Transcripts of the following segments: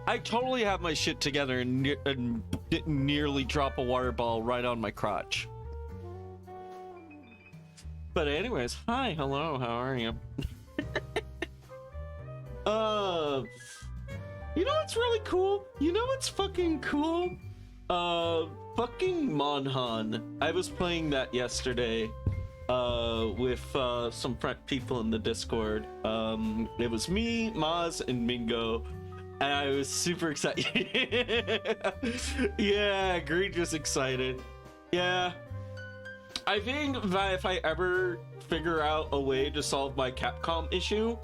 I totally have my shit together and didn't nearly drop a water ball right on my crotch. But anyways, hi, hello, how are you? You know what's really cool? You know what's fucking cool? Fucking Monhan. I was playing that yesterday with some people in the Discord. It was me, Maz, and Mingo. And I was super excited. Yeah, Greed was excited. Yeah. I think that if I ever figure out a way to solve my Capcom issue,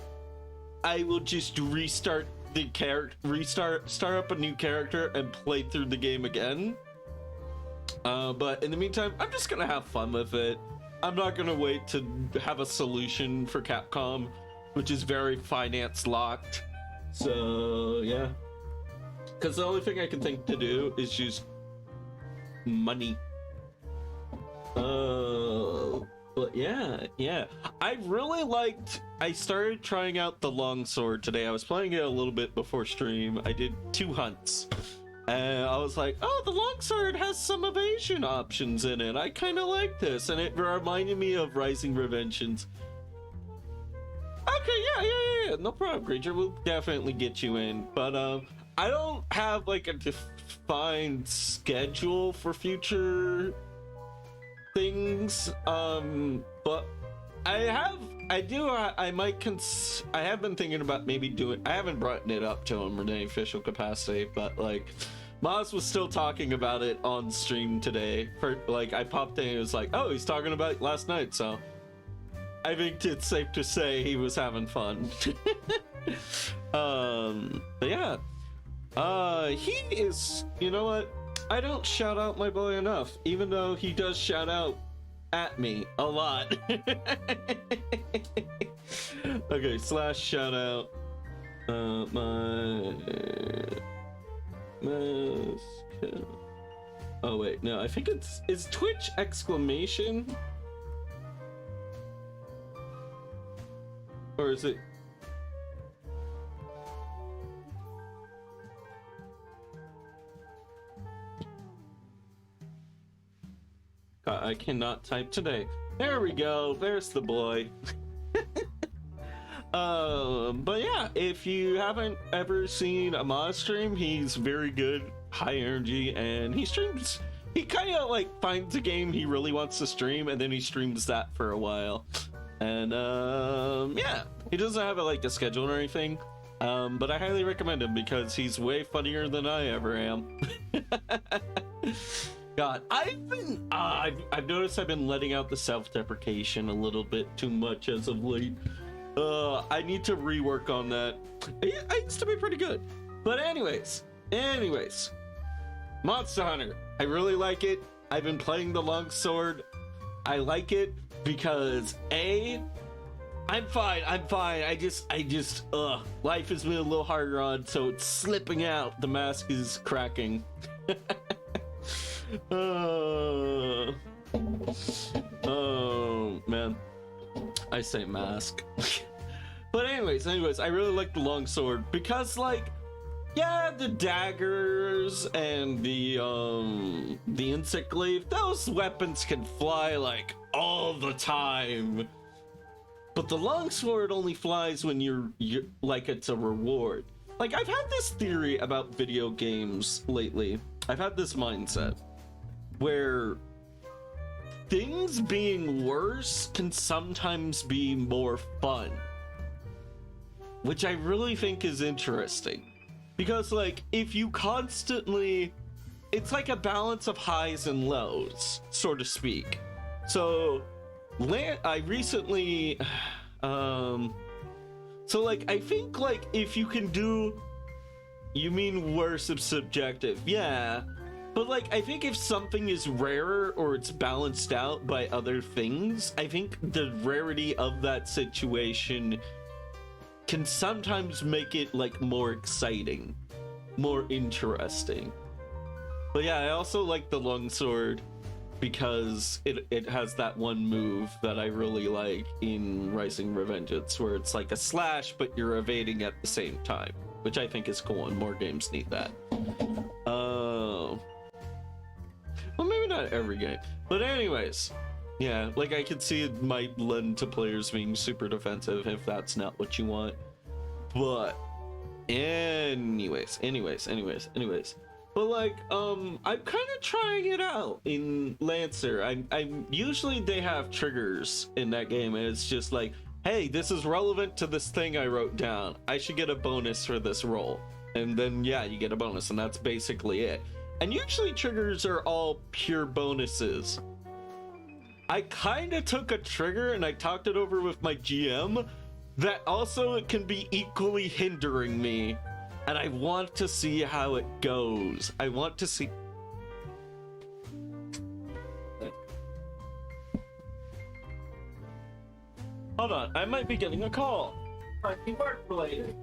I will just restart the start up a new character and play through the game again. But in the meantime, I'm just gonna have fun with it. I'm not gonna wait to have a solution for Capcom, which is very finance locked. So yeah, because the only thing I can think to do is just money. But yeah, I really liked. I started trying out the longsword today. I was playing it a little bit before stream. I did 2 hunts, and I was like, oh, the longsword has some evasion options in it. I kind of like this, and it reminded me of Rising Revengeance. Okay, yeah, no problem, Creature. We'll definitely get you in. But I don't have like a defined schedule for future things. But I have been thinking about maybe doing. I haven't brought it up to him in any official capacity, but like Maz was still talking about it on stream today. For like, I popped in and it was like, oh, he's talking about it last night, so I think it's safe to say he was having fun. But yeah. He is, you know what? I don't shout out my boy enough, even though he does shout out at me a lot. Okay, slash shout out. My oh wait, no, I think it's Twitch exclamation, or is it? God, I cannot type today. There we go. There's the boy. But yeah, if you haven't ever seen a mod stream, he's very good, high energy, and he streams. He kind of like finds a game he really wants to stream, and then he streams that for a while. And yeah, he doesn't have like a schedule or anything. But I highly recommend him because he's way funnier than I ever am. God, I've noticed I've been letting out the self-deprecation a little bit too much as of late. I need to rework on that. I used to be pretty good. But anyways, Monster Hunter. I really like it. I've been playing the longsword. I like it because I'm fine. I just, life has been a little harder on, so it's slipping out. The mask is cracking. Oh man, I say mask. But anyways, I really like the longsword because, like, yeah, the daggers and the insect glaive, those weapons can fly like all the time. But the longsword only flies when you're like, it's a reward. Like, I've had this theory about video games lately. I've had this mindset where things being worse can sometimes be more fun, which I really think is interesting. Because, like, if you constantly, it's like a balance of highs and lows, so to speak. So I recently so, like, I think, like, if you can do, you mean worse of subjective, yeah. But, like, I think if something is rarer or it's balanced out by other things, I think the rarity of that situation can sometimes make it, like, more exciting, more interesting. But yeah, I also like the longsword because it has that one move that I really like in Rising Revengeance, where it's like a slash, but you're evading at the same time, which I think is cool, and more games need that. Well, maybe not every game, but anyways, yeah, like, I could see it might lend to players being super defensive if that's not what you want. But anyways. But, like, I'm kind of trying it out in Lancer. I'm usually they have triggers in that game, and it's just like, hey, this is relevant to this thing I wrote down. I should get a bonus for this roll. And then, yeah, you get a bonus, and that's basically it. And usually triggers are all pure bonuses. I kind of took a trigger and I talked it over with my GM that also it can be equally hindering me. And I want to see how it goes. I want to see. Hold on, I might be getting a call. Might be work related.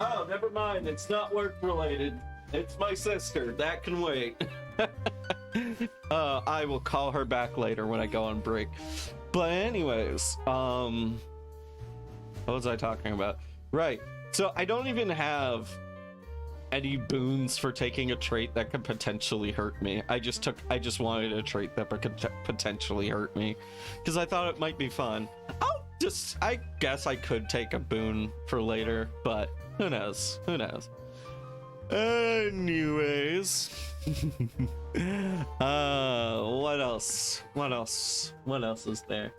Oh, never mind, it's not work related. It's my sister. That can wait. I will call her back later when I go on break. But anyways, what was I talking about? Right. So I don't even have any boons for taking a trait that could potentially hurt me. I just wanted a trait that could potentially hurt me because I thought it might be fun. I guess I could take a boon for later, but who knows? Anyways. What else is there?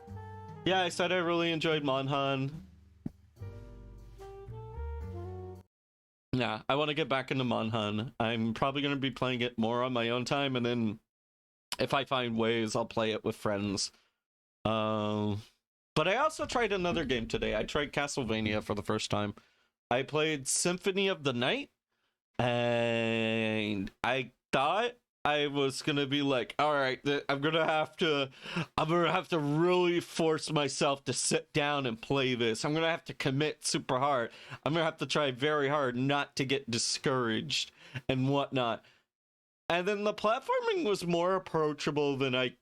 Yeah, I said I really enjoyed Monhan. Yeah, I want to get back into Monhan. I'm probably going to be playing it more on my own time, and then if I find ways, I'll play it with friends. But I also tried another game today. I tried Castlevania for the first time. I played Symphony of the Night, and I thought I was gonna be like, all right, I'm gonna have to really force myself to sit down and play this. I'm gonna have to commit super hard. I'm gonna have to try very hard not to get discouraged and whatnot. And then the platforming was more approachable than I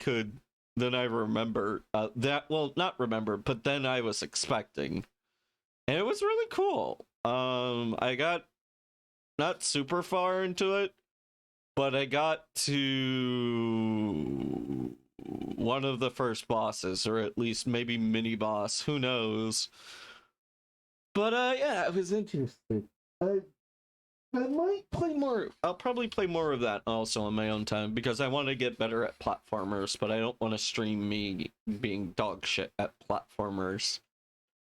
remember. Not remember, but then I was expecting. And it was really cool. I got not super far into it, but I got to one of the first bosses, or at least maybe mini boss, who knows. But yeah, it was interesting. I might play more. I'll probably play more of that also on my own time, because I want to get better at platformers, but I don't want to stream me being dog shit at platformers.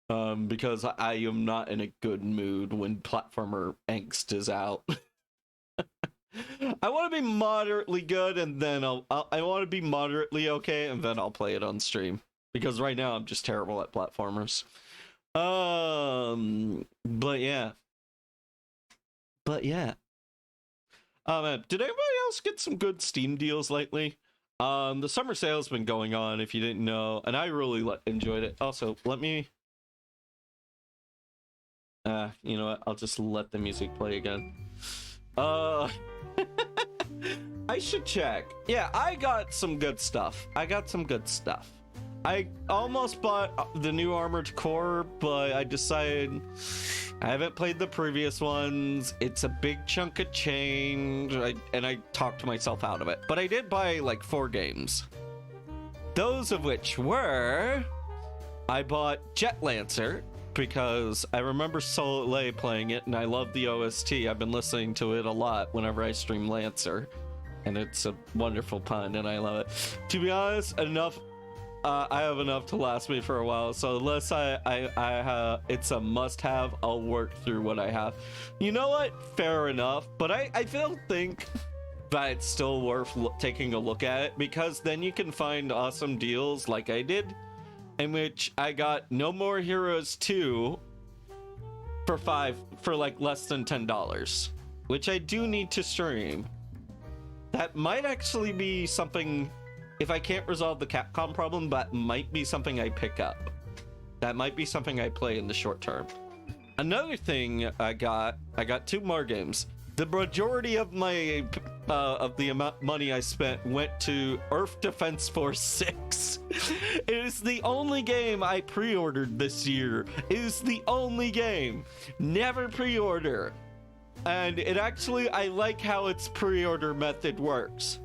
Because I am not in a good mood when platformer angst is out. I want to be moderately good, and then I want to be moderately okay, and then I'll play it on stream. Because right now I'm just terrible at platformers. But yeah. Man, did anybody else get some good Steam deals lately? The summer sale's been going on, if you didn't know, and I really enjoyed it. Also, let me... you know what? I'll just let the music play again. I should check. Yeah, I got some good stuff. I almost bought the new Armored Core, but I decided I haven't played the previous ones. It's a big chunk of change, and I talked myself out of it. But I did buy like 4 games. Those of which were... I bought Jet Lancer, because I remember Soleil playing it, and I love the OST. I've been listening to it a lot whenever I stream Lancer, and it's a wonderful pun, and I love it. To be honest, I have enough to last me for a while, so unless it's a must-have, I'll work through what I have. You know what? Fair enough, but I think that it's still worth taking a look at it, because then you can find awesome deals like I did, in which I got No More Heroes 2 for like less than $10, which I do need to stream. That might actually be something, if I can't resolve the Capcom problem, that might be something I pick up. That might be something I play in the short term. Another thing I got 2 more games. The majority of my of the amount money I spent went to Earth Defense Force 6. It is the only game I pre-ordered this year. It is the only game. Never pre-order. And it actually, I like how its pre-order method works.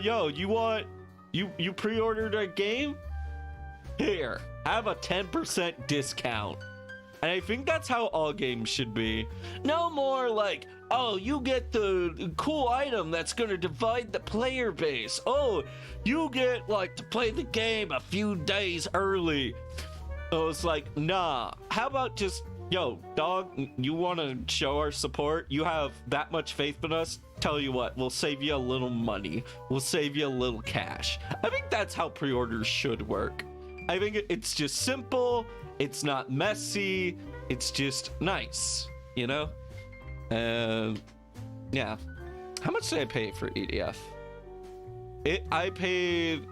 Yo, you pre-ordered a game? Here, have a 10% discount. And I think that's how all games should be. No more like, oh, you get the cool item that's gonna divide the player base. Oh, you get like to play the game a few days early. So it's like, nah, how about just, yo, dog, you wanna show our support? You have that much faith in us? Tell you what, we'll save you a little money. We'll save you a little cash. I think that's how pre-orders should work. I think it's just simple. It's not messy. It's just nice, you know? Yeah. How much did I pay for EDF? I paid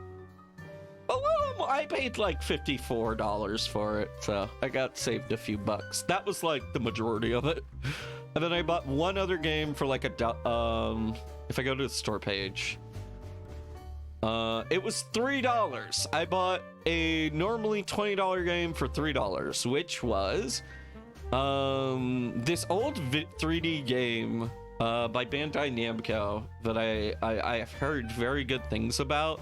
a little. I paid like $54 for it, so I got saved a few bucks. That was like the majority of it. And then I bought one other game for like if I go to the store page, it was $3. I bought a normally $20 game for $3, which was this old 3D game by Bandai Namco that I've heard very good things about,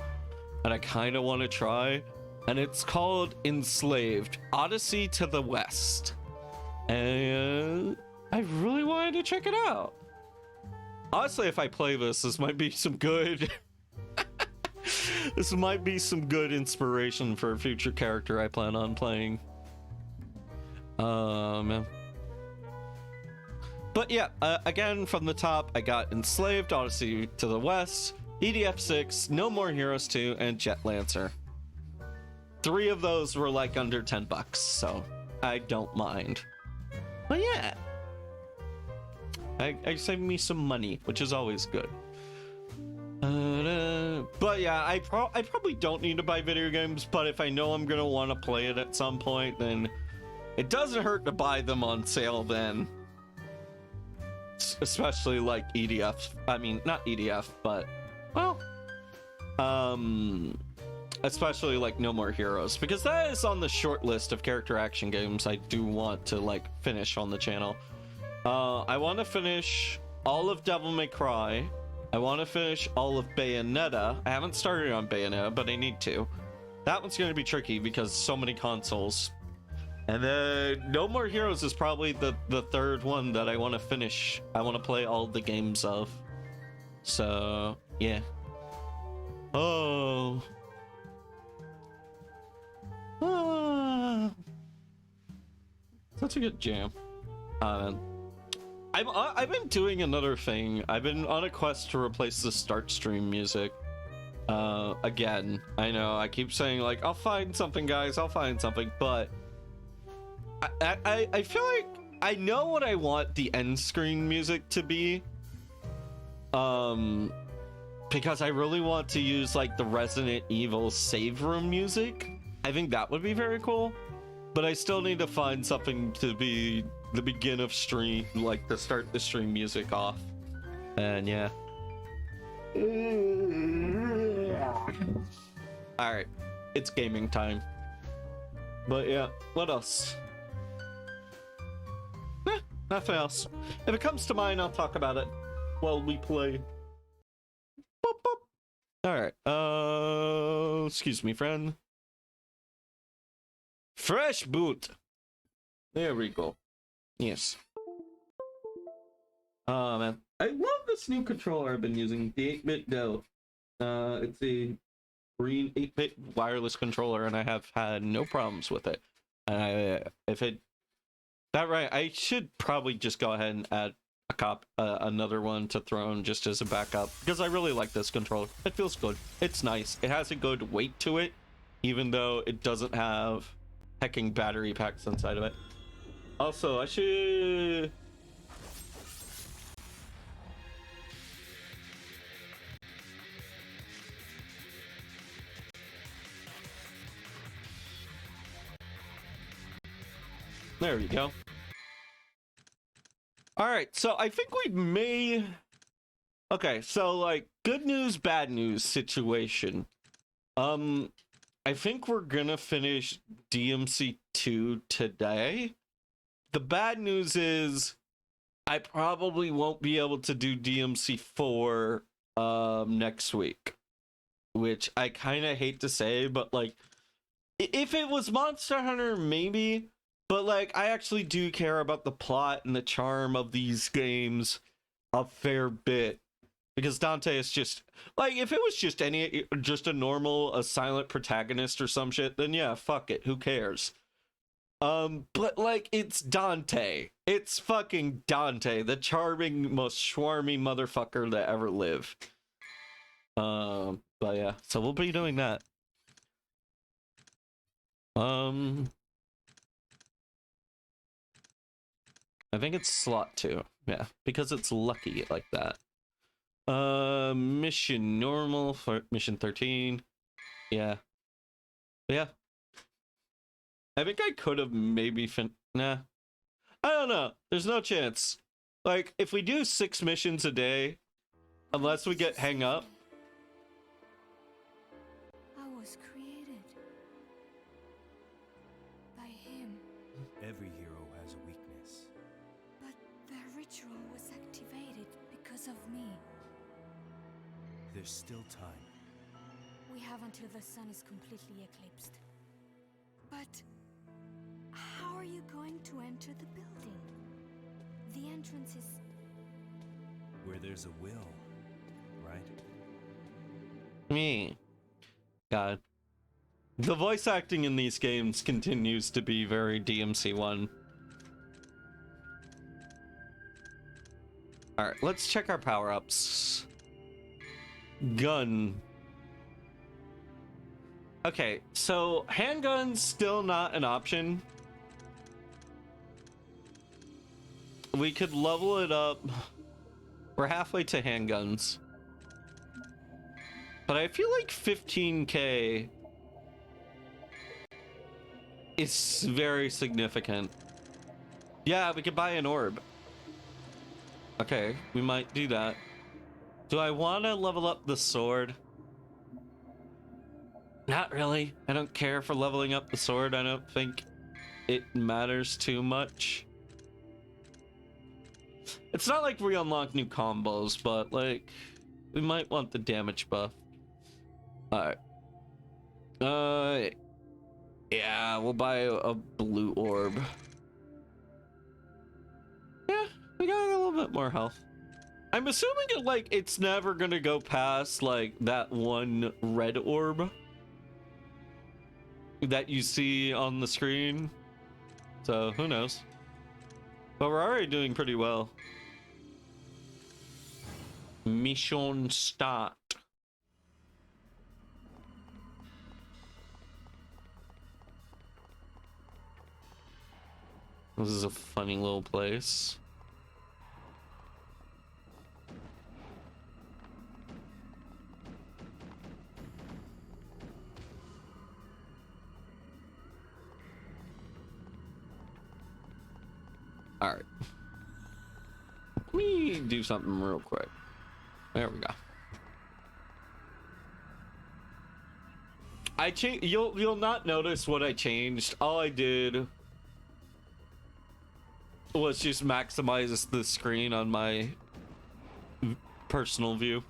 and I kind of want to try. And it's called Enslaved: Odyssey to the West, and I really wanted to check it out. Honestly, if I play this might be some good. This might be some good inspiration for a future character I plan on playing. Man. But yeah, again, from the top, I got Enslaved: Odyssey to the West, EDF 6, No More Heroes 2, and Jet Lancer. 3 of those were like under $10, so I don't mind. But yeah, I saved me some money, which is always good. But yeah, I probably don't need to buy video games, but if I know I'm gonna want to play it at some point, then it doesn't hurt to buy them on sale then. Especially like EDF. I mean, not EDF, but well, especially like No More Heroes, because that is on the short list of character action games I do want to like finish on the channel. I want to finish all of Devil May Cry. I want to finish all of Bayonetta. I haven't started on Bayonetta, but I need to. That one's going to be tricky because so many consoles. And then No More Heroes is probably the third one that I want to finish. I want to play all the games of. So, yeah. Oh. Ah. Such a good jam. I've been doing another thing. I've been on a quest to replace the start stream music. Again, I know I keep saying like I'll find something, guys. I'll find something, but I feel like I know what I want the end screen music to be. Because I really want to use like the Resident Evil save room music. I think that would be very cool. But I still need to find something to be the begin of stream, like to start the stream music off. And yeah. Alright, it's gaming time. But yeah, what else? Nothing else. If it comes to mind, I'll talk about it while we play. Boop, boop. Alright, excuse me, friend. Fresh boot. There we go. Yes. Oh man, I love this new controller I've been using, the 8-bit Dell. It's a green 8-bit wireless controller, and I have had no problems with it. And I should probably just go ahead and add another one to Throne just as a backup, because I really like this controller. It feels good. It's nice. It has a good weight to it, even though it doesn't have hecking battery packs inside of it. Also, I should... There we go. Alright, so I think we may... Okay, so like, good news, bad news situation. I think we're gonna finish DMC 2 today. The bad news is I probably won't be able to do DMC 4 next week, which I kind of hate to say, but like if it was Monster Hunter, maybe, but like I actually do care about the plot and the charm of these games a fair bit, because Dante is just like, if it was just a normal a silent protagonist or some shit, then yeah, fuck it, who cares? But like, it's Dante. It's fucking Dante, the charming, most schwarmy motherfucker that ever lived. But yeah, so we'll be doing that. I think it's slot 2. Yeah, because it's lucky like that. Mission normal for mission 13. Yeah. But yeah. I think I could have maybe nah. I don't know. There's no chance. Like, if we do 6 missions a day, unless we get hang up. I was created by him. Every hero has a weakness. But the ritual was activated because of me. There's still time. We have until the sun is completely eclipsed. But how are you going to enter the building? The entrance is... Where there's a will, right? Me. God. The voice acting in these games continues to be very DMC1. Alright, let's check our power-ups. Gun. Okay, so handguns still not an option. We could level it up. We're halfway to handguns. But I feel like 15k is very significant. Yeah, we could buy an orb. Okay, we might do that. Do I want to level up the sword? Not really. I don't care for leveling up the sword. I don't think it matters too much. It's not like we unlock new combos, but like we might want the damage buff. All right. Yeah, we'll buy a blue orb. Yeah, we got a little bit more health. I'm assuming it, like, it's never gonna go past like that one red orb that you see on the screen. So who knows? But we're already doing pretty well. Mission start. This is a funny little place. All right. Let me do something real quick. There we go. I changed. You'll not notice what I changed. All I did was just maximize the screen on my personal view.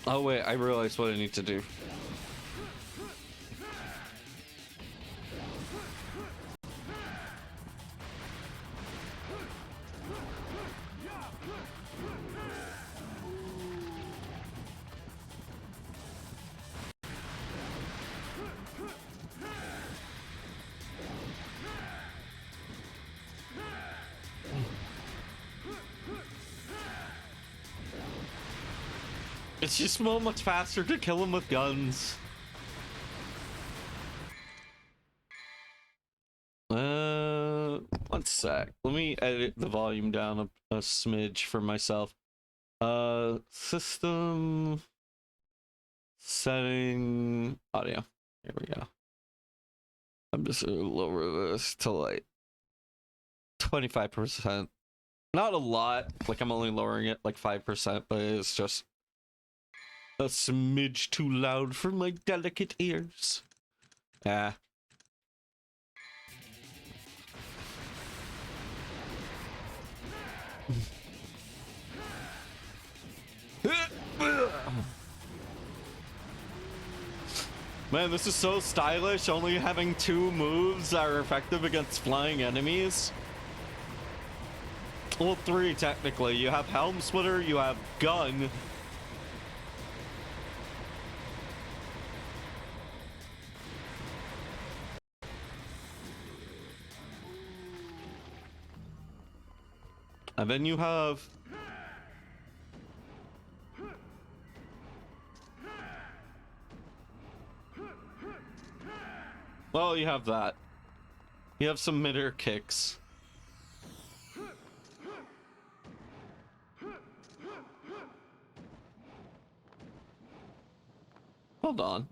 Oh wait, I realized what I need to do. It's just so much faster to kill him with guns. One sec. Let me edit the volume down a smidge for myself. System setting audio. Here we go. I'm just gonna lower this to like 25%. Not a lot. Like I'm only lowering it like 5%, but it's just a smidge too loud for my delicate ears. Ah. Man, this is so stylish, only having 2 moves that are effective against flying enemies. Well, 3 technically. You have Helm Splitter, you have Gun. And then you have... Well, you have that. You have some mid-air kicks. Hold on.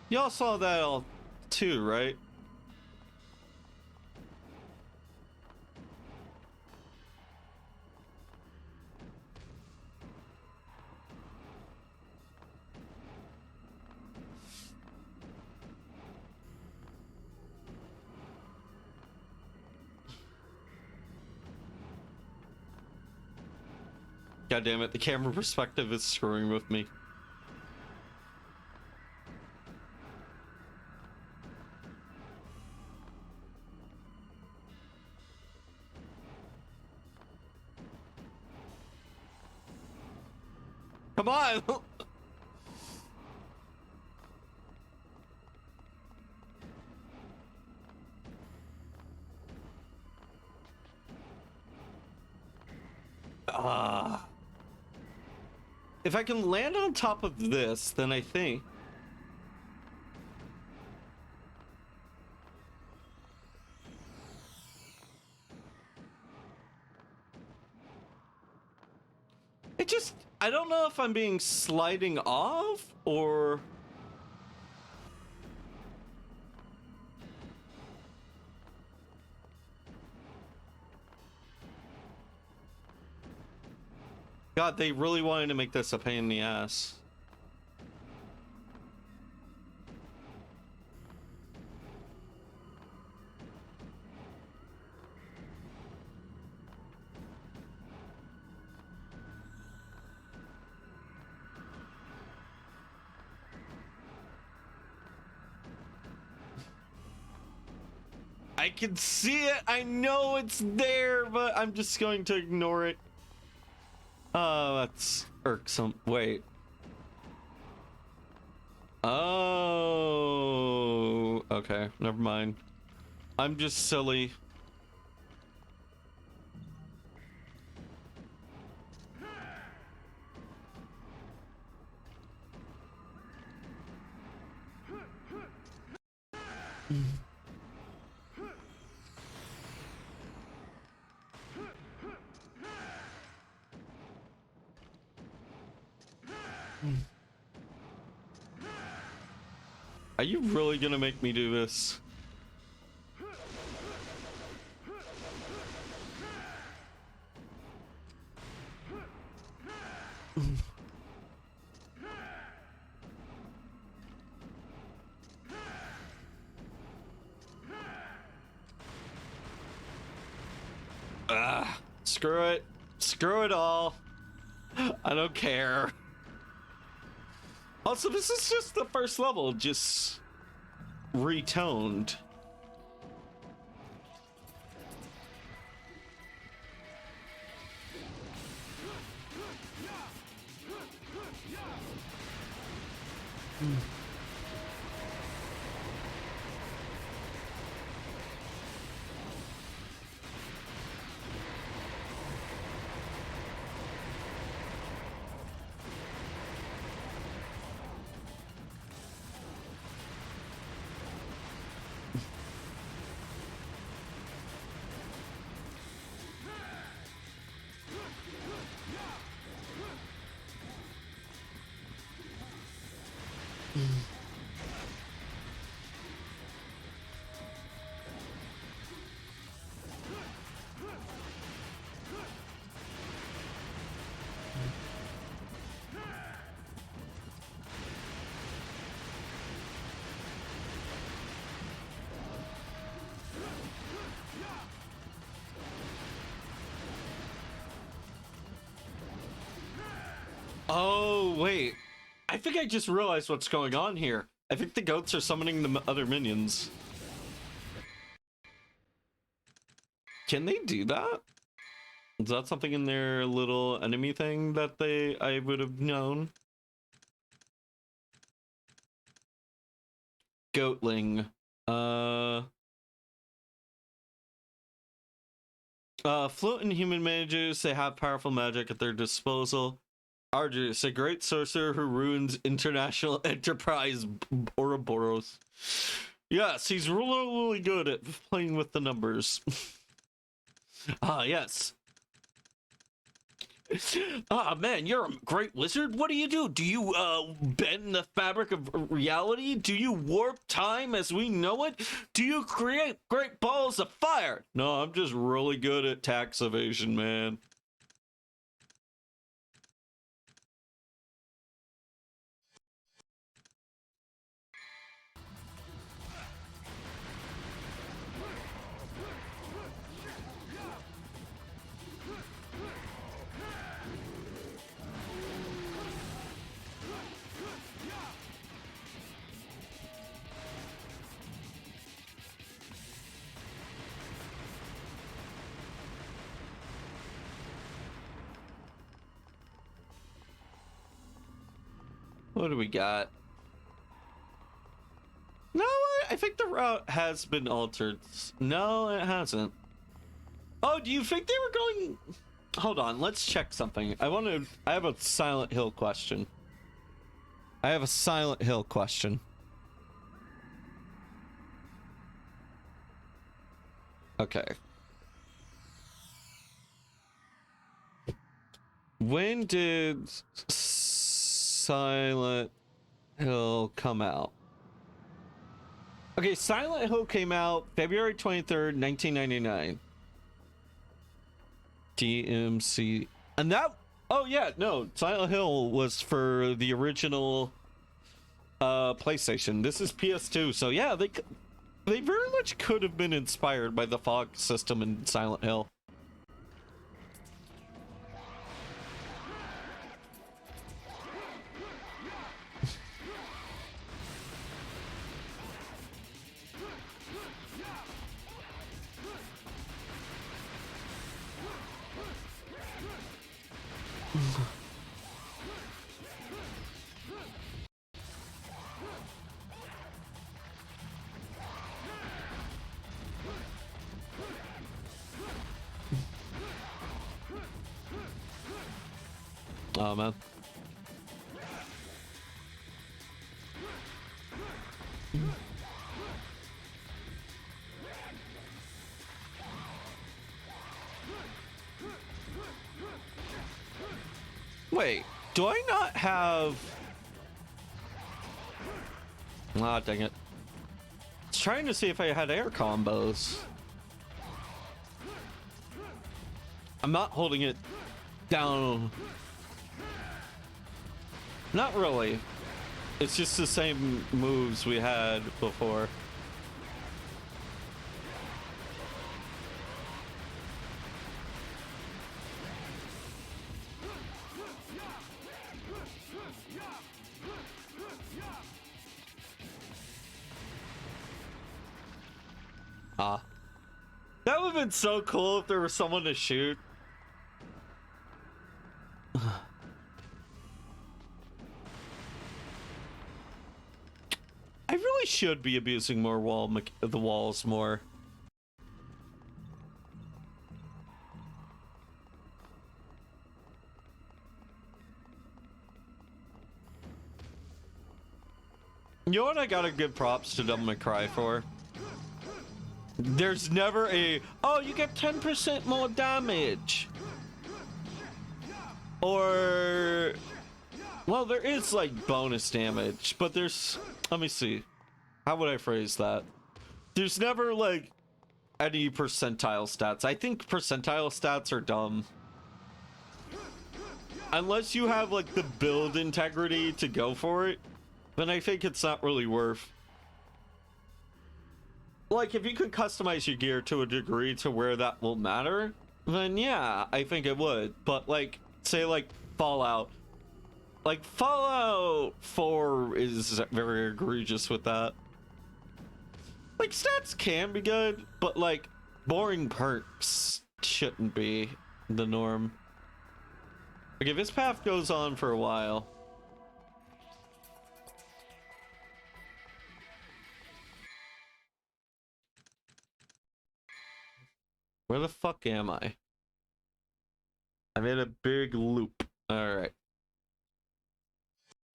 Y'all saw that all too, right? God damn it, the camera perspective is screwing with me. Come on! if I can land on top of this, then I think... It just... I don't know if I'm being sliding off, or... God, they really wanted to make this a pain in the ass. I can see it. I know it's there, but I'm just going to ignore it. Oh, that's irksome. Wait. Oh, okay. Never mind. I'm just silly. Are you really gonna make me do this? Screw it. Screw it all. I don't care. Also, this is just the first level, just retoned. Oh, wait. I think I just realized what's going on here. I think the goats are summoning the other minions. Can they do that? Is that something in their little enemy thing that I would have known? Goatling. Fluent and human mages, they have powerful magic at their disposal. Argus, a great sorcerer who ruins international enterprise Ouroboros. Yes, he's really good at playing with the numbers. Ah, yes. Ah, man, you're a great wizard. What do? Do you, bend the fabric of reality? Do you warp time as we know it? Do you create great balls of fire? No, I'm just really good at tax evasion, man. What do we got? No, I think the route has been altered. No, it hasn't. Oh, do you think they were going... Hold on, let's check something. I have a Silent Hill question. Okay. When did Silent Hill come out? Okay, Silent Hill came out February 23rd, 1999. DMC. And that... Oh, yeah, no. Silent Hill was for the original PlayStation. This is PS2. So, yeah, they very much could have been inspired by the fog system in Silent Hill. Oh, man. Wait, do I not have... Ah, dang it. I was trying to see if I had air combos. I'm not holding it down. Not really. It's just the same moves we had before. Ah. That would have been so cool if there was someone to shoot. I really should be abusing more the walls more. You know what I gotta give props to Devil May Cry for? There's never a, oh, you get 10% more damage. Or, well, there is like bonus damage, but there's, let me see. How would I phrase that? There's never like any percentile stats. I think percentile stats are dumb. Unless you have like the build integrity to go for it, then I think it's not really worth. Like, if you could customize your gear to a degree to where that will matter, then yeah, I think it would. But like, say like Fallout. Like, Fallout 4 is very egregious with that. Like, stats can be good, but like, boring perks shouldn't be the norm. Like, if this path goes on for a while... Where the fuck am I? I made a big loop. Alright.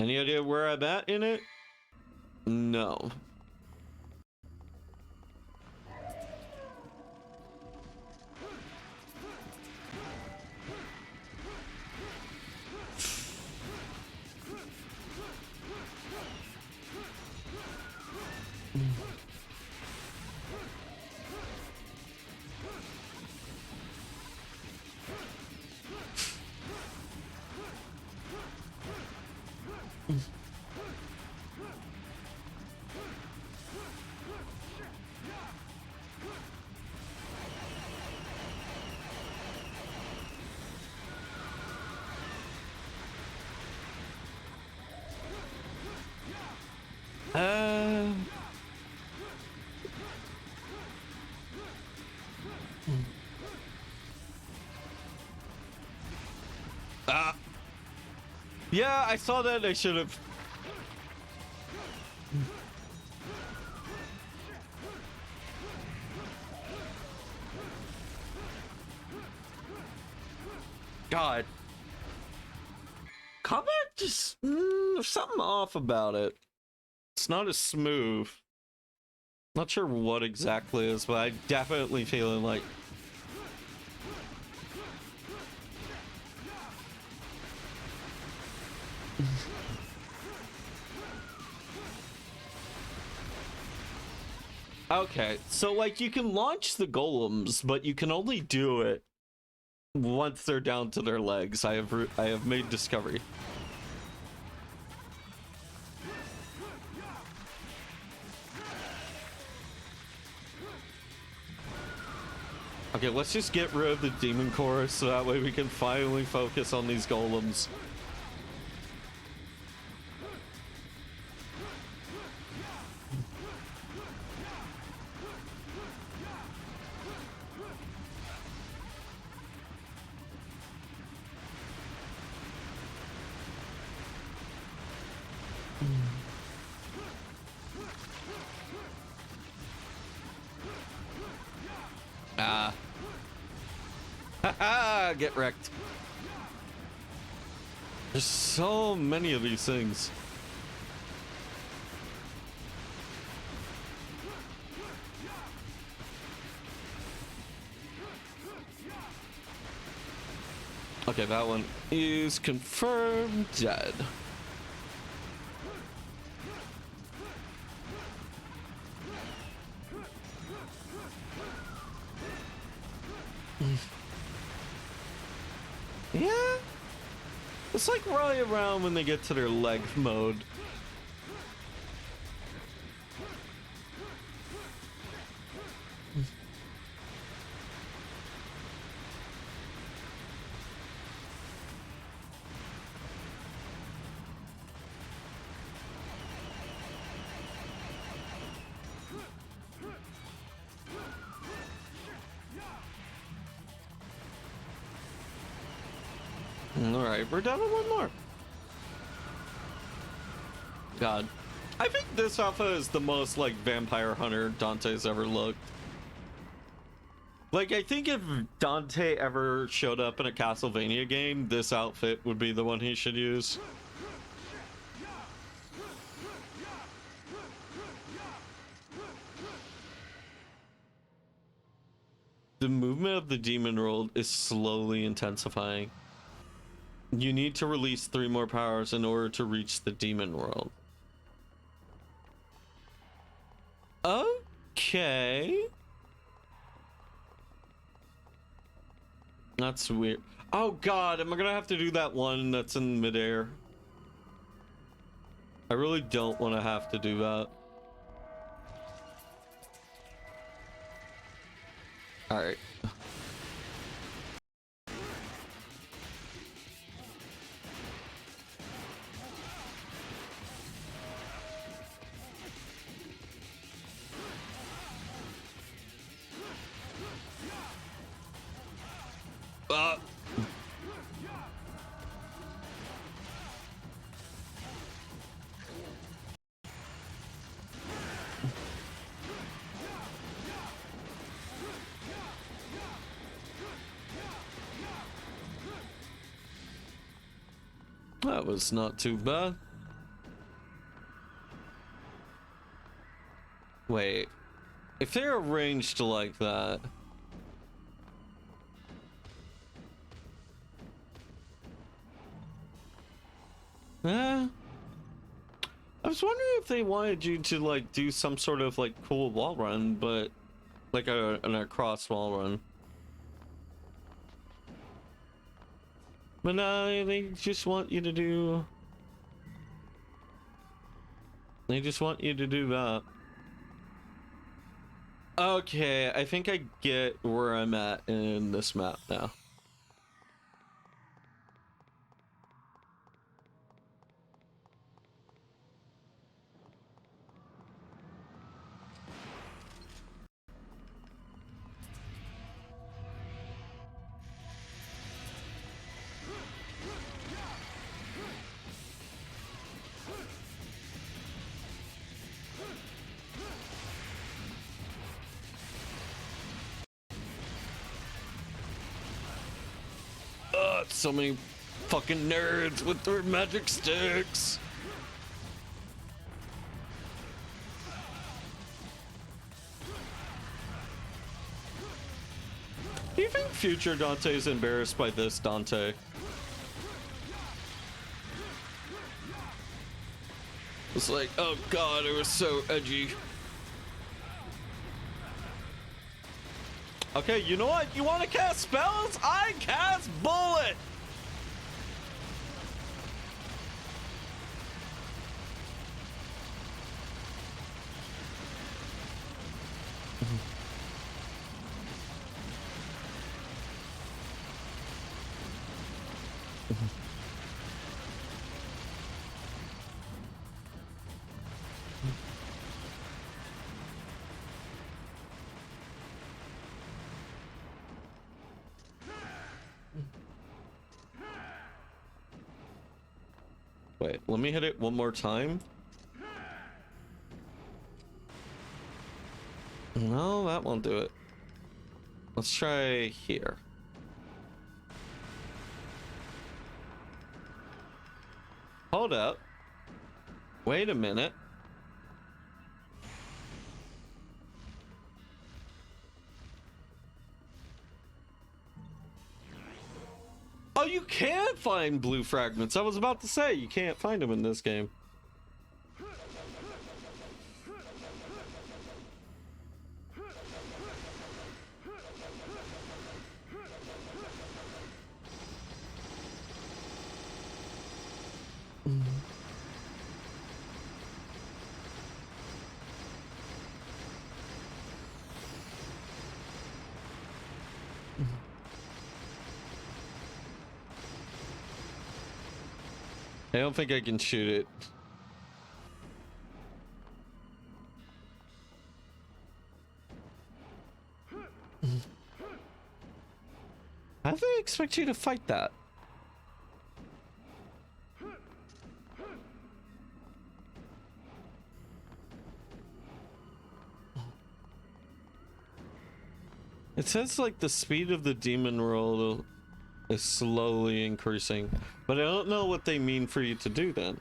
Any idea where I'm at in it? No. Yeah, I saw that. I should have. God. Combat just... there's something off about it. It's not as smooth. Not sure what exactly is, but I definitely feeling like... Okay, so like you can launch the golems, but you can only do it once they're down to their legs. I have made discovery. Okay, let's just get rid of the demon chorus so that way we can finally focus on these golems. Haha, get wrecked. There's so many of these things. Okay, that one is confirmed dead. Yeah, it's like right around when they get to their leg mode. Alright, we're down to one more. God. I think this alpha is the most like vampire hunter Dante's ever looked. Like, I think if Dante ever showed up in a Castlevania game, this outfit would be the one he should use. The movement of the demon world is slowly intensifying. You need to release 3 more powers in order to reach the demon world. Okay. That's weird. Oh god, am I gonna have to do that one that's in midair? I really don't want to have to do that. Alright. That was not too bad. Wait, if they're arranged like that, I was wondering if they wanted you to like do some sort of like cool wall run, but like an across wall run. But no, they just want you to do... They just want you to do that. Okay, I think I get where I'm at in this map now. so many fucking nerds with their magic sticks. Do you think future Dante is embarrassed by this Dante? It's like, oh god, it was so edgy. Okay, you know what? You want to cast spells? I cast Bullet! Wait, let me hit it one more time. No, that won't do it. Let's try here. Hold up. Wait a minute. Oh, you can find blue fragments. I was about to say, you can't find them in this game. I don't think I can shoot it. How do they expect you to fight that? It says like the speed of the demon roll is slowly increasing, but I don't know what they mean for you to do then.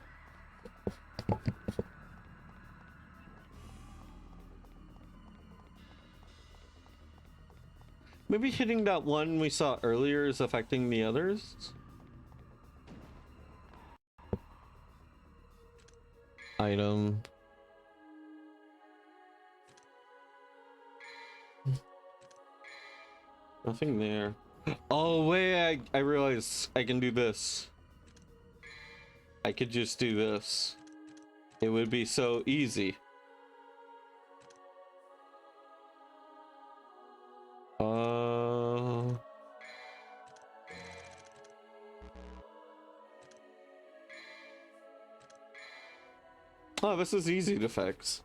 Maybe hitting that one we saw earlier is affecting the others? Item. Nothing there. Oh wait, I realize I can do this. I could just do this. It would be so easy. Oh, this is easy to fix.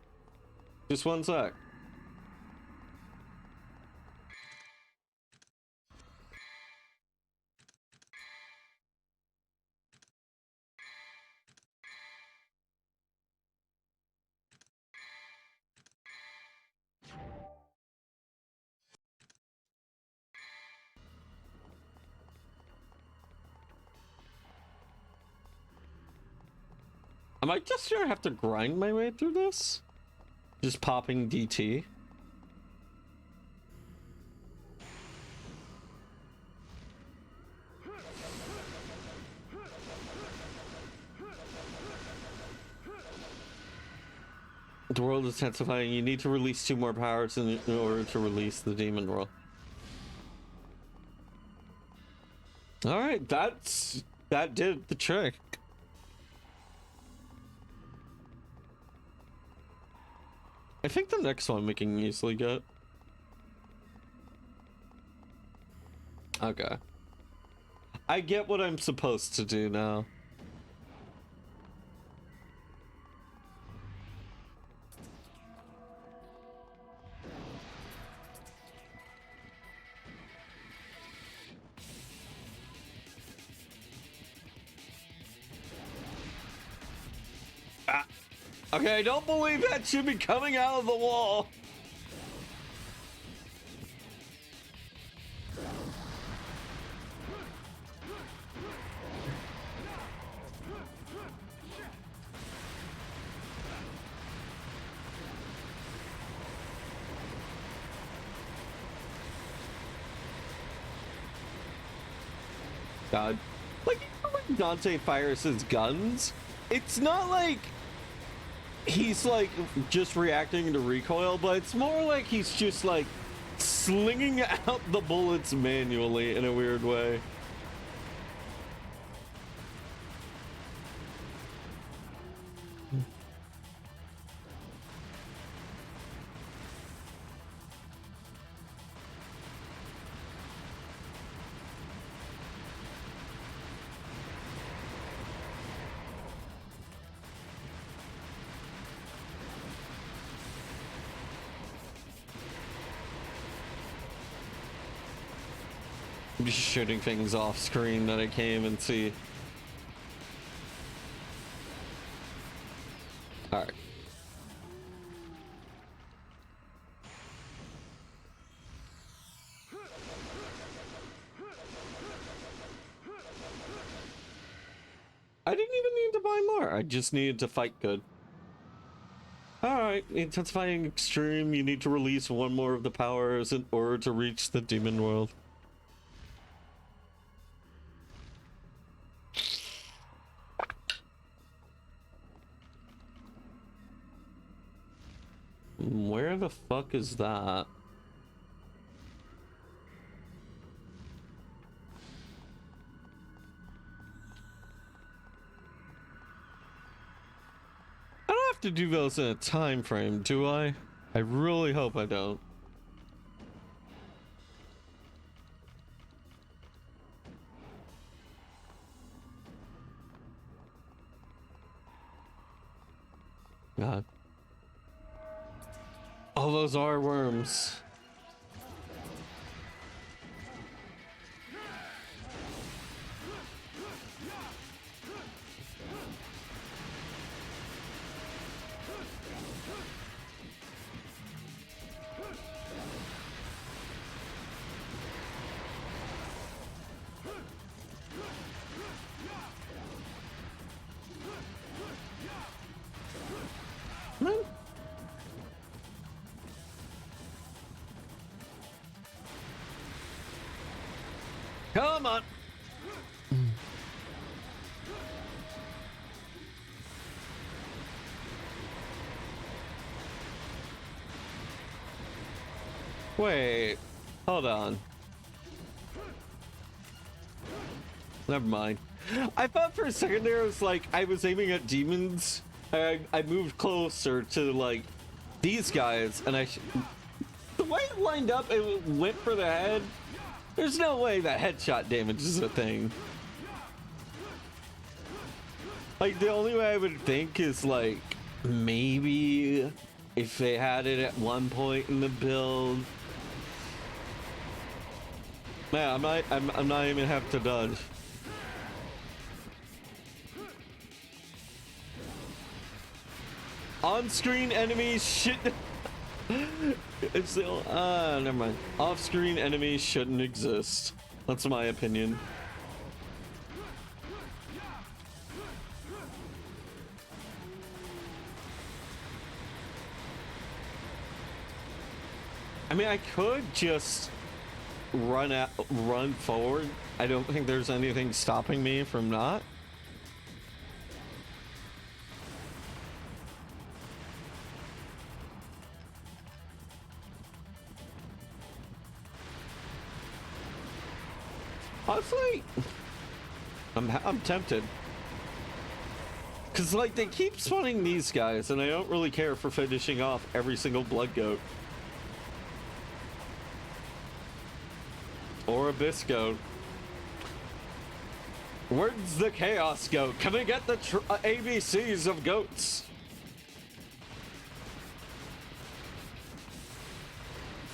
Just one sec. I might just gonna have to grind my way through this. Just popping DT. The world is intensifying. You need to release 2 more powers in order to release the demon roll. Alright, that did the trick. I think the next one we can easily get. Okay. I get what I'm supposed to do now. Okay, I don't believe that should be coming out of the wall. God. Like, when Dante fires his guns, it's not like he's like just reacting to recoil, but it's more like he's just like slinging out the bullets manually in a weird way. I'm just shooting things off screen that I can't even see. All right. I didn't even need to buy more. I just needed to fight good. Alright, intensifying extreme. You need to release one more of the powers in order to reach the demon world. Where the fuck is that? I don't have to do those in a time frame, do I? I really hope I don't. God. Oh, those are worms. Man. Come on. Wait, hold on. Never mind. I thought for a second there it was like I was aiming at demons. I moved closer to like these guys, and the way it lined up, it went for the head. There's no way that headshot damage is a thing. Like, the only way I would think is like maybe if they had it at one point in the build. Man, I'm not even have to dodge. On-screen enemies shit. It's the never mind. Off-screen enemies shouldn't exist. That's my opinion. I mean, I could just run forward. I don't think there's anything stopping me from not. Honestly, I'm tempted. Cause like they keep spawning these guys, and I don't really care for finishing off every single blood goat. Or abyss goat. Where's the chaos goat? Can I get the ABCs of goats?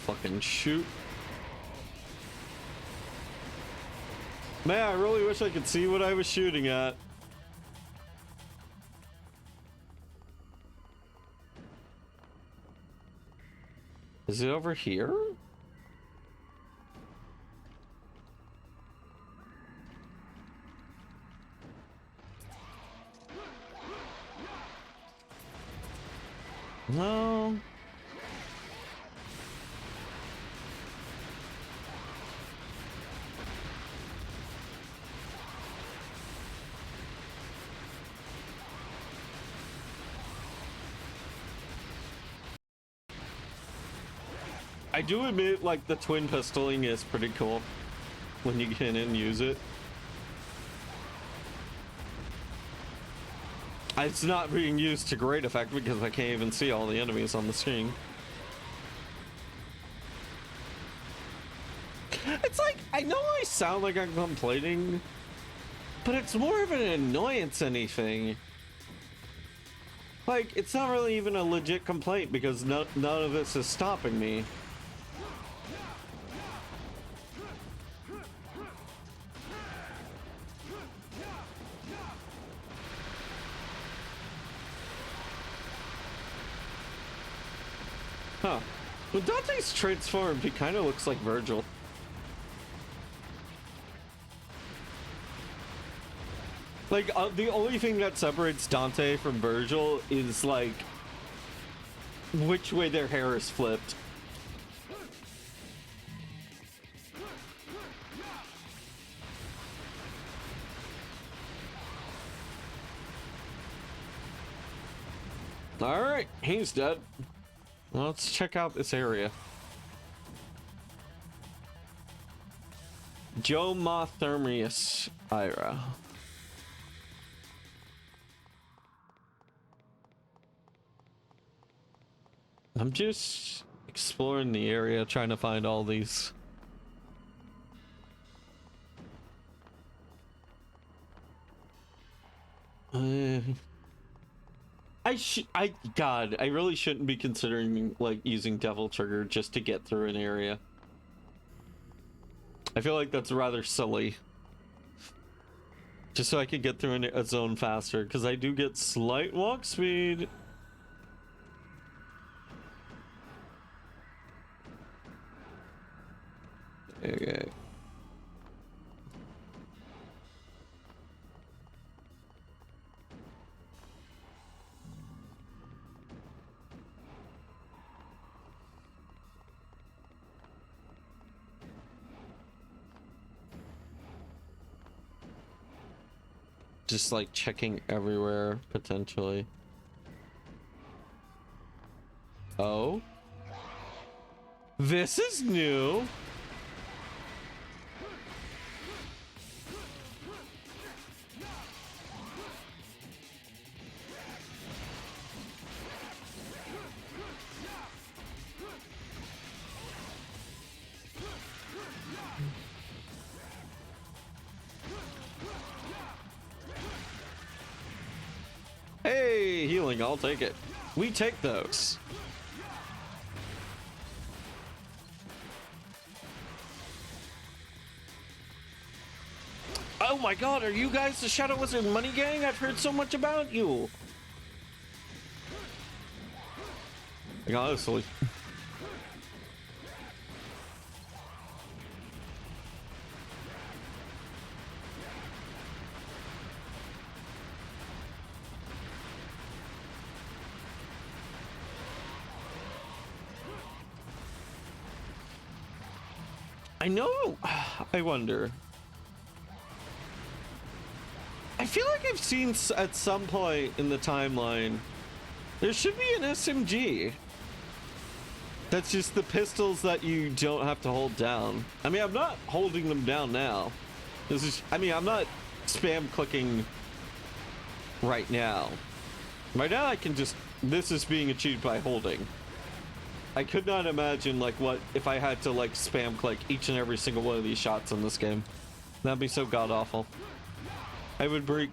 Fucking shoot. Man, I really wish I could see what I was shooting at. Is it over here? No. I do admit, like, the twin pistoling is pretty cool when you can and use it. It's not being used to great effect because I can't even see all the enemies on the screen. It's like, I know I sound like I'm complaining, but it's more of an annoyance than anything. Like, it's not really even a legit complaint because none of this is stopping me. Huh. When Dante's transformed, he kind of looks like Virgil. Like, the only thing that separates Dante from Virgil is, like, which way their hair is flipped. Alright, he's dead. Well, let's check out this area. Jomothermius Ira. I'm just exploring the area, trying to find all these. God, I really shouldn't be considering, like, using Devil Trigger just to get through an area. I feel like that's rather silly. Just so I can get through a zone faster, because I do get slight walk speed. Okay. Just like checking everywhere potentially. Oh, this is new. Hey, healing, I'll take it. We take those. Oh my god, are you guys the Shadow Wizard Money Gang? I've heard so much about you. Like, honestly. I know. I wonder. I feel like I've seen at some point in the timeline there should be an SMG. That's just the pistols that you don't have to hold down. I mean, I'm not holding them down now. This is, I mean, I'm not spam clicking right now. Right now I can just, this is being achieved by holding. I could not imagine, like, what if I had to, like, spam click each and every single one of these shots in this game. That'd be so god awful. I would break.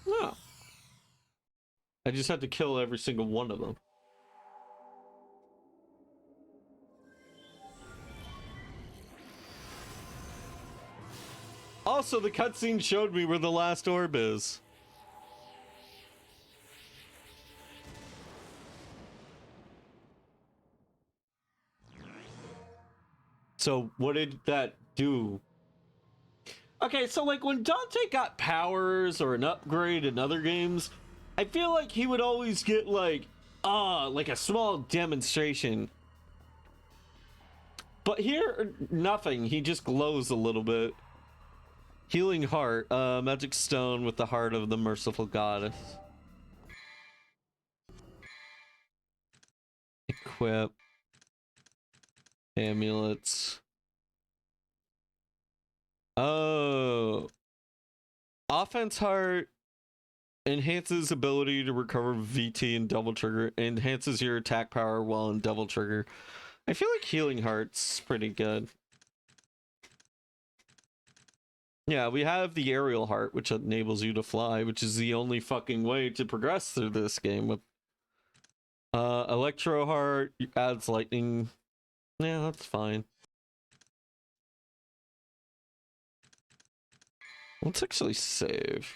No. I just had to kill every single one of them. Also, the cutscene showed me where the last orb is. So, what did that do? Okay, so like when Dante got powers or an upgrade in other games, I feel like he would always get like a small demonstration. But here, nothing. He just glows a little bit. Healing heart, magic stone with the heart of the merciful goddess. Equip. Amulets. Oh. Offense heart enhances ability to recover VT and double trigger. Enhances your attack power while in double trigger. I feel like healing heart's pretty good. Yeah, we have the aerial heart, which enables you to fly, which is the only fucking way to progress through this game. With electro heart adds lightning. Yeah, that's fine. Let's actually save.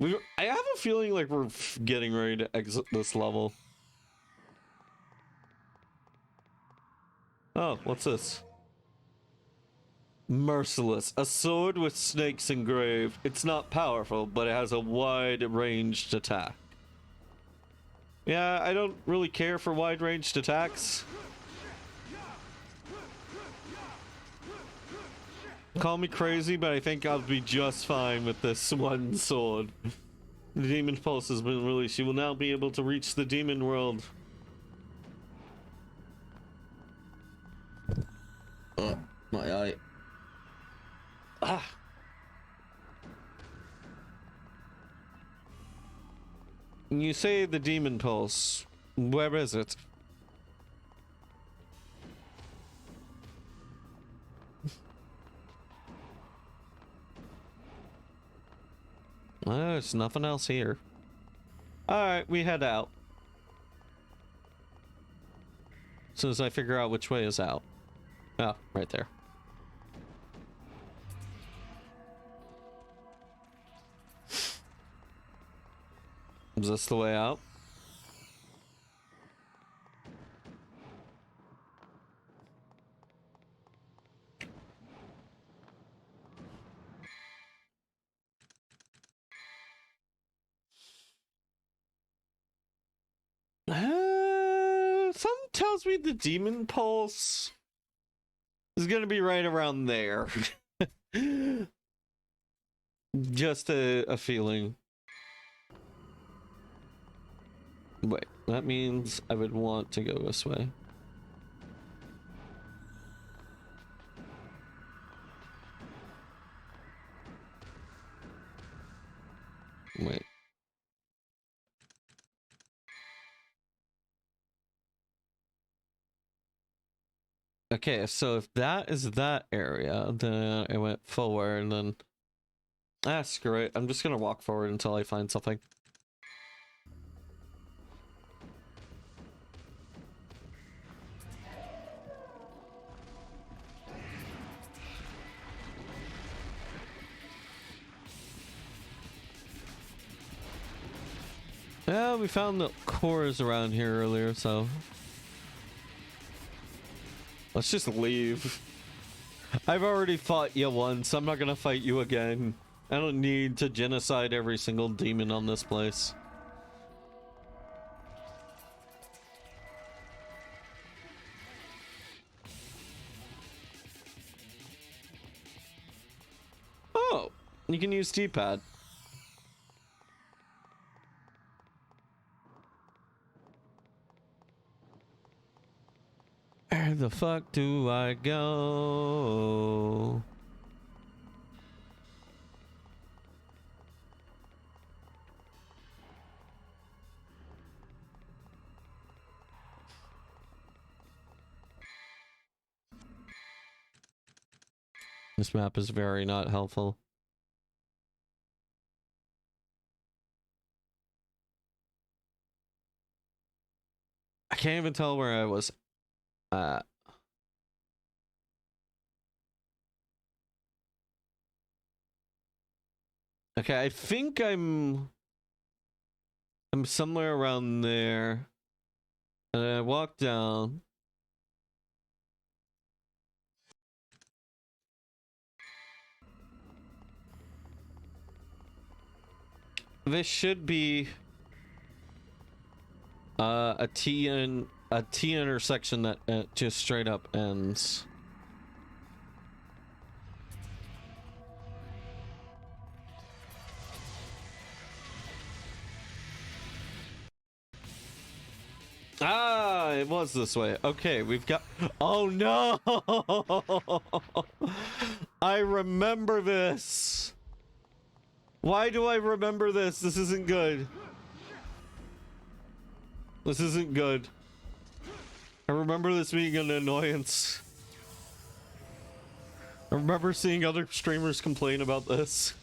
I have a feeling like we're getting ready to exit this level. Oh, what's this? Merciless. A sword with snakes engraved. It's not powerful, but it has a wide-ranged attack. Yeah, I don't really care for wide-ranged attacks. Call me crazy, but I think I'll be just fine with this one sword. The demon pulse has been released. You will now be able to reach the demon world. Oh, my eye. Ah. You say the demon pulse. Where is it? There's nothing else here. Alright, we head out. As soon as I figure out which way is out. Oh, right there. Is this the way out? Something tells me the demon pulse is gonna be right around there. Just a feeling. Wait, that means I would want to go this way. Wait. Okay, so if that is that area, then I went forward and then... Ah, screw it. I'm just gonna walk forward until I find something. Yeah, we found the cores around here earlier, so... Let's just leave. I've already fought you once. I'm not gonna fight you again. I don't need to genocide every single demon on this place. Oh, you can use D-pad. Where the fuck do I go? This map is very not helpful. I can't even tell where I was at. Okay, I think I'm somewhere around there. And I walk down. This should be a T and a T intersection that just straight up ends. Ah, it was this way. Okay, we've got... Oh no! I remember this. Why do I remember this? This isn't good. This isn't good. I remember this being an annoyance. I remember seeing other streamers complain about this.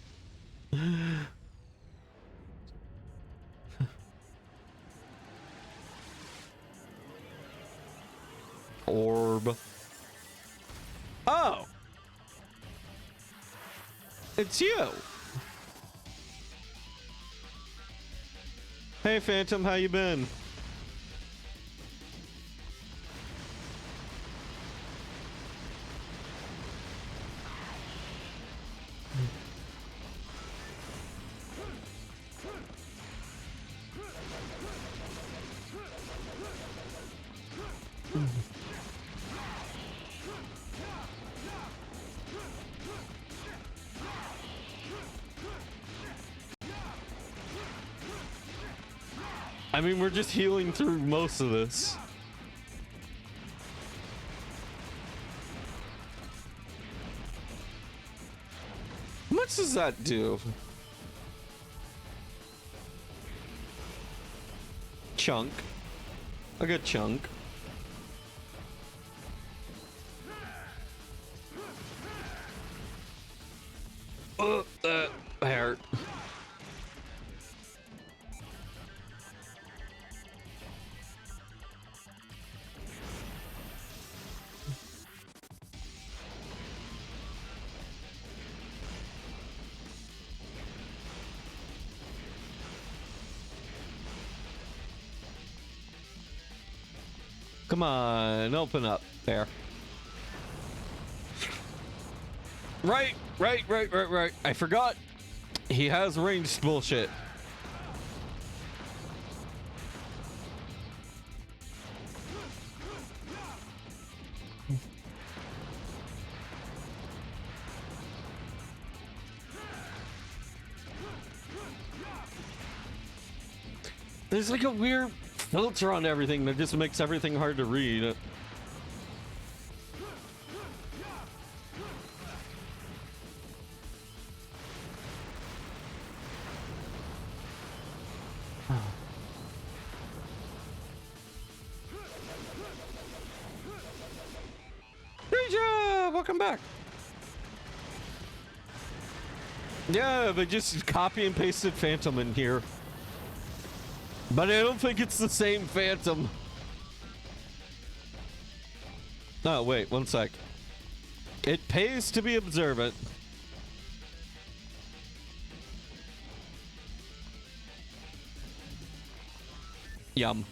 Orb. Oh! It's you! Hey Phantom, how you been? I mean, we're just healing through most of this. How much does that do? Chunk. A good chunk. That hurt. Come on, open up there. Right. I forgot. He has ranged bullshit. There's like a weird filter on everything that just makes everything hard to read. Welcome back. Yeah, they just copy and pasted Phantom in here. But I don't think it's the same Phantom. Oh, wait, one sec. It pays to be observant. Yum.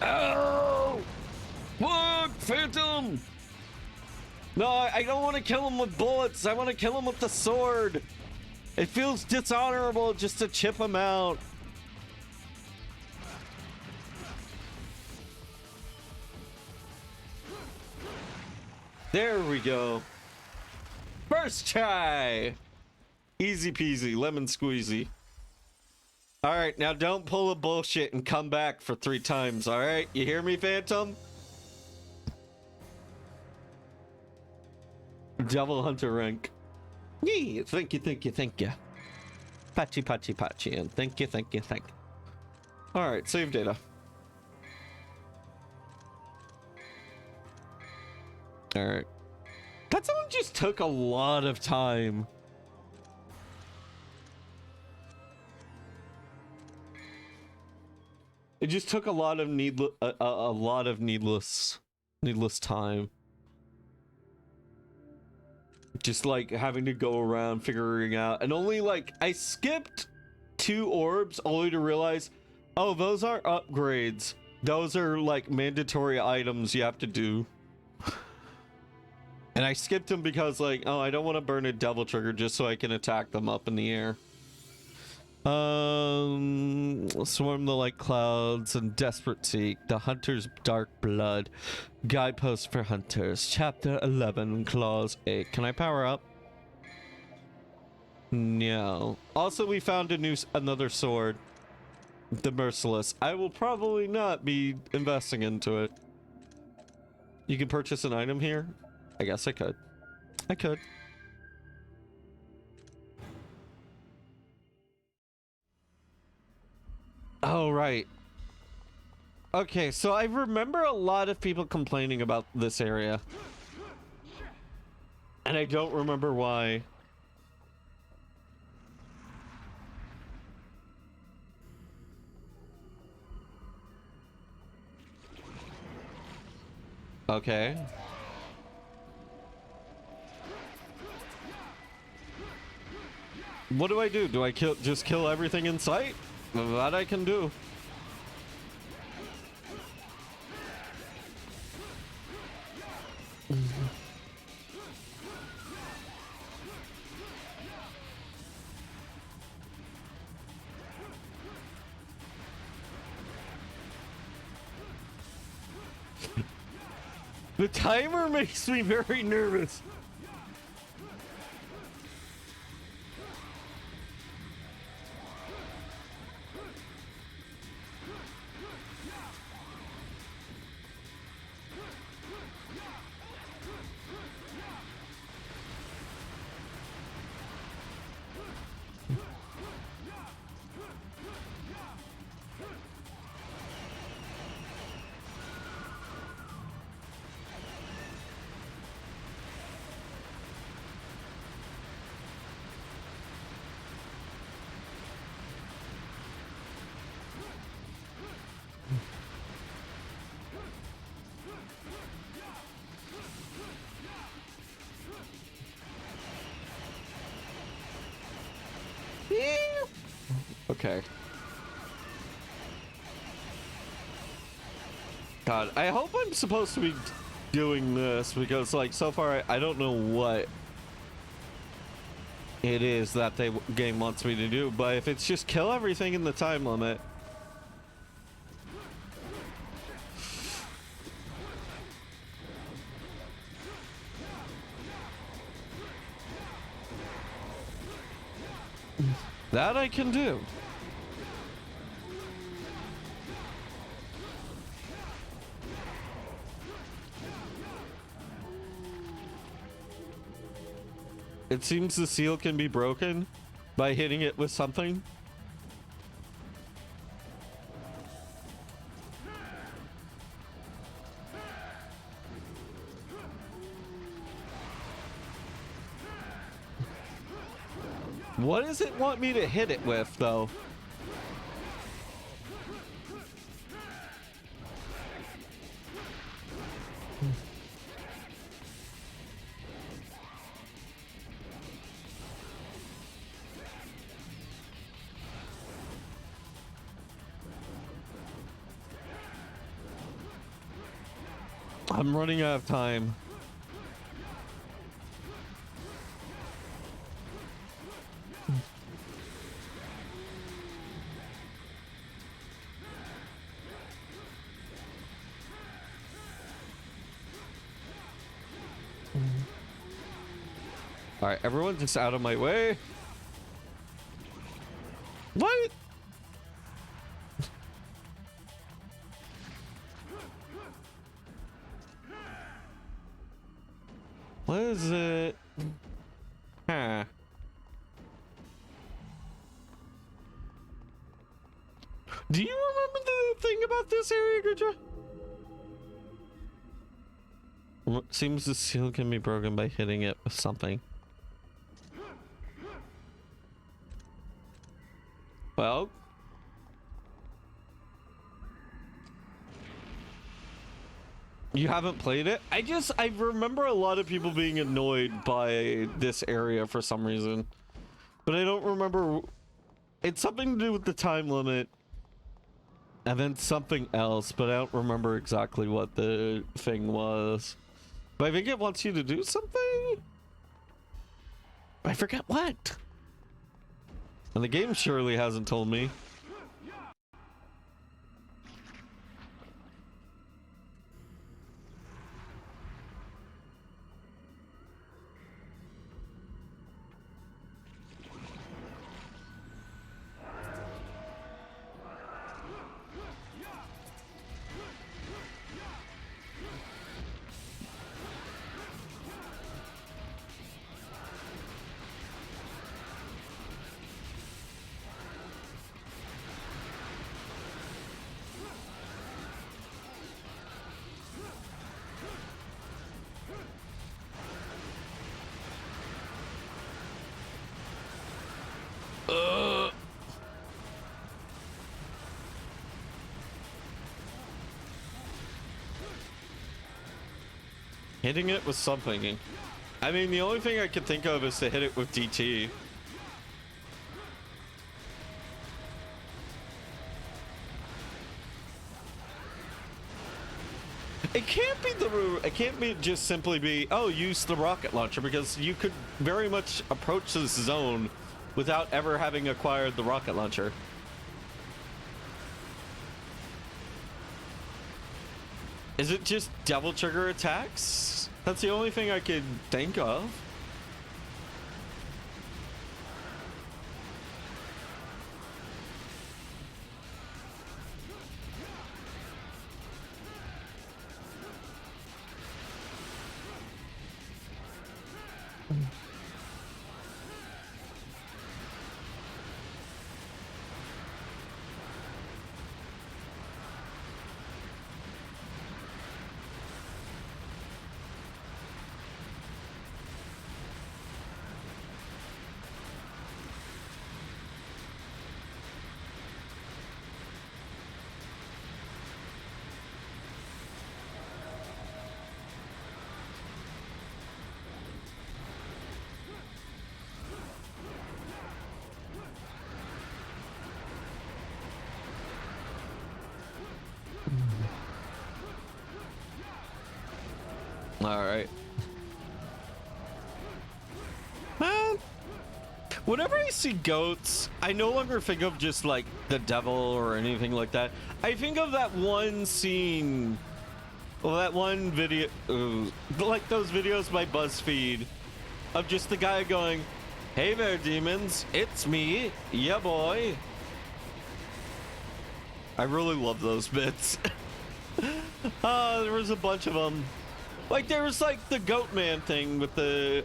Oh! Look, Phantom! No, I don't want to kill him with bullets. I want to kill him with the sword. It feels dishonorable just to chip him out. There we go. First try. Easy peasy, lemon squeezy. All right, now don't pull a bullshit and come back for 3 times, all right? You hear me, Phantom? Devil Hunter rank. Yee, thank you. Patchy, and thank you. All right, save data. All right. That one just took a lot of time. It just took a lot of needless time. Just like having to go around figuring out, and only like I skipped 2 orbs only to realize, oh, those aren't upgrades. Those are like mandatory items you have to do. And I skipped him because, like, oh, I don't want to burn a devil trigger just so I can attack them up in the air. Swarm the light clouds and desperate seek the hunter's dark blood. Guidepost for hunters. Chapter 11, clause 8. Can I power up? No. Also, we found another sword. The Merciless. I will probably not be investing into it. You can purchase an item here? I guess I could. I could. Oh, right. Okay, so I remember a lot of people complaining about this area. And I don't remember why. Okay. What do I do? Do I just kill everything in sight? That I can do. The timer makes me very nervous. Okay. God, I hope I'm supposed to be doing this because, like, so far I don't know what it is that the game wants me to do, but if it's just kill everything in the time limit. That I can do. It seems the seal can be broken by hitting it with something. What does it want me to hit it with, though? I'm running out of time. All right, everyone just out of my way. What? What is it? Huh. Do you remember the thing about this area, Gudra? Seems the seal can be broken by hitting it with something. Well, you haven't played it? I remember a lot of people being annoyed by this area for some reason, but I don't remember. It's something to do with the time limit and then something else, but I don't remember exactly what the thing was. But I think it wants you to do something? I forget what. And the game surely hasn't told me. Hitting it with something. I mean, the only thing I could think of is to hit it with DT. It can't be it can't be just simply be, oh, use the rocket launcher, because you could very much approach this zone without ever having acquired the rocket launcher. Is it just double trigger attacks? That's the only thing I could think of. All right. Man, whenever I see goats, I no longer think of just like the devil or anything like that. I think of that one scene, well, that one video, like those videos by BuzzFeed of just the guy going, "Hey there, demons, it's me, yeah boy." I really love those bits. There was a bunch of them. Like there was like the goat man thing with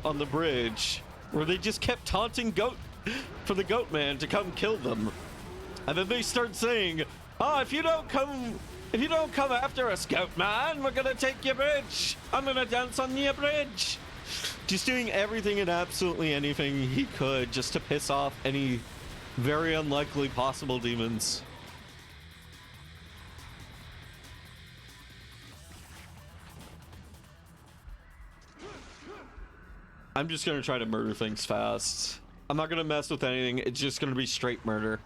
on the bridge where they just kept taunting for the goat man to come kill them. And then they start saying, "Oh, if you don't come after us, goat man, we're gonna take your bridge. I'm gonna dance on your bridge." Just doing everything and absolutely anything he could just to piss off any very unlikely possible demons. I'm just gonna try to murder things fast. I'm not gonna mess with anything. It's just gonna be straight murder.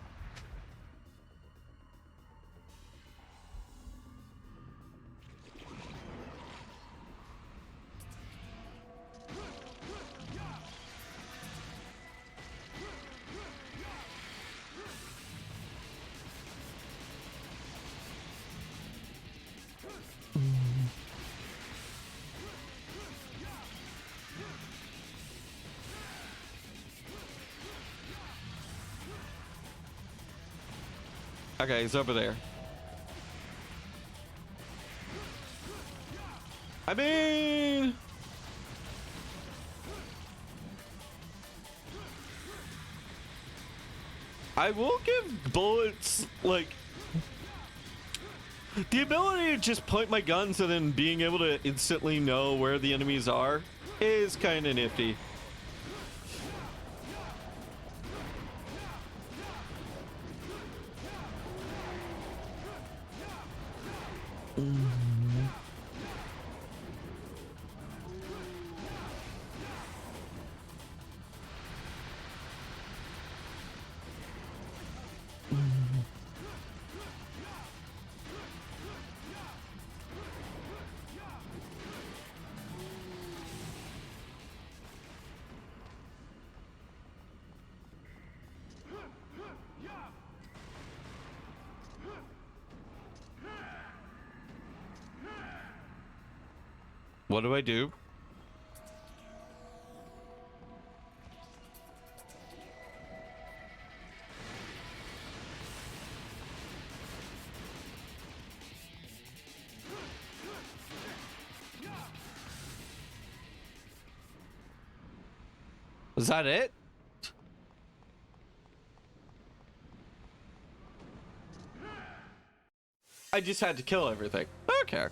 Okay, he's over there. I mean... I will give bullets, like... the ability to just point my guns and then being able to instantly know where the enemies are is kind of nifty. What do I do? Is that it? I just had to kill everything. Okay.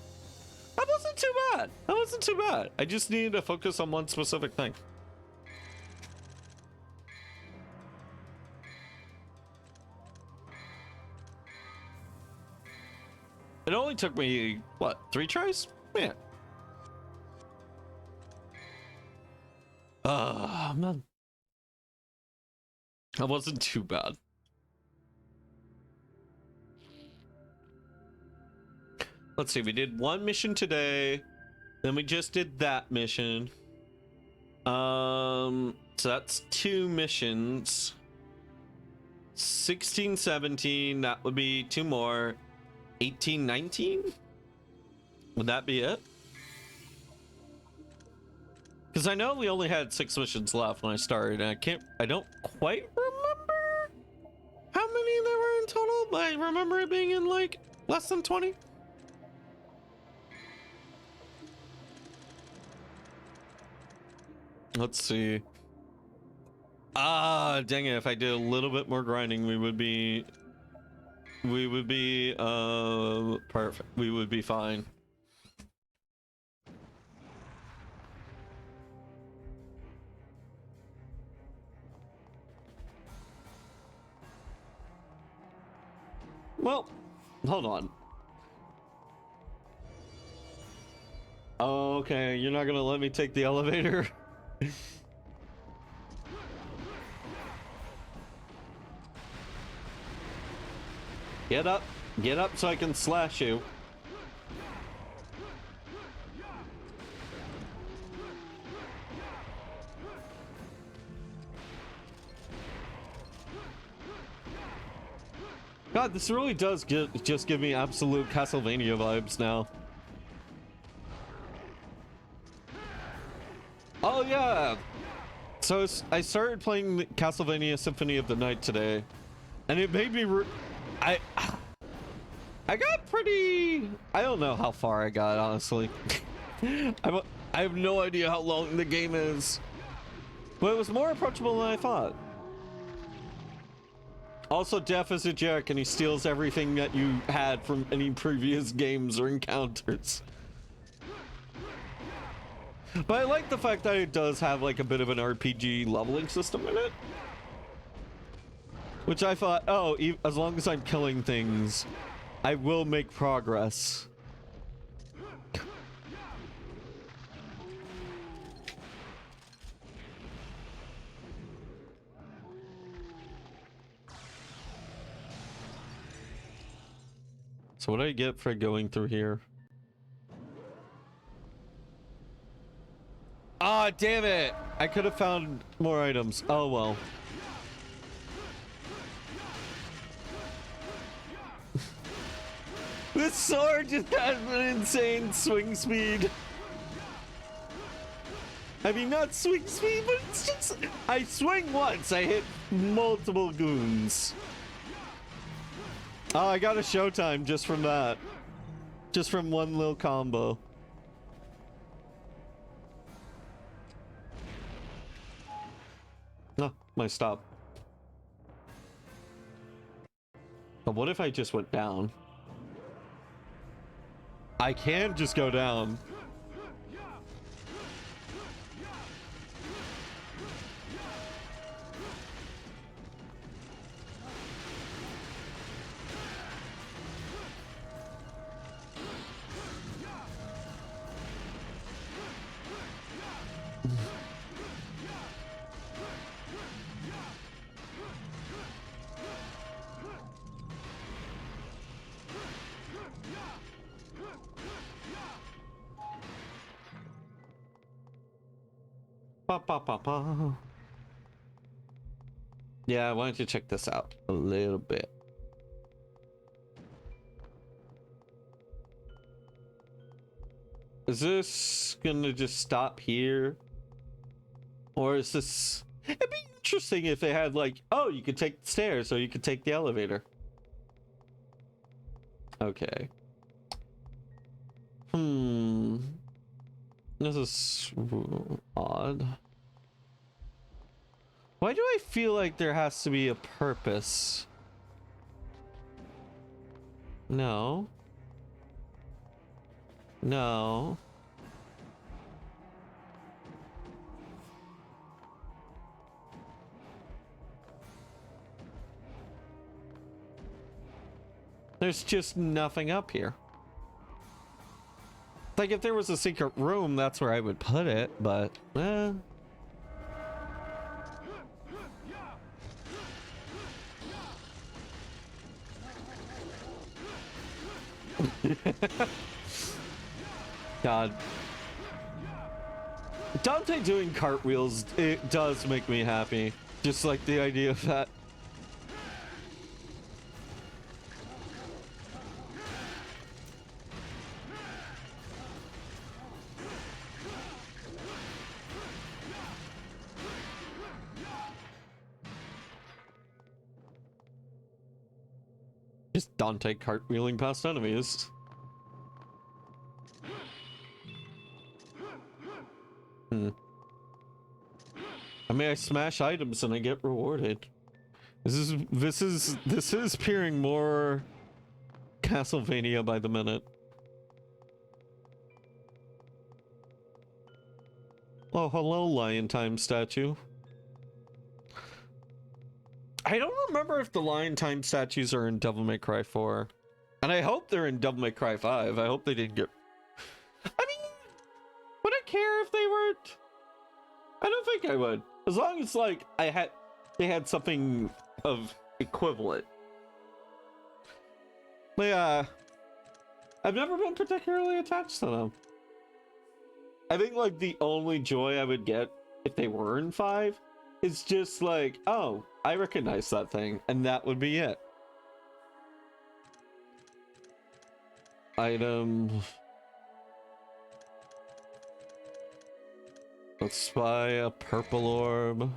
That wasn't too bad. That wasn't too bad. I just needed to focus on one specific thing. It only took me, what, 3 tries? Man. Man. That wasn't too bad. Let's see, we did 1 mission today. Then we just did that mission. So that's 2 missions. 16, 17, that would be 2 more. 18, 19? Would that be it? Because I know we only had 6 missions left when I started, and I don't quite remember how many there were in total, but I remember it being in like less than 20. Let's see. Ah, dang it, if I did a little bit more grinding, we would be perfect. We would be fine. Well, hold on. Okay, you're not gonna let me take the elevator? Get up so I can slash you. God, this really does just give me absolute Castlevania vibes now. Oh yeah! So I started playing Castlevania Symphony of the Night today, and it made me I got pretty... I don't know how far I got, honestly. I have no idea how long the game is, but it was more approachable than I thought. Also, Death is a jerk, and he steals everything that you had from any previous games or encounters. But I like the fact that it does have like a bit of an RPG leveling system in it. Which I thought, oh, as long as I'm killing things, I will make progress. So what do I get for going through here? Ah, damn it! I could have found more items. Oh well. This sword just has an insane swing speed. I mean, not swing speed, but it's just... I swing once, I hit multiple goons. Oh, I got a showtime just from that. Just from one little combo. No, my stop. But what if I just went down? I can just go down. Ba, ba, ba, ba. Yeah, why don't you check this out a little bit? Is this gonna just stop here? Or is this... It'd be interesting if they had like, oh, you could take the stairs or you could take the elevator. Okay. This is odd. Why do I feel like there has to be a purpose? No. No. There's just nothing up here. Like, if there was a secret room, that's where I would put it, but, God. Dante doing cartwheels, it does make me happy. Just like the idea of that. Just Dante cartwheeling past enemies. I mean, I smash items and I get rewarded. This is appearing more Castlevania by the minute. Oh, hello, Lion Time statue. I don't remember if the Lion Time statues are in Devil May Cry 4. And I hope they're in Devil May Cry 5. I hope they didn't get... I mean, would I care if they weren't? I don't think I would. As long as, like, they had something of equivalent. But yeah, I've never been particularly attached to them. I think, like, the only joy I would get if they were in 5 is just like, oh, I recognize that thing, and that would be it. Item. Let's spy a purple orb.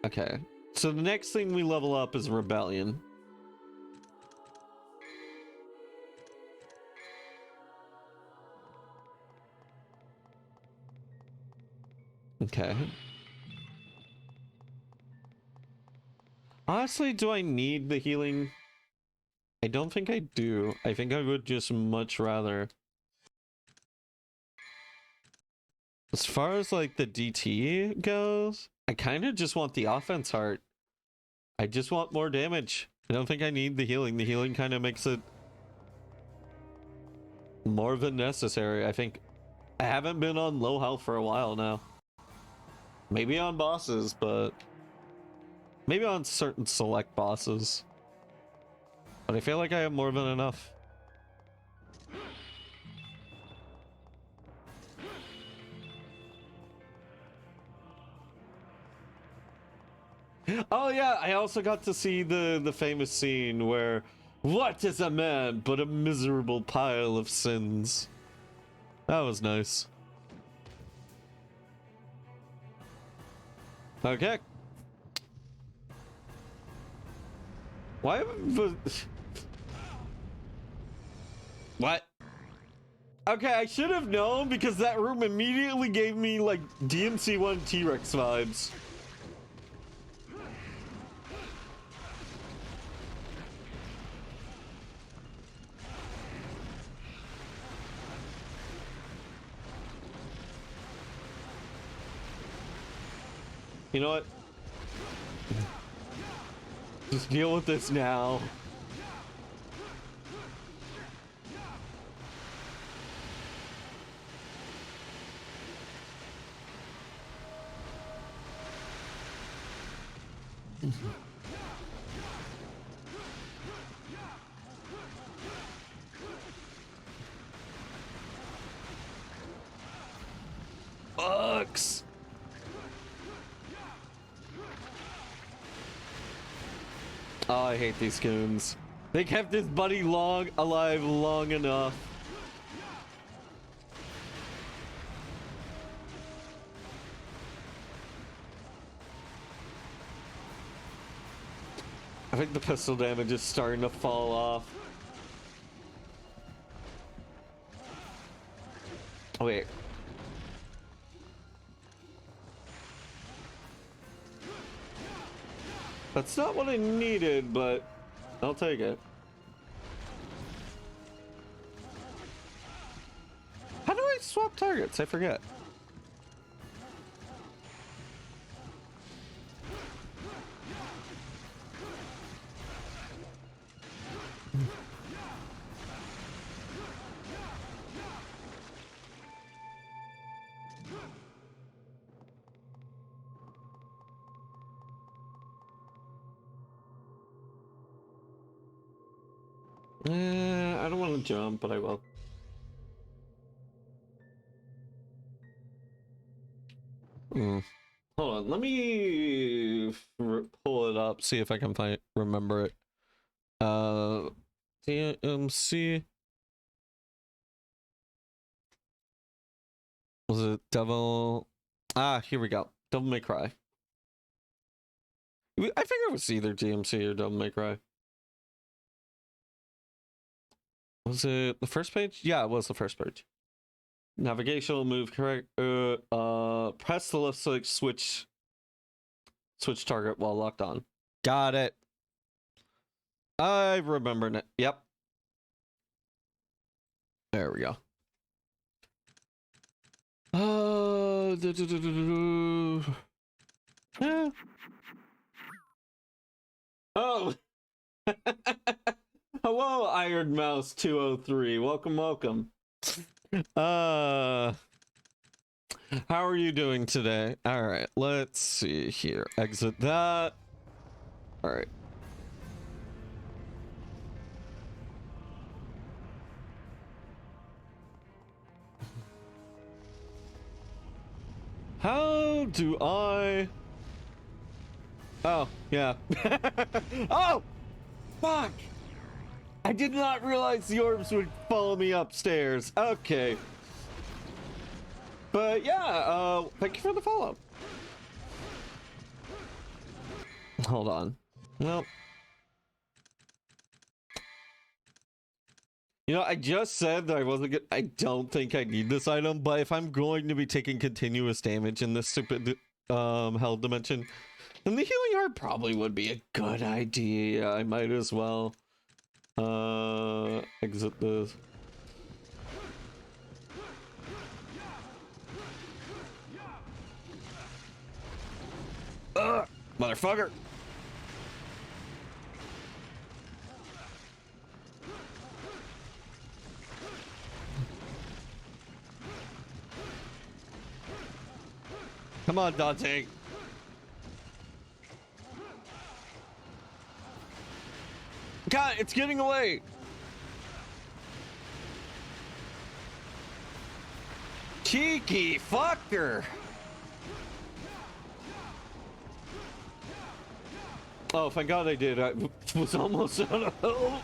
Okay, so the next thing we level up is Rebellion. Okay. Honestly, do I need the healing? I don't think I do. I think I would just much rather. As far as like the DT goes, I kind of just want the offense heart. I just want more damage. I don't think I need the healing. The healing kind of makes it more than necessary. I think I haven't been on low health for a while now. Maybe on bosses, but maybe on certain select bosses. But I feel like I have more than enough. Oh yeah, I also got to see the famous scene where, what is a man but a miserable pile of sins? That was nice. Okay. Why what? Okay, I should have known because that room immediately gave me like DMC1 T-Rex vibes. You know what? Just deal with this now. Bugs. Oh, I hate these goons. They kept his buddy alive long enough. I think the pistol damage is starting to fall off. Oh, wait. That's not what I needed, but I'll take it. How do I swap targets? I forget. I don't want to jump, but I will. Hold on, let me pull it up, see if I can remember it. DMC. Was it Devil? Ah, here we go. Devil May Cry. I figure it was either DMC or Devil May Cry. Was it the first page? Yeah, it was the first page. Navigational move, correct. Press the left stick, switch target while locked on. Got it. I remember it. Yep. There we go. Yeah. Oh. Hello, Iron Mouse 203. Welcome, welcome. How are you doing today? All right, let's see here. Exit that. All right. How do I... Oh, yeah. Oh! Fuck! I did not realize the orbs would follow me upstairs. Okay. But yeah, thank you for the follow. Hold on. Well. You know, I just said that I wasn't good. I don't think I need this item, but if I'm going to be taking continuous damage in this stupid hell dimension, then the healing heart probably would be a good idea. I might as well exit this. Motherfucker. Come on, Dante. God, it's getting away. Cheeky fucker. Oh, thank God I did. I was almost out of health.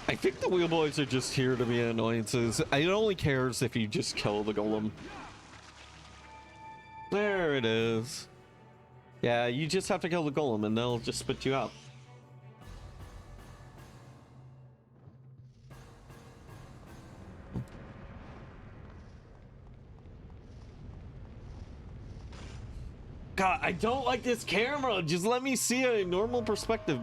I think the wheel boys are just here to be annoyances. It only cares if you just kill the golem. There it is. Yeah, you just have to kill the golem and they'll just spit you out. God, I don't like this camera. Just let me see a normal perspective.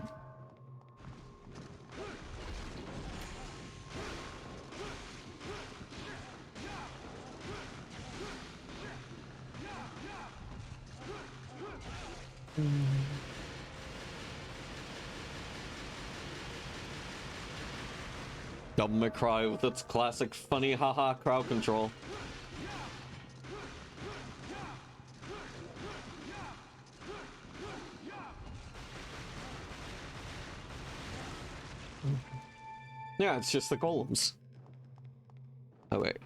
Devil May Cry with its classic funny haha crowd control. Yeah, it's just the golems. Oh, wait.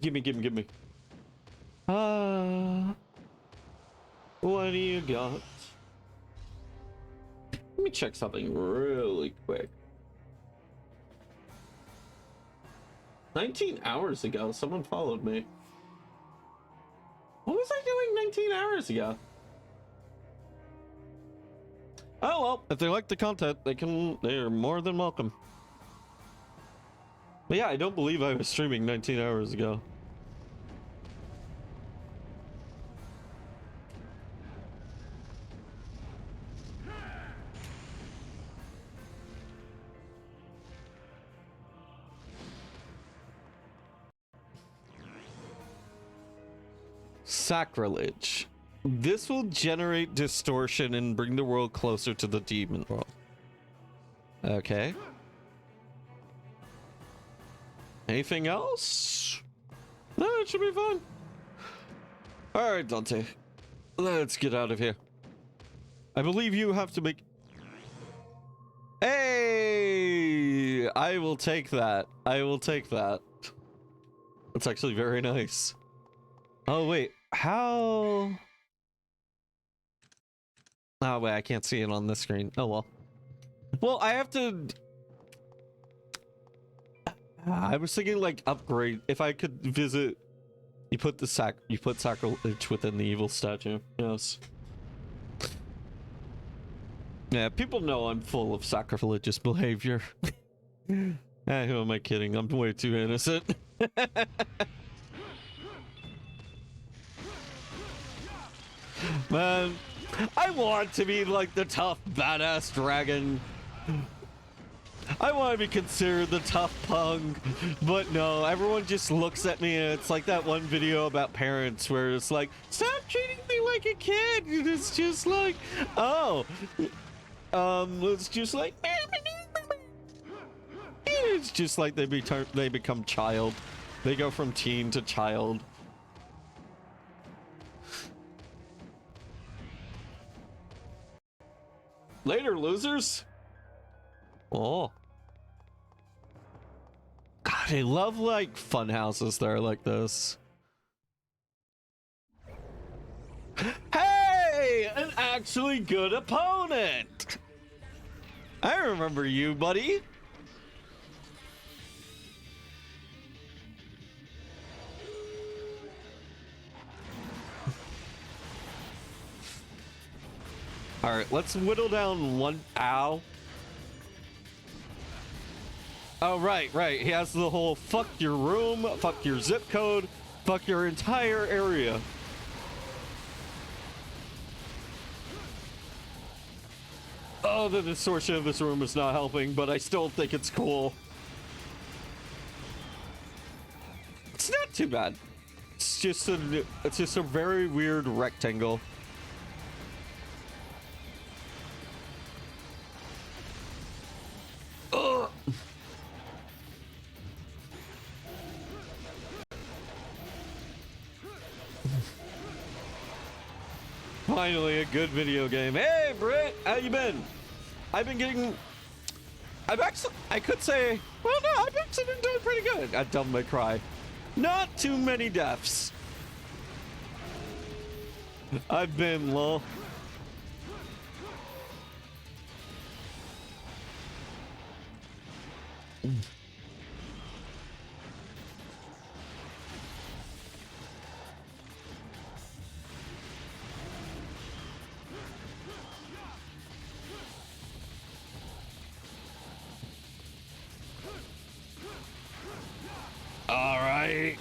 Gimme. What do you got? Let me check something really quick. 19 hours ago, someone followed me. What was I doing 19 hours ago? Oh well, if they like the content, they're more than welcome. But yeah, I don't believe I was streaming 19 hours ago. Sacrilege. This will generate distortion and bring the world closer to the demon world. Okay. Anything else? No, it should be fun. Alright, Dante. Let's get out of here. I believe you have to make... Hey! I will take that. I will take that. That's actually very nice. Oh, wait. How... Oh, wait. I can't see it on this screen. Oh, well. Well, I have to... I was thinking, like, upgrade. If I could visit... You put sacrilege within the evil statue. Yes. Yeah, people know I'm full of sacrilegious behavior. Who am I kidding? I'm way too innocent. Man, I want to be like the tough, badass dragon. I want to be considered the tough punk, but no, everyone just looks at me and it's like that one video about parents where it's like, stop treating me like a kid. And it's just like, oh, it's just like, it's just like they become child. They go from teen to child. Later, losers. Oh. God, I love, like, fun houses that are like this. Hey! An actually good opponent! I remember you, buddy. Alright, let's whittle down one... Ow. Oh, right. He has the whole fuck your room, fuck your zip code, fuck your entire area. Oh, the distortion of this room is not helping, but I still think it's cool. It's not too bad. It's just a very weird rectangle. Ugh. Finally, a good video game. Hey, Britt, how you been? I could say, well, no, I've actually been doing pretty good at Devil May Cry. Not too many deaths. I've been low. Alright.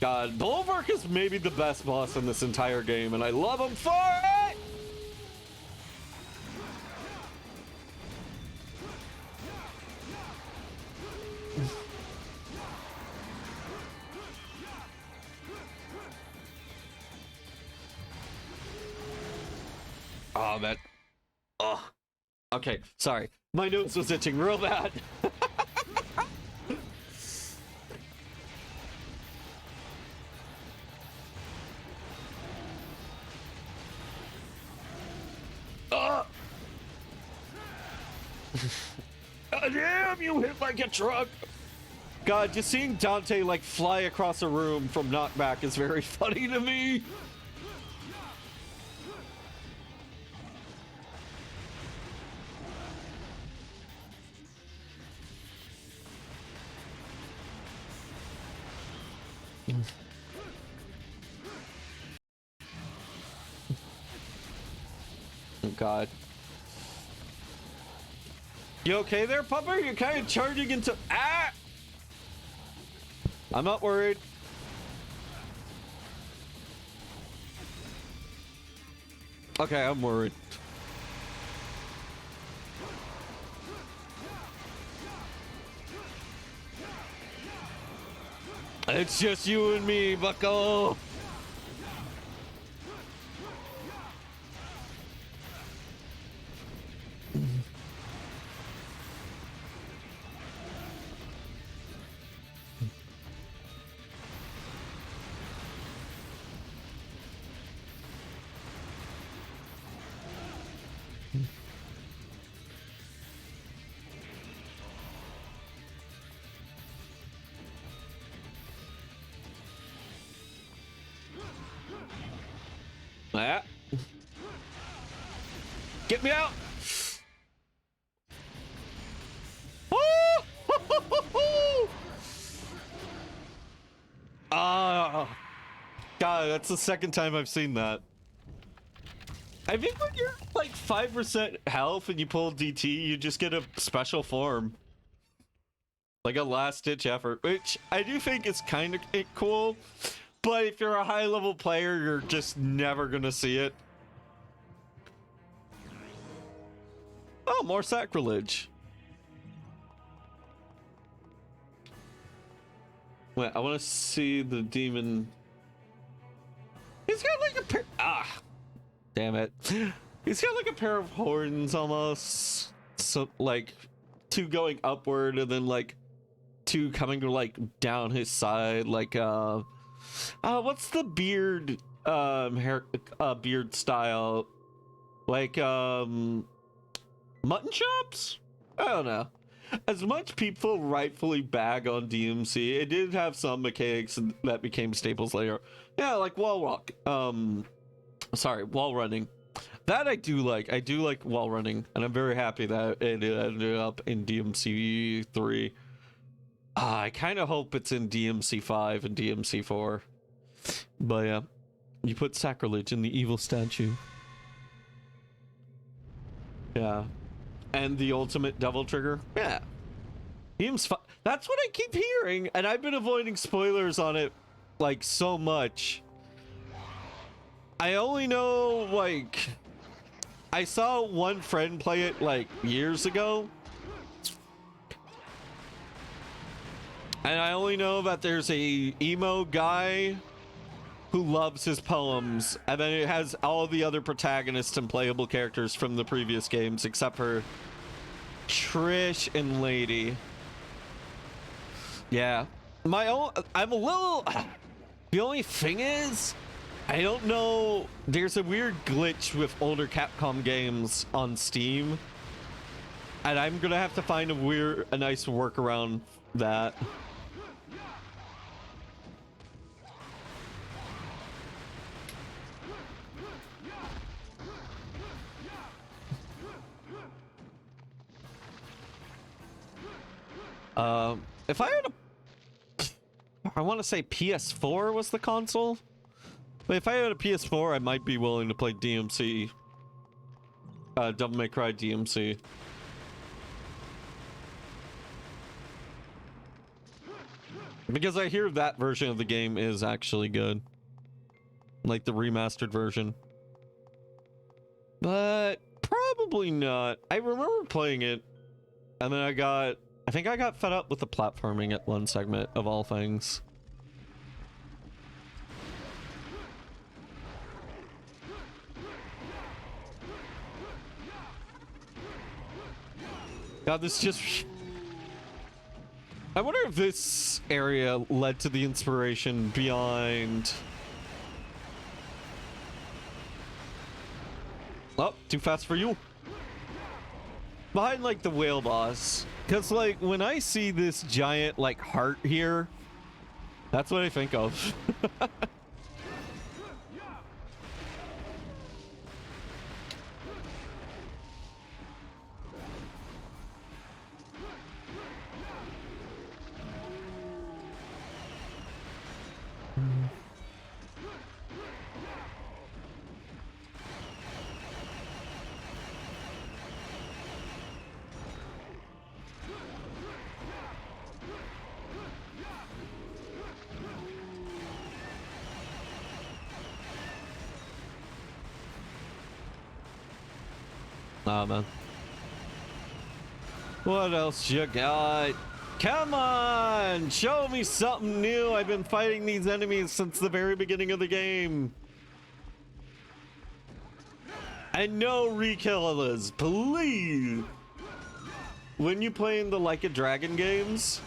God, Bulwark is maybe the best boss in this entire game, and I love him for it! Oh, man. Oh. Okay, sorry. My nose was itching real bad. Damn, you hit like a truck. God, just seeing Dante like fly across a room from knockback is very funny to me. Oh God. You okay there, Pupper? You're kind of charging into... Ah! I'm not worried. Okay, I'm worried. It's just you and me, bucko. Ah. Get me out! Ah, God, that's the second time I've seen that. I think when you're like 5% health and you pull DT, you just get a special form. Like a last-ditch effort, which I do think is kind of cool. But if you're a high-level player, you're just never gonna see it. Oh, more sacrilege. Wait, I want to see the demon. He's got like a pair. Ah, damn it. He's got like a pair of horns almost. So like two going upward and then like two coming like down his side. Like what's the beard hair beard style? Like mutton chops? I don't know. As much people rightfully bag on DMC, it did have some mechanics that became staples later. Yeah, like wall walk. Wall running. That I do like. I do like wall running, and I'm very happy that it ended up in DMC 3. I kind of hope it's in DMC 5 and DMC 4. But yeah, you put sacrilege in the evil statue. Yeah. And the ultimate devil trigger. Yeah. That's what I keep hearing, and I've been avoiding spoilers on it like so much. I only know like I saw one friend play it like years ago. And I only know that there's a emo guy who loves his poems, and then it has all the other protagonists and playable characters from the previous games except for Trish and Lady. Yeah. I'm a little... The only thing is, I don't know, there's a weird glitch with older Capcom games on Steam, and I'm gonna have to find a nice workaround that. If I had I want to say PS4 was the console, but if I had a PS4, I might be willing to play DMC, Devil May Cry DMC. Because I hear that version of the game is actually good, like the remastered version. But probably not. I remember playing it, and then I think I got fed up with the platforming at one segment of all things. God, this just... I wonder if this area led to the inspiration behind... Oh, too fast for you. behind like the whale boss. Because like when I see this giant like heart here, that's what I think of. Nah, man. What else you got? Come on! Show me something new! I've been fighting these enemies since the very beginning of the game. And no rekillers, please! When you play in the Like a Dragon games,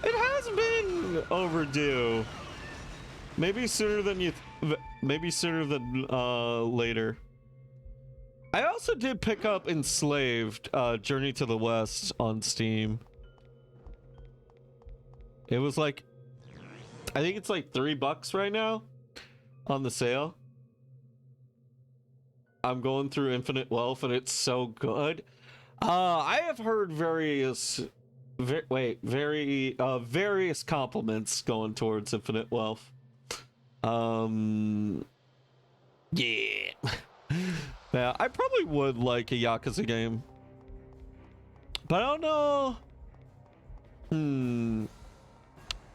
it has been overdue. Maybe sooner than later. I also did pick up Enslaved, Journey to the West on Steam. It was like, I think it's like $3 right now on the sale. I'm going through Infinite Wealth and it's so good. I have heard various compliments going towards Infinite Wealth. Yeah. Yeah, I probably would like a Yakuza game. But I don't know.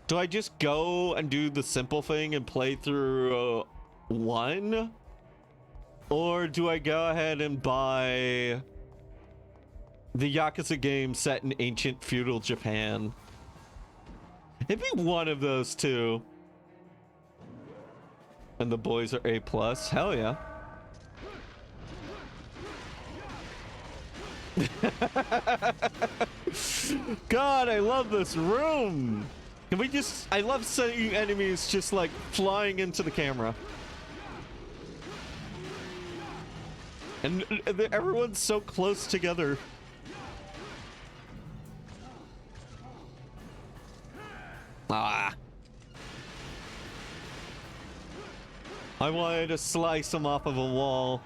Do I just go and do the simple thing and play through one? Or do I go ahead and buy the Yakuza game set in ancient feudal Japan? It'd be one of those two. And the boys are A+. Hell yeah. God, I love this room. Can we just... I love seeing enemies just like flying into the camera. And everyone's so close together. Ah. I wanted to slice him off of a wall.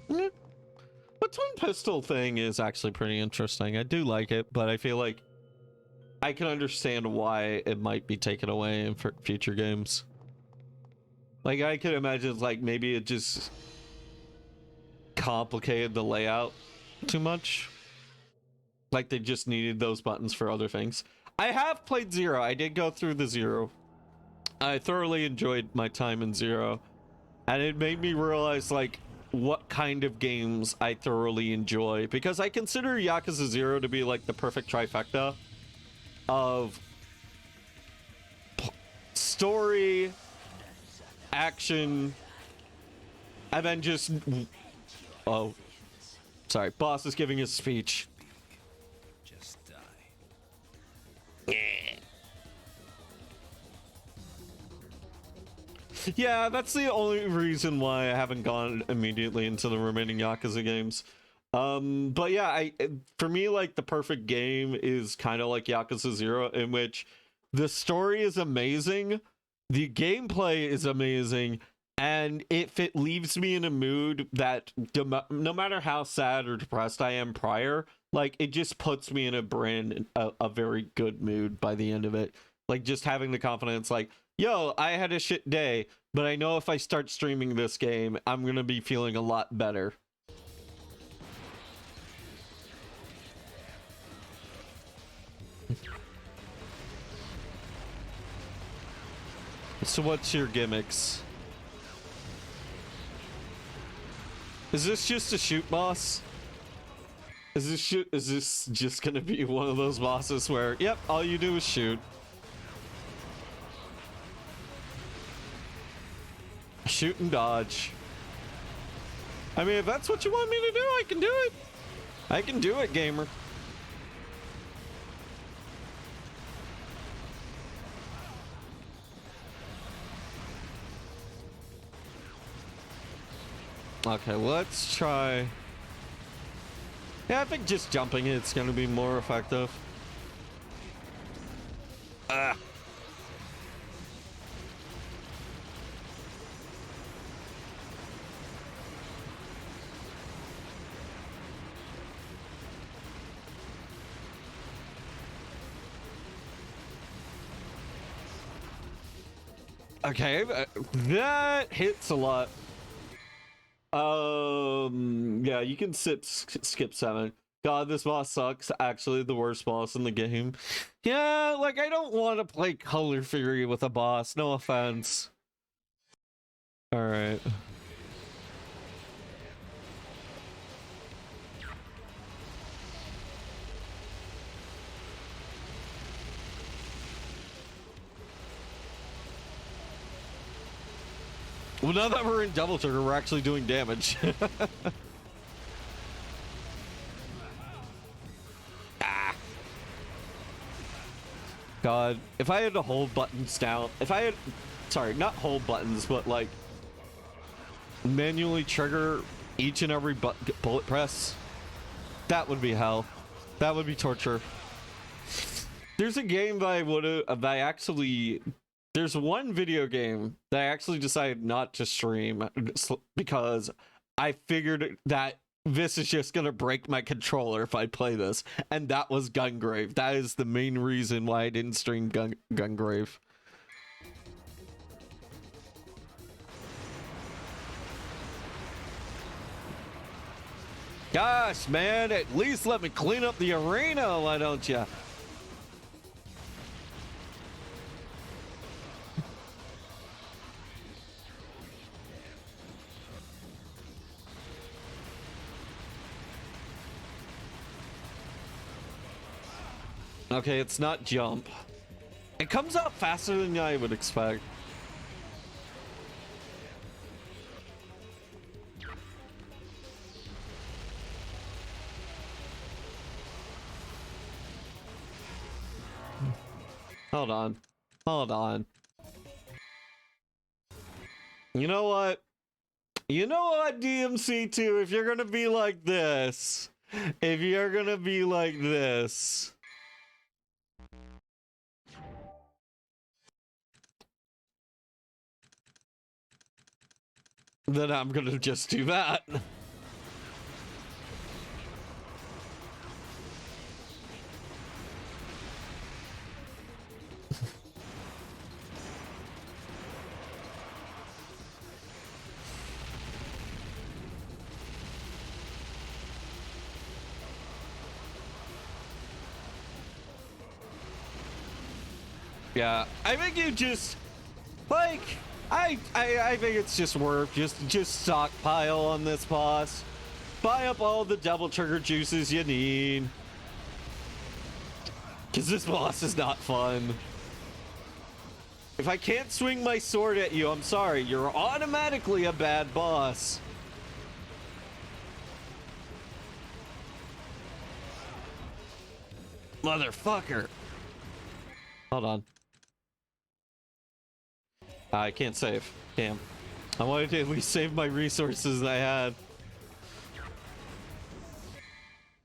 The twin pistol thing is actually pretty interesting. I do like it, but I feel like I can understand why it might be taken away in future games. Like, I could imagine, like, maybe it just complicated the layout too much. Like, they just needed those buttons for other things. I have played Zero. I did go through the Zero. I thoroughly enjoyed my time in Zero. And it made me realize, like, what kind of games I thoroughly enjoy. Because I consider Yakuza 0 to be, like, the perfect trifecta of story, action, and then just... Oh. Sorry, boss is giving his speech. Just die. Yeah, that's the only reason why I haven't gone immediately into the remaining Yakuza games. But yeah, for me, like, the perfect game is kind of like Yakuza 0, in which the story is amazing, the gameplay is amazing, and if it leaves me in a mood that no matter how sad or depressed I am prior, like, it just puts me in a very good mood by the end of it. Like, just having the confidence, like, yo, I had a shit day, but I know if I start streaming this game, I'm gonna be feeling a lot better. So what's your gimmicks? Is this just a shoot boss? Is this just gonna be one of those bosses where, yep, all you do is shoot? Shoot and dodge. I mean, if that's what you want me to do, I can do it. I can do it, gamer. Okay, let's try. Yeah, I think just jumping it's gonna be more effective. Ah. Okay, that hits a lot. Yeah, you can skip 7. God, this boss sucks. Actually, the worst boss in the game. Yeah, like, I don't want to play Color Fury with a boss. No offense. Alright. Well, now that we're in Double Trigger, we're actually doing damage. Ah. God, if I had to hold buttons down, if I had, sorry, not hold buttons, but like manually trigger each and every bullet press, that would be hell. That would be torture. There's a game that I would have, there's one video game that I actually decided not to stream because I figured that this is just gonna break my controller if I play this, and that was Gungrave. That is the main reason why I didn't stream Gungrave. Gosh, man, at least let me clean up the arena, why don't ya? Okay, it's not jump. It comes out faster than I would expect. Hold on. Hold on. You know what? You know what, DMC2? If you're gonna be like this, if you're gonna be like this, then I'm gonna just do that. Yeah, I think you just like I think it's just worth just stockpile on this boss. Buy up all the double trigger juices you need. Cause this boss is not fun. If I can't swing my sword at you, I'm sorry, you're automatically a bad boss. Motherfucker. Hold on. I can't save. Damn. I wanted to at least save my resources I had.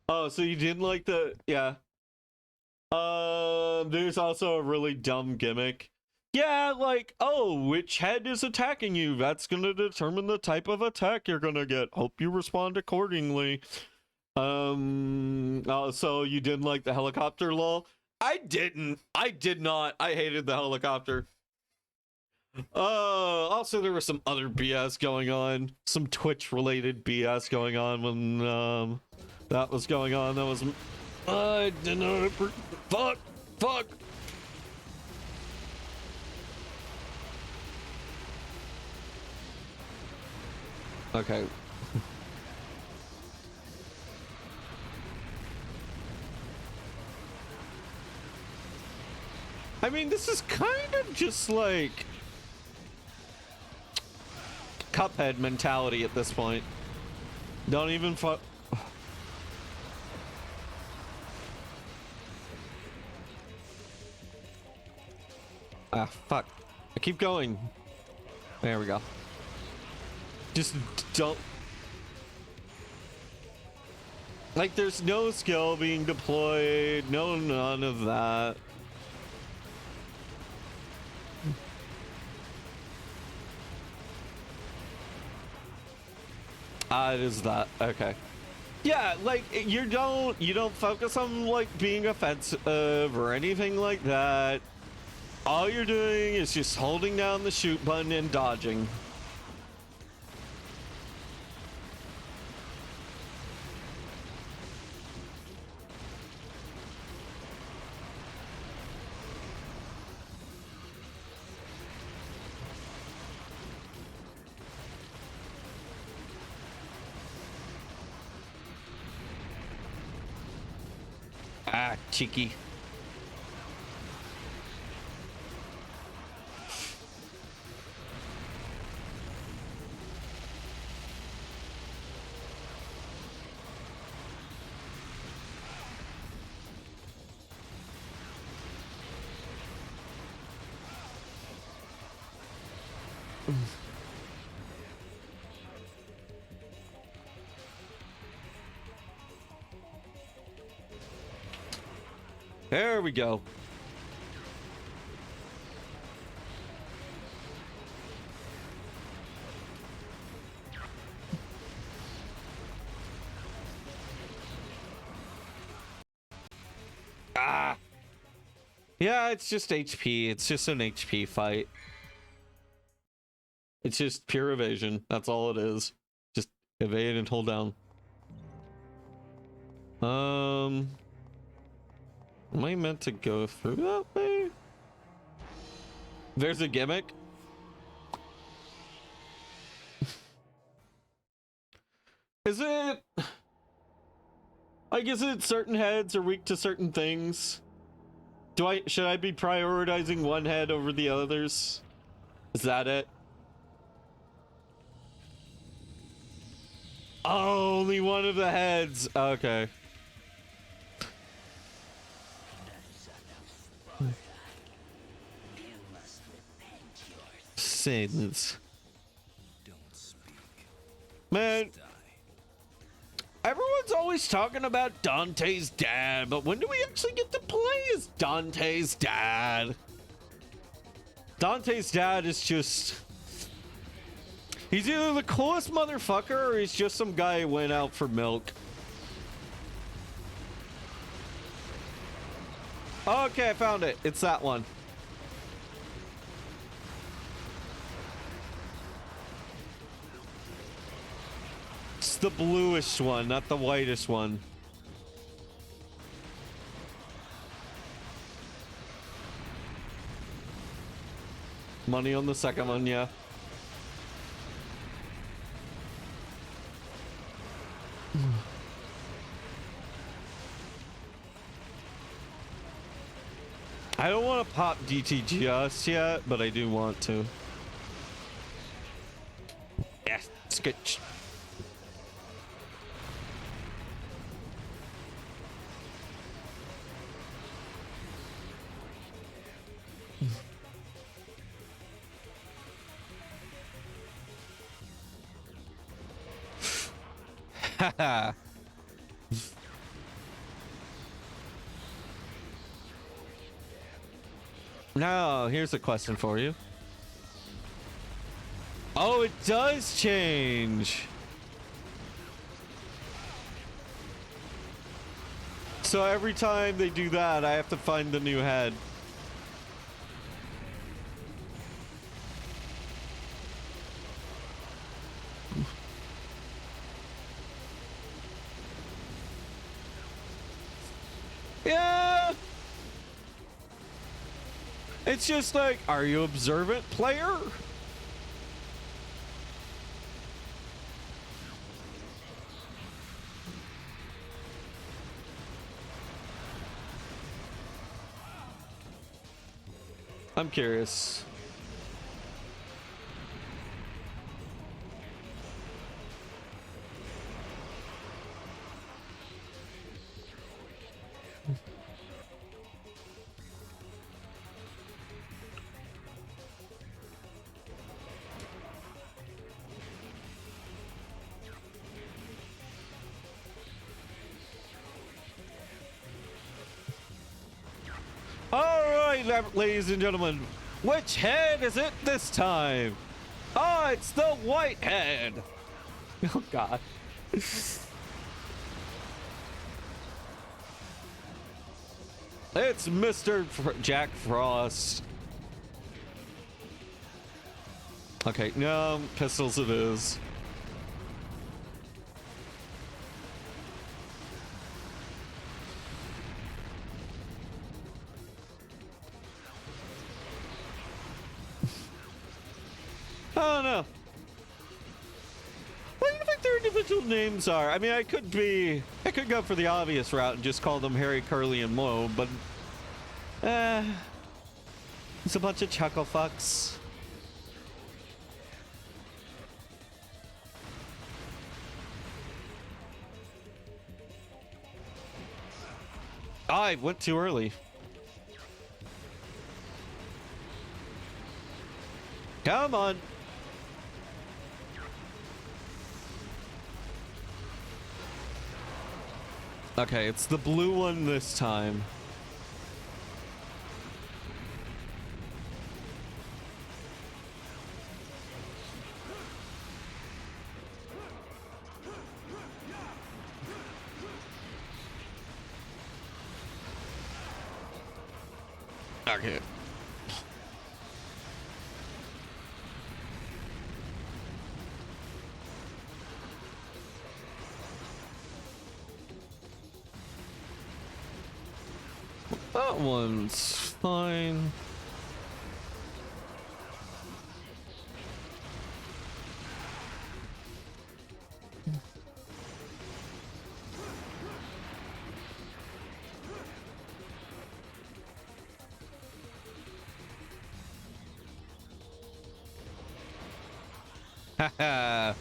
Oh, so you didn't like the... Yeah. There's also a really dumb gimmick. Yeah, like, oh, which head is attacking you? That's gonna determine the type of attack you're gonna get. Hope you respond accordingly. So you didn't like the helicopter lol? I didn't. I did not. I hated the helicopter. Also there was some other BS going on. Some Twitch related BS going on when, that was going on. That was... I did not... Fuck! Fuck! Okay. I mean, this is kind of just like Cuphead mentality at this point. Don't even Ah, fuck. I keep going. There we go. Just don't... Like, there's no skill being deployed. No, none of that. It is that. Okay. Yeah, like, you don't focus on, like, being offensive or anything like that. All you're doing is just holding down the shoot button and dodging. Ah, cheeky. There we go. Ah. Yeah, it's just HP. It's just an HP fight. It's just pure evasion. That's all it is. Just evade and hold down. Am I meant to go through that way? There's a gimmick. Is it... Like, is it certain heads are weak to certain things? Should I be prioritizing one head over the others? Is that it? Oh, only one of the heads. Okay. Sins. Man, everyone's always talking about Dante's dad, but when do we actually get to play as Dante's dad? Dante's dad is just... He's either the coolest motherfucker or he's just some guy who went out for milk. Okay, I found it. It's that one. It's the bluish one, not the whitish one. Money on the second one, yeah. I don't want to pop DT just yet, but I do want to. Yeah, sketch. Haha. Now, here's a question for you. Oh, it does change. So every time they do that, I have to find the new head. Yeah. It's just like, are you observant, player? I'm curious. right, ladies and gentlemen. Which head is it this time? Oh, it's the white head. Oh, God. It's Mr. Jack Frost. Okay, no, pistols it is. I don't know. What do you think their individual names are? I mean, I could go for the obvious route and just call them Harry, Curly, and Moe, but it's a bunch of chuckle fucks. I went too early. Come on. Okay, it's the blue one this time. Okay. That one's fine. Haha.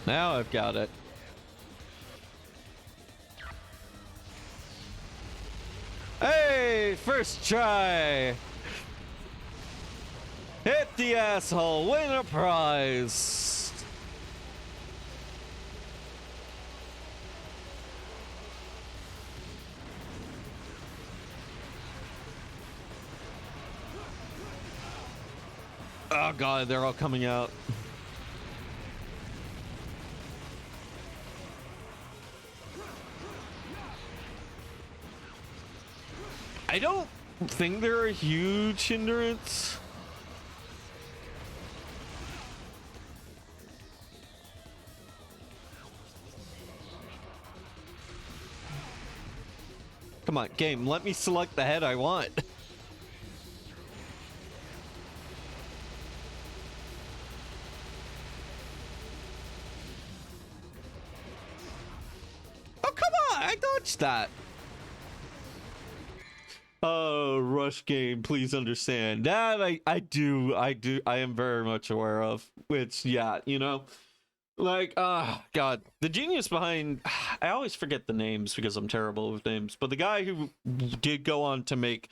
Now I've got it. Hey, first try. Hit the asshole, win a prize. Oh God, they're all coming out. I don't think they're a huge hindrance. Come on, game, let me select the head I want. Oh, come on, I dodged that. Rush game, please understand that I am very much aware of, which, yeah, you know, like, God, the genius behind, I always forget the names because I'm terrible with names, but the guy who did go on to make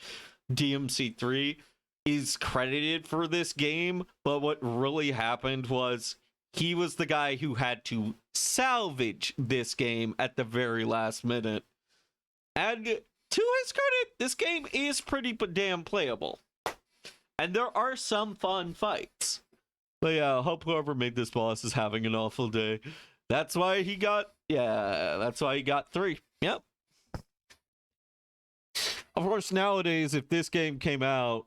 DMC3 is credited for this game, but what really happened was he was the guy who had to salvage this game at the very last minute. And to his credit, this game is pretty damn playable. And there are some fun fights. But yeah, I hope whoever made this boss is having an awful day. That's why he got, that's why he got 3. Yep. Of course, nowadays, if this game came out,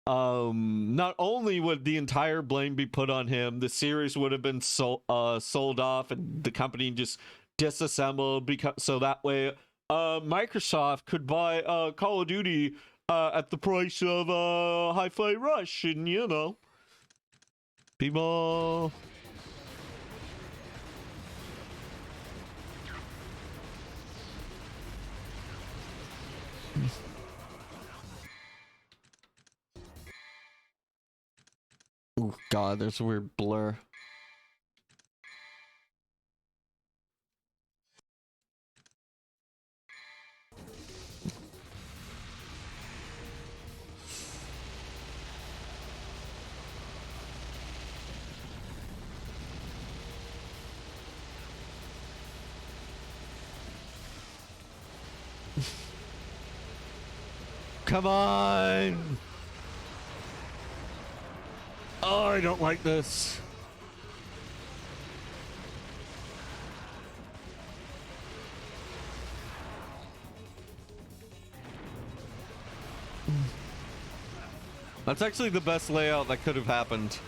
not only would the entire blame be put on him, the series would have been sold off and the company just disassembled, because so that way Microsoft could buy Call of Duty at the price of Hi-Fi Rush, and you know, people. Oh God, there's a weird blur. come on! Oh, I don't like this. That's actually the best layout that could have happened.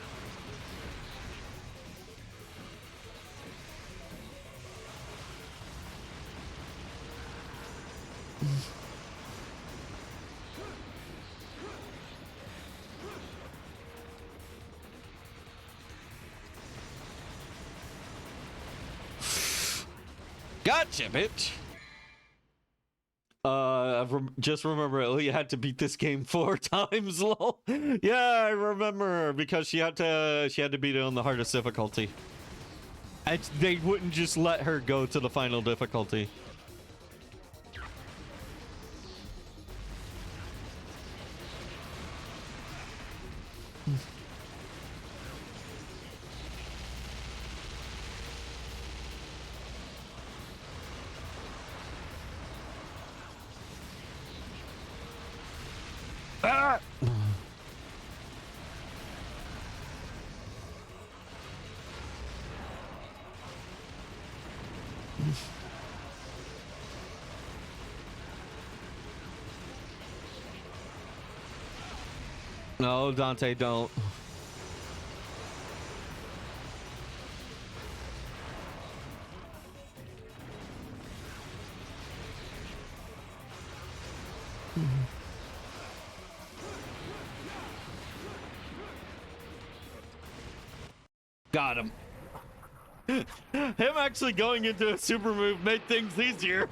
Gotcha, bitch. Just remember, Ellie had to beat this game 4 times. Lol. Yeah, I remember because she had to beat it on the hardest difficulty. And they wouldn't just let her go to the final difficulty. Ah! No, Dante, don't. Got him. Him actually going into a super move made things easier.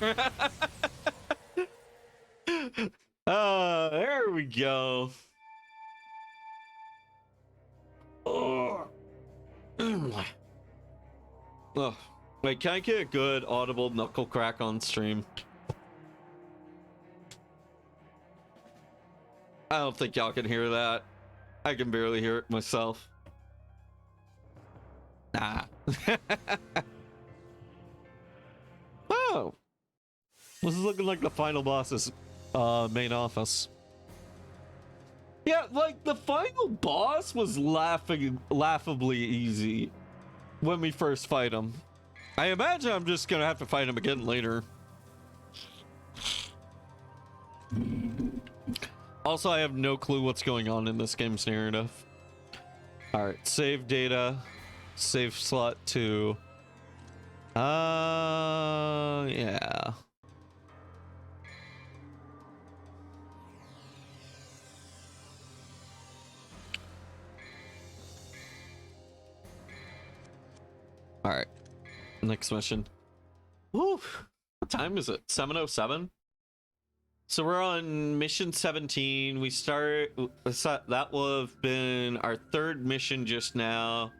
There we go. Oh. Oh. Wait, can I get a good audible knuckle crack on stream? I don't think y'all can hear that. I can barely hear it myself. Nah. Oh. This is looking like the final boss's main office. Yeah, like the final boss was laughably easy when we first fight him. I imagine I'm just gonna have to fight him again later. Also, I have no clue what's going on in this game's narrative. Alright, save data. Save slot 2. Yeah. Alright. Next mission. Woo! What time is it? 7:07? So we're on mission 17. We start... That will have been our 3rd mission just now.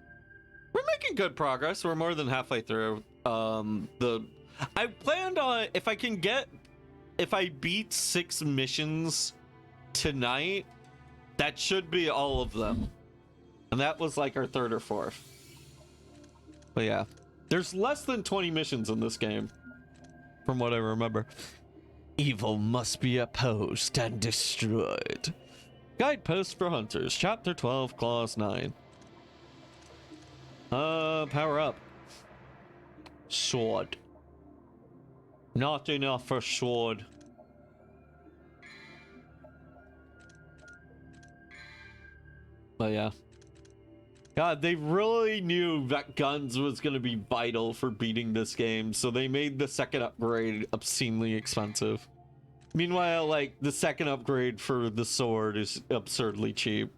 We're making good progress. We're more than halfway through. I planned on... If I beat 6 missions tonight, that should be all of them. And that was like our 3rd or 4th. But yeah, there's less than 20 missions in this game, from what I remember. Evil must be opposed and destroyed. Guidepost for Hunters, Chapter 12, Clause 9. Power up. Sword. Not enough for sword. But yeah. God, they really knew that guns was going to be vital for beating this game, so they made the second upgrade obscenely expensive. Meanwhile, like, the second upgrade for the sword is absurdly cheap.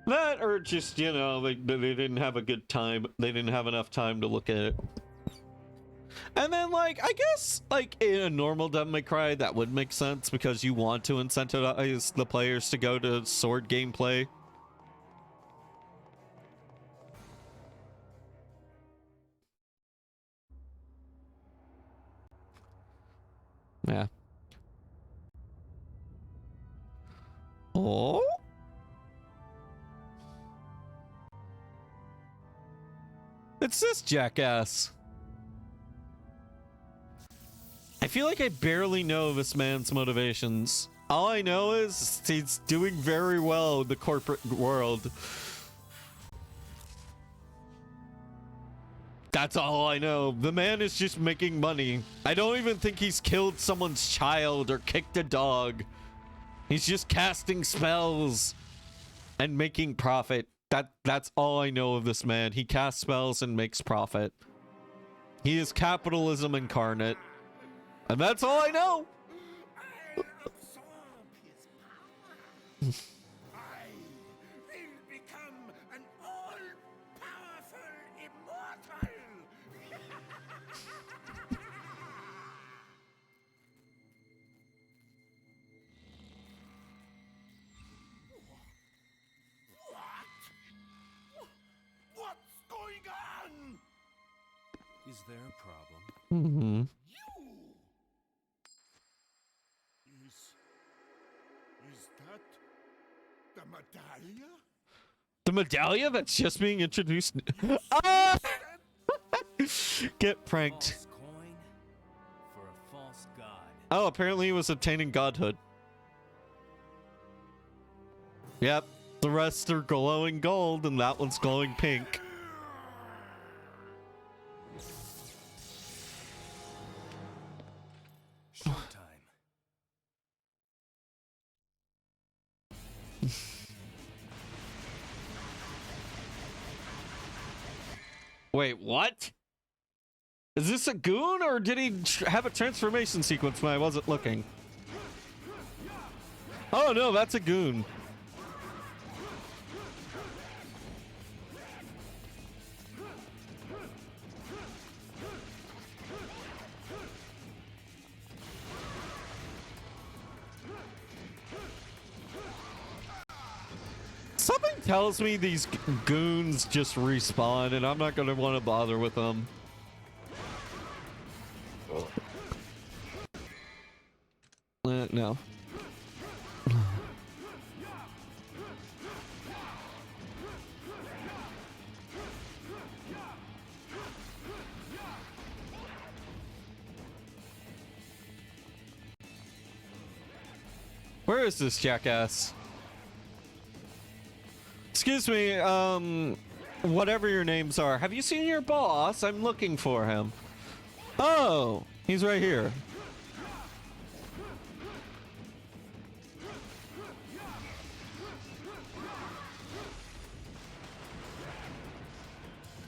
That, or just, you know, they didn't have a good time. They didn't have enough time to look at it. And then, like, I guess, like, in a normal Devil May Cry, that would make sense because you want to incentivize the players to go to sword gameplay. Yeah. Oh? It's this jackass. I feel like I barely know this man's motivations. All I know is he's doing very well in the corporate world. That's all I know. The man is just making money. I don't even think he's killed someone's child or kicked a dog. He's just casting spells and making profit. That's all I know of this man. He casts spells and makes profit. He is capitalism incarnate. And that's all I know. I absorb his power. I will become an all-powerful immortal. What? What's going on? Is there a problem? Mm-hmm. Is that the medallion? The medallion that's just being introduced. Ah! Get pranked. False coin for a false god. Oh, apparently he was obtaining godhood. Yep. The rest are glowing gold and that one's glowing pink. Showtime. Wait, what? Is this a goon or did he have a transformation sequence when I wasn't looking? Oh no, that's a goon. Something tells me these goons just respawn and I'm not going to want to bother with them. No. Where is this jackass? Excuse me, whatever your names are. Have you seen your boss? I'm looking for him. Oh, he's right here.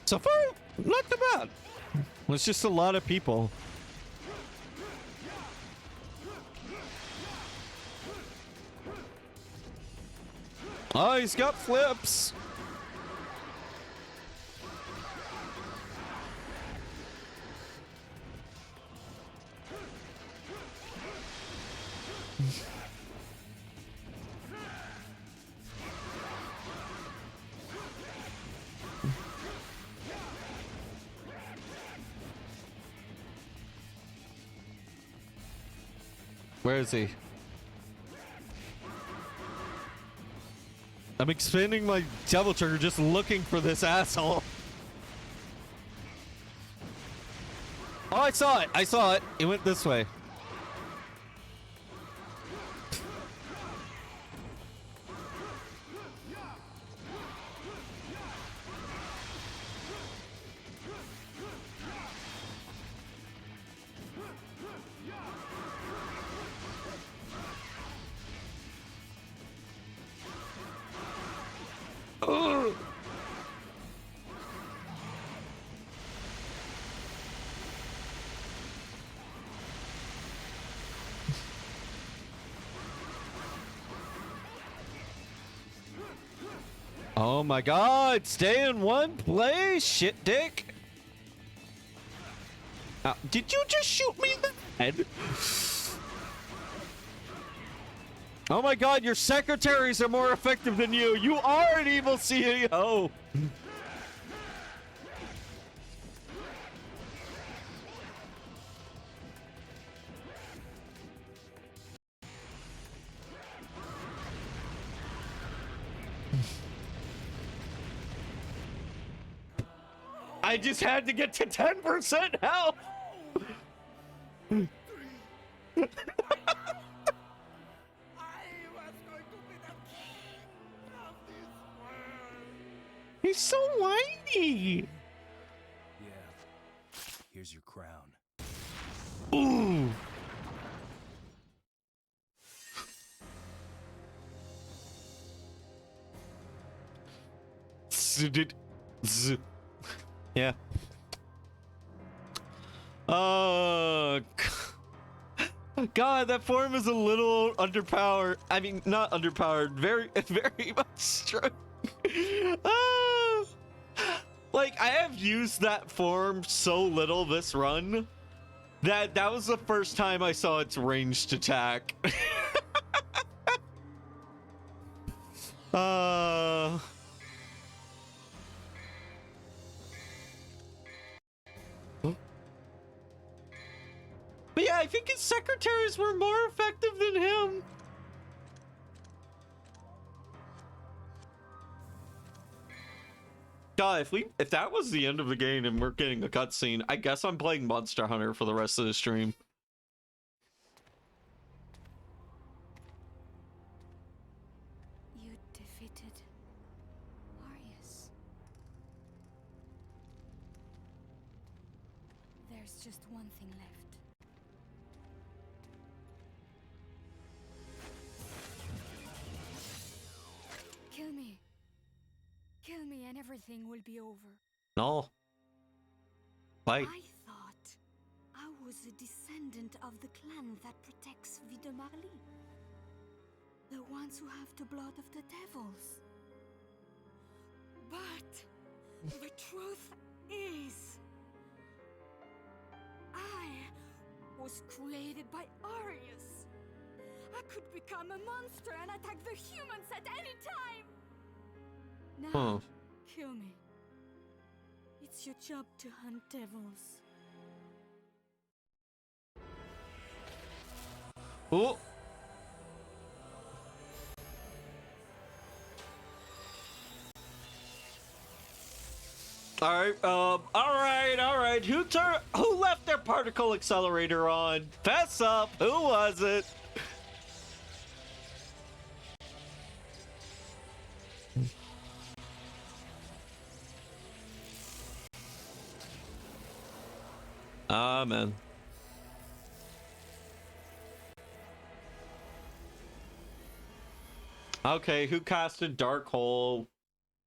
So far, not too bad. It's just a lot of people. Oh, he's got flips. Where is he? I'm expanding my double trigger just looking for this asshole. Oh, I saw it. I saw it. It went this way. Ugh. Oh my god, stay in one place, shit dick. Did you just shoot me in the head? Oh my god, your secretaries are more effective than you. You are an evil CEO. I just had to get to 10% health. 3 was going to be the king of this world. He's so whiny. Yeah. Here's your crown. Ooh. Yeah. God, that form is a little underpowered. I mean, not underpowered. Very, very much strong. Ah. Like, I have used that form so little this run that was the first time I saw its ranged attack. uh. But yeah, I think his secretaries were more effective than him. God, if that was the end of the game and we're getting a cutscene, I guess I'm playing Monster Hunter for the rest of the stream. You defeated Arius. There's just one thing left. Kill me. Kill me and everything will be over. No. Why? I thought I was a descendant of the clan that protects Videmarly. The ones who have the blood of the devils. But the truth is, I was created by Arius. I could become a monster and attack the humans at any time. Now, kill me. It's your job to hunt devils. Oh. All right. Who left their particle accelerator on? Fess up. Who was it? Amen. Okay, who casted Dark Hole?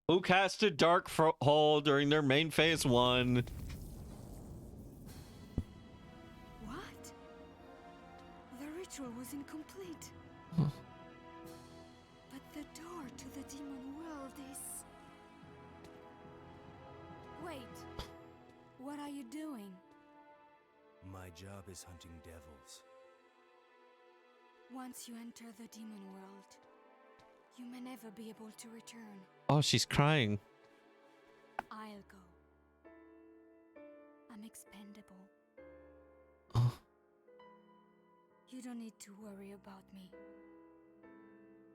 Who casted Dark Hole during their main phase 1? What? The ritual was incomplete. But the door to the demon world is... Wait. What are you doing? My job is hunting devils. Once you enter the demon world, you may never be able to return. Oh, she's crying. I'll go. I'm expendable. Oh. You don't need to worry about me.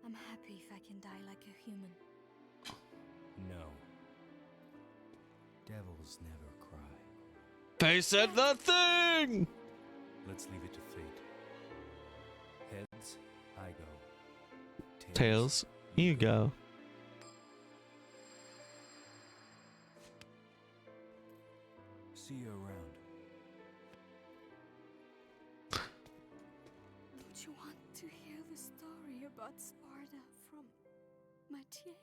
I'm happy if I can die like a human. No. Devils never cry. They said the thing! Let's leave it to fate. Heads, I go. Tails, you go. See you around. Don't you want to hear the story about Sparta from Mathieu?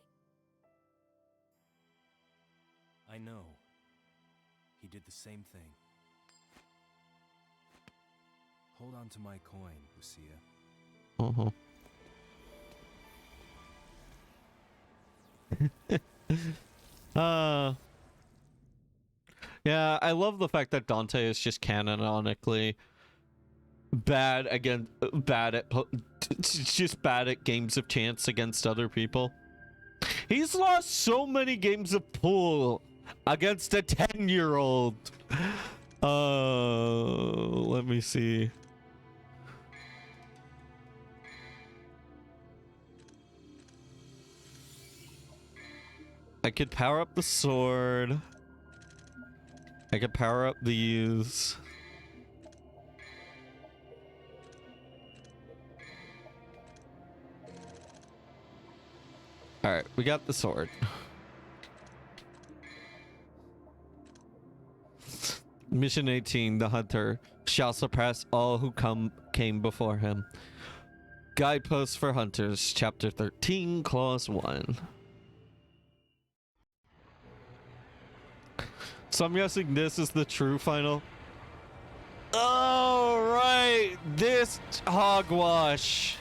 I know. He did the same thing. Hold on to my coin, Lucia. Yeah, I love the fact that Dante is just canonically bad at games of chance against other people. He's lost so many games of pool against a 10-year-old. Let me see. I could power up the sword. I could power up these. Alright, we got the sword. Mission 18, the hunter shall suppress all who came before him. Guideposts for Hunters, Chapter 13, Clause 1. So I'm guessing this is the true final. Oh, right! This hogwash!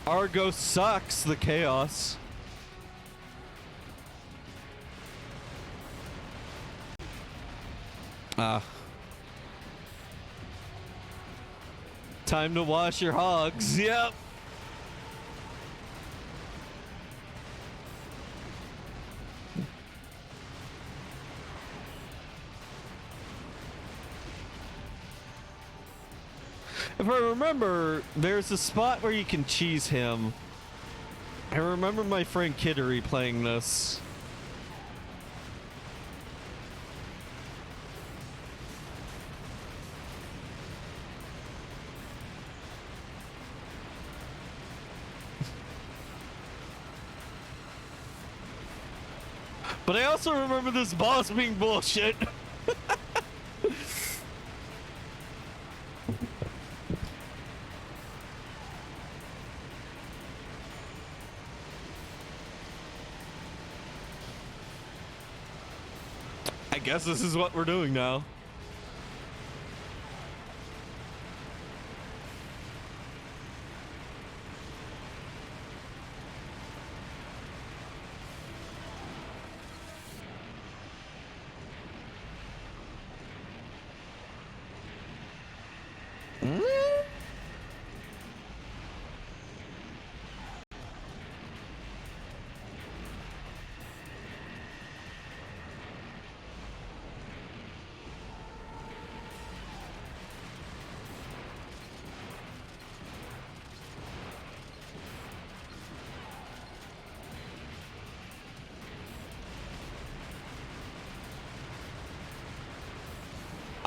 Argo sucks the chaos. Time to wash your hogs. Yep. If I remember, there's a spot where you can cheese him. I remember my friend Kittery playing this. But I also remember this boss being bullshit. I guess this is what we're doing now.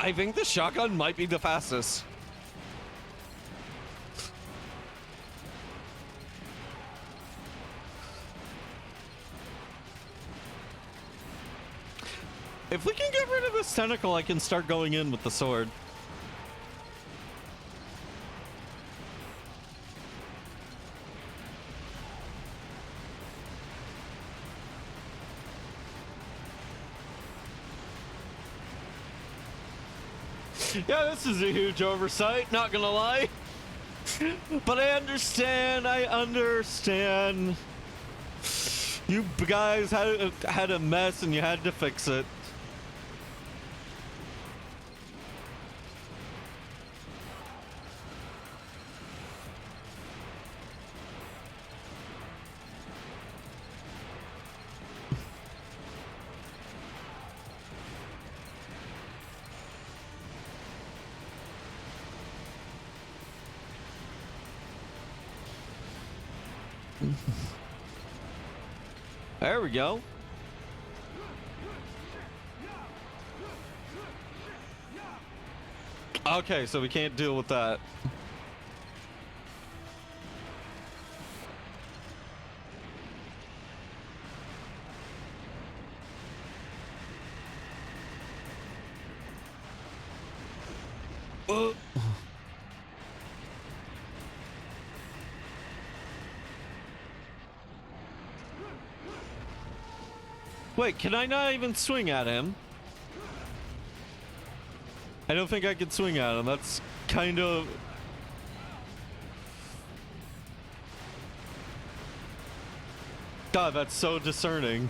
I think the shotgun might be the fastest. If we can get rid of this tentacle, I can start going in with the sword. Yeah, this is a huge oversight, not gonna lie. But I understand, You guys had a mess and you had to fix it. There we go. Okay, so we can't deal with that. Wait, can I not even swing at him? I don't think I can swing at him. That's kind of... God, that's so discerning.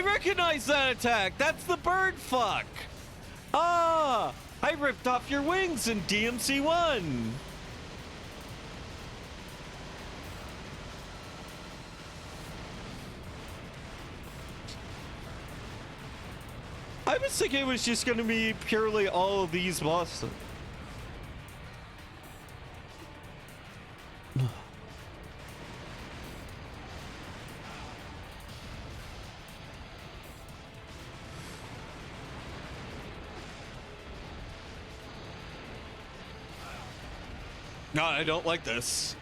I recognize that attack! That's the bird fuck! Ah! I ripped off your wings in DMC 1! I was thinking it was just gonna be purely all of these bosses. No, I don't like this.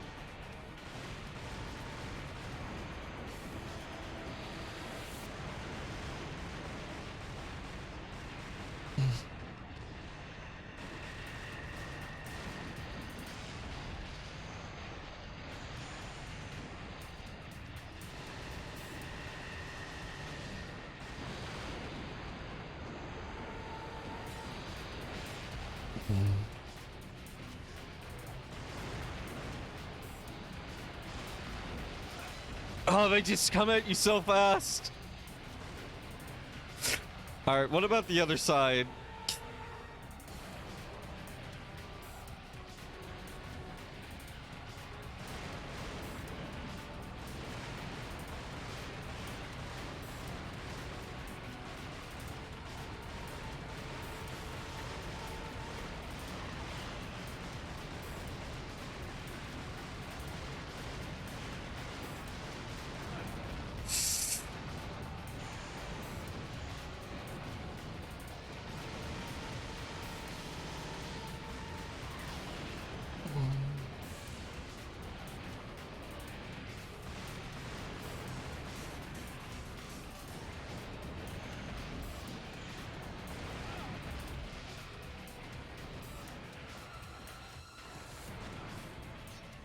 Oh, they just come at you so fast. All right, what about the other side?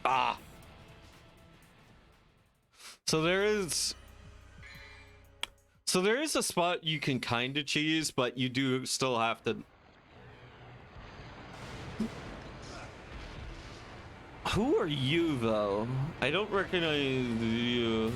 Ah. So there is a spot you can kind of cheese, but you do still have to. Who are you, though? I don't recognize you.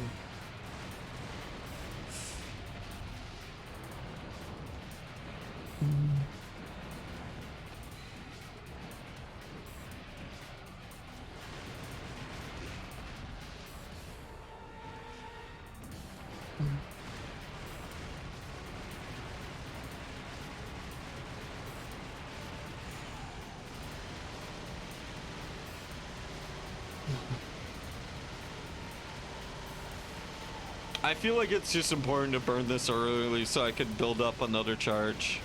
I feel like it's just important to burn this early so I could build up another charge.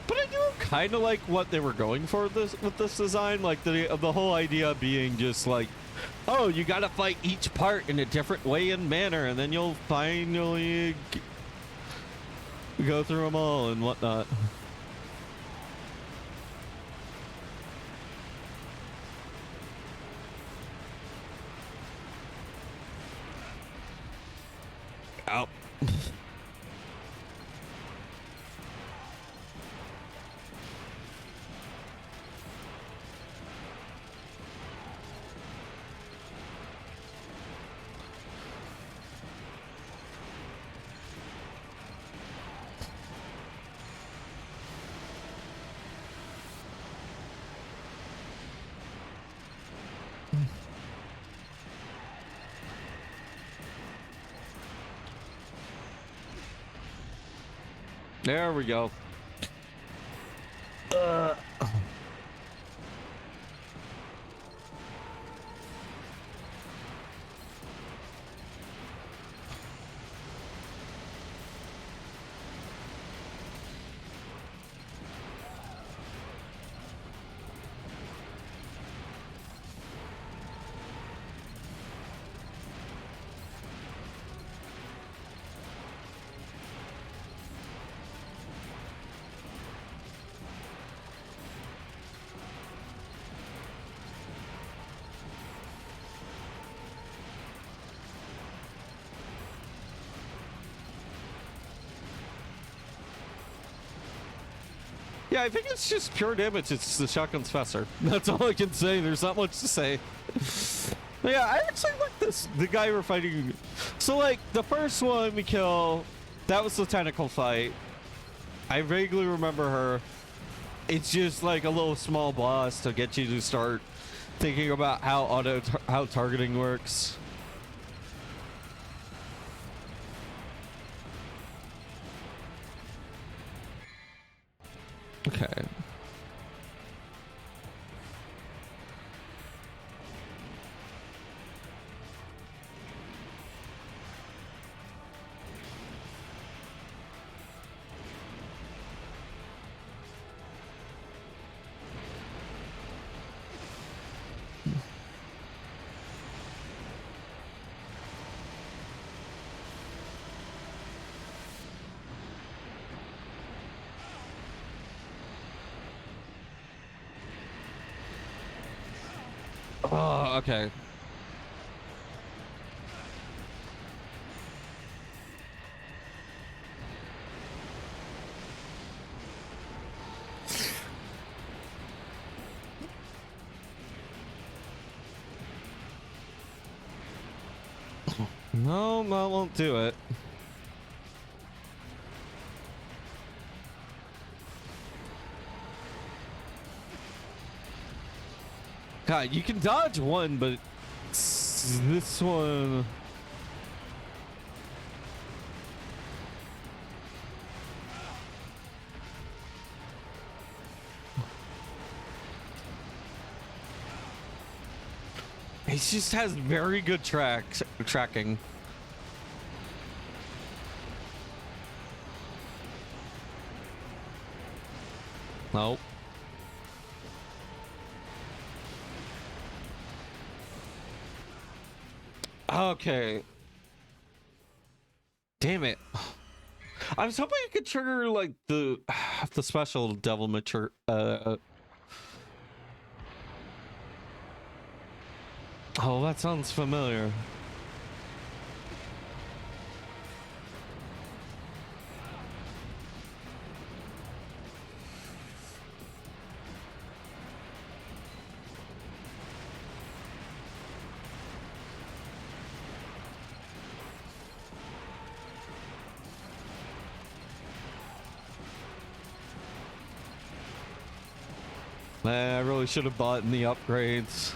But I do kind of like what they were going for with this design, like the whole idea being just like, oh, you gotta fight each part in a different way and manner, and then you'll finally go through them all and whatnot. Ow. There we go. Yeah, I think it's just pure damage. It's the shotgun's faster. That's all I can say. There's not much to say. But yeah, I actually like this. The guy we're fighting. So, like, the first one we kill, that was the tentacle fight. I vaguely remember her. It's just like a little small boss to get you to start thinking about how targeting works. Okay. Oh, okay. No, I won't do it. God, you can dodge one, but this one... He just has very good tracking. Nope. Okay. Damn it. I was hoping I could trigger like the special devil mature Oh, that sounds familiar. I really should have bought in the upgrades.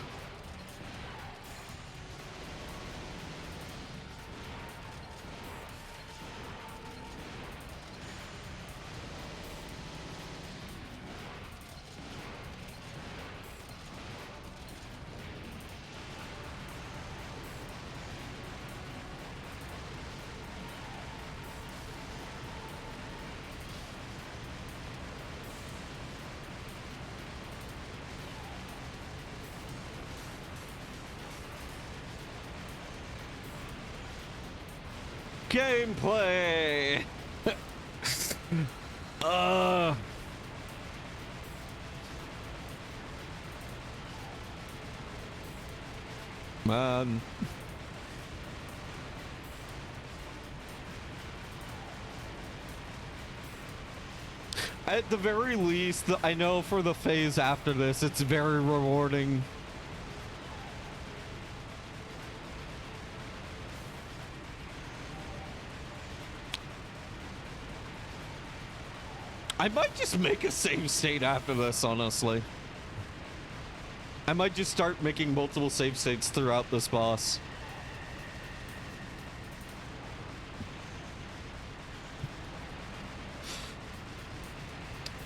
Gameplay. Man. At the very least, I know for the phase after this, it's very rewarding. I might just make a save state after this, honestly. I might just start making multiple save states throughout this boss.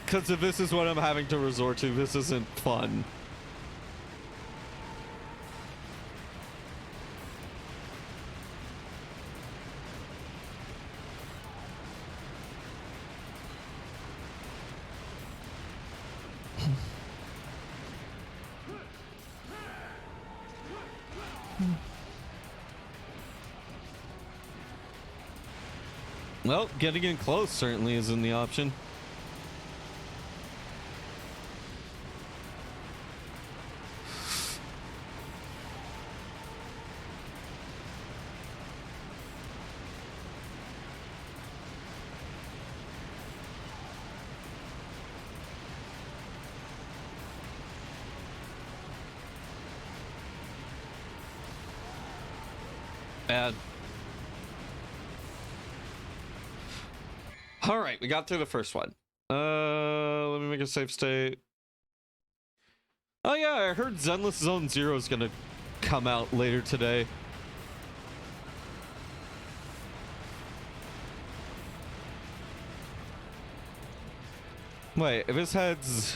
Because if this is what I'm having to resort to, this isn't fun. Well, getting in close certainly isn't the option. Bad. All right, we got through the first one. Let me make a safe state. Oh yeah, I heard Zenless Zone Zero is gonna come out later today. Wait, if his head's...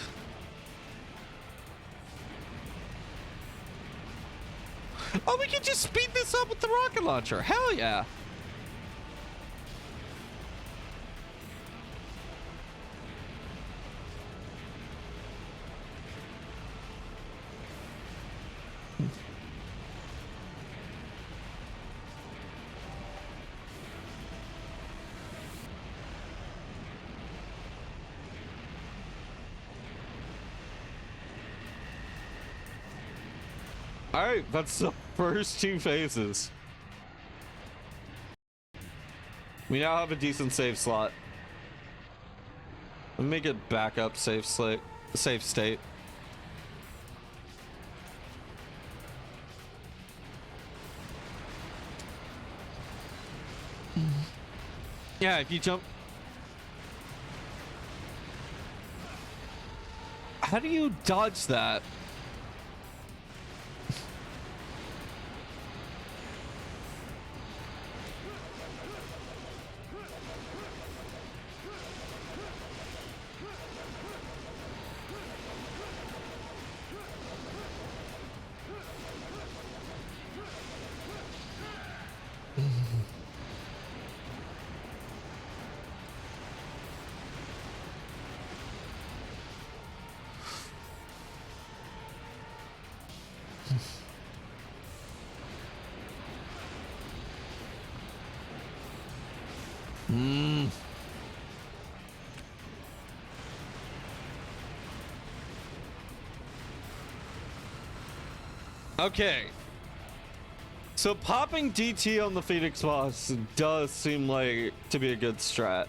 Oh, we can just speed this up with the rocket launcher. Hell yeah. All right, that's the first two phases. We now have a decent save slot. Let me make it backup safe state. Yeah, if you jump. How do you dodge that? Okay. So popping DT on the Phoenix boss does seem like to be a good strat.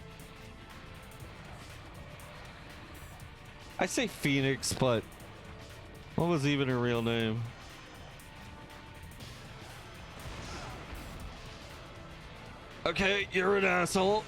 I say Phoenix, but what was even her real name? Okay, you're an asshole.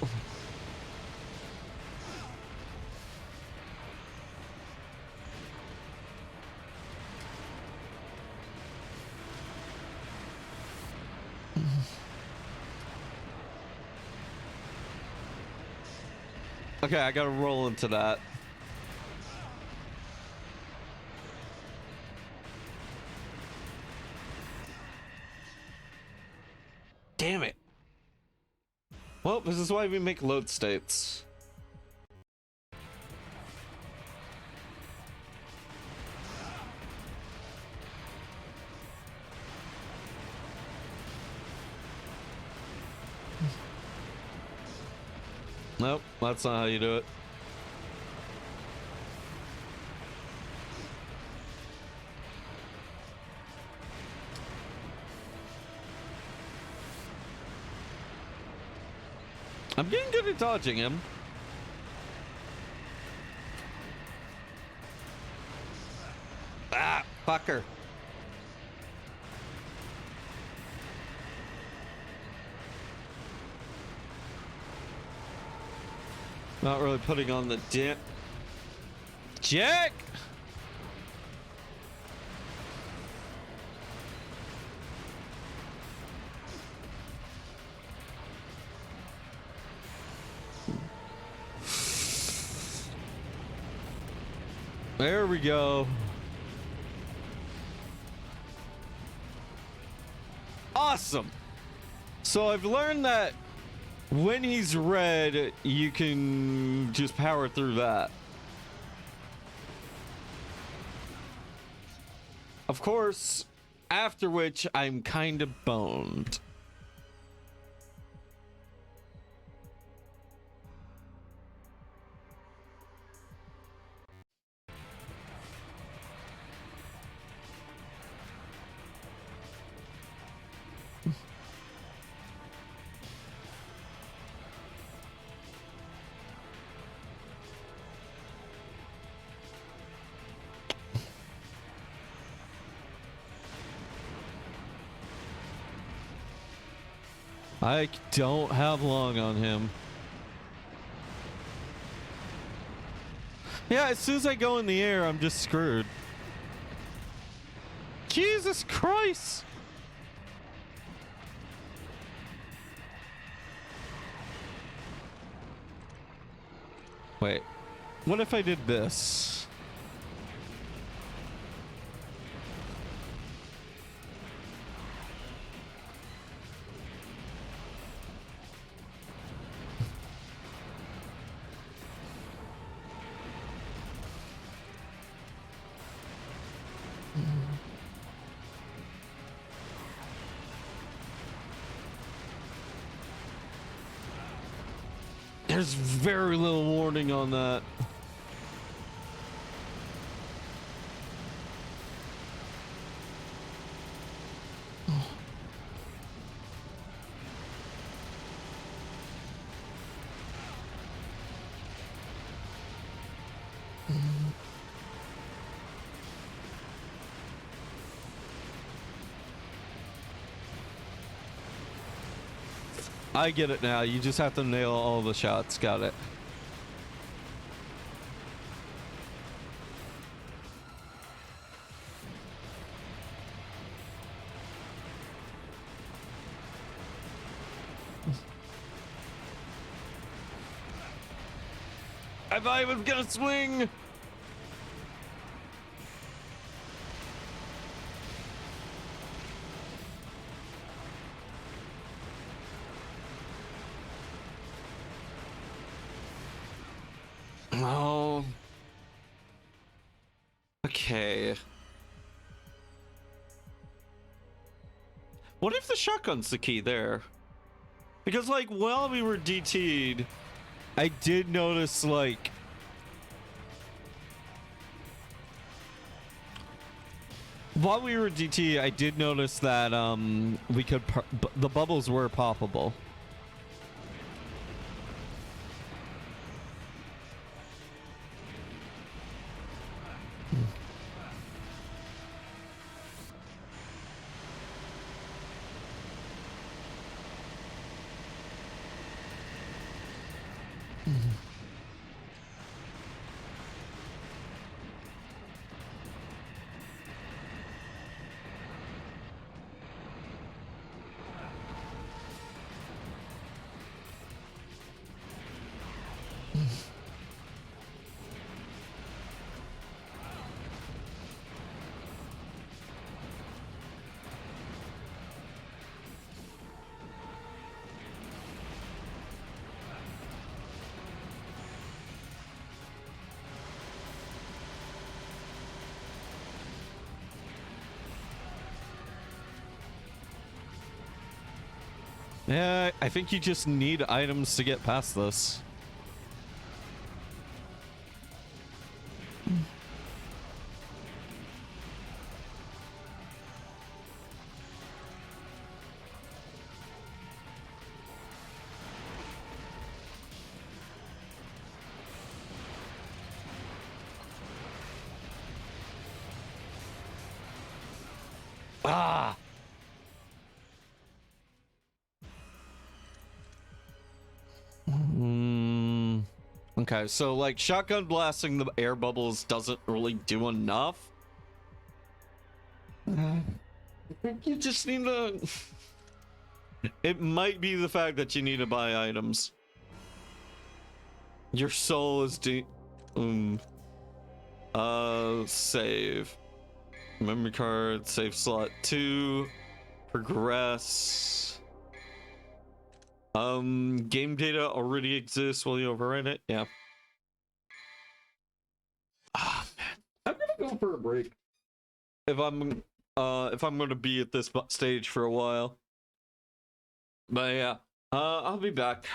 Okay, I gotta roll into that. Damn it. Well, this is why we make load states. Nope, that's not how you do it. I'm getting good at dodging him. Ah, fucker. Not really putting on the dent. Jack! There we go. Awesome. So I've learned that when he's red, you can just power through that. Of course, after which I'm kind of boned. I don't have long on him. Yeah, as soon as I go in the air, I'm just screwed. Jesus Christ! Wait, what if I did this? There's very little warning on that. I get it now. You just have to nail all the shots. Got it. I thought I was gonna swing. Oh. Okay. What if the shotgun's the key there? Because, like, while we were DT'd, I did notice, like... While we were DT, I did notice that, we could... the bubbles were poppable. Yeah, I think you just need items to get past this. Ah! Okay, so like shotgun blasting the air bubbles doesn't really do enough. I think you just need to... It might be the fact that you need to buy items. Your soul is save. Memory card, save slot 2. Progress. Game data already exists. Will you overwrite it? Yeah. Ah, man. I'm gonna go for a break. If I'm gonna be at this stage for a while. But yeah, I'll be back.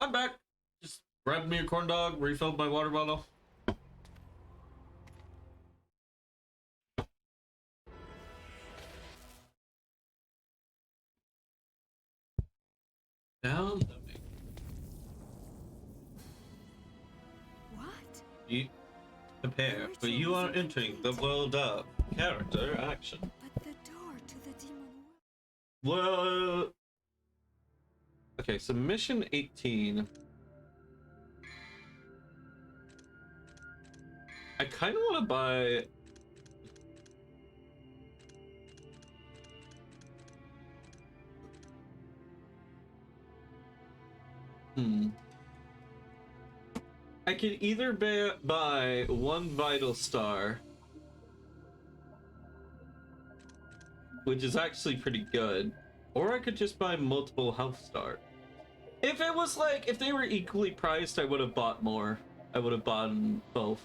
I'm back. Just grabbed me a corn dog, refilled my water bottle. Downloading. What? You prepare, for you are entering the world of character action. But the door to the demon world. Well, okay, so mission 18. I kind of want to buy. I could either buy one vital star, which is actually pretty good, or I could just buy multiple health star. If it was like, if they were equally priced, I would have bought more. I would have bought both.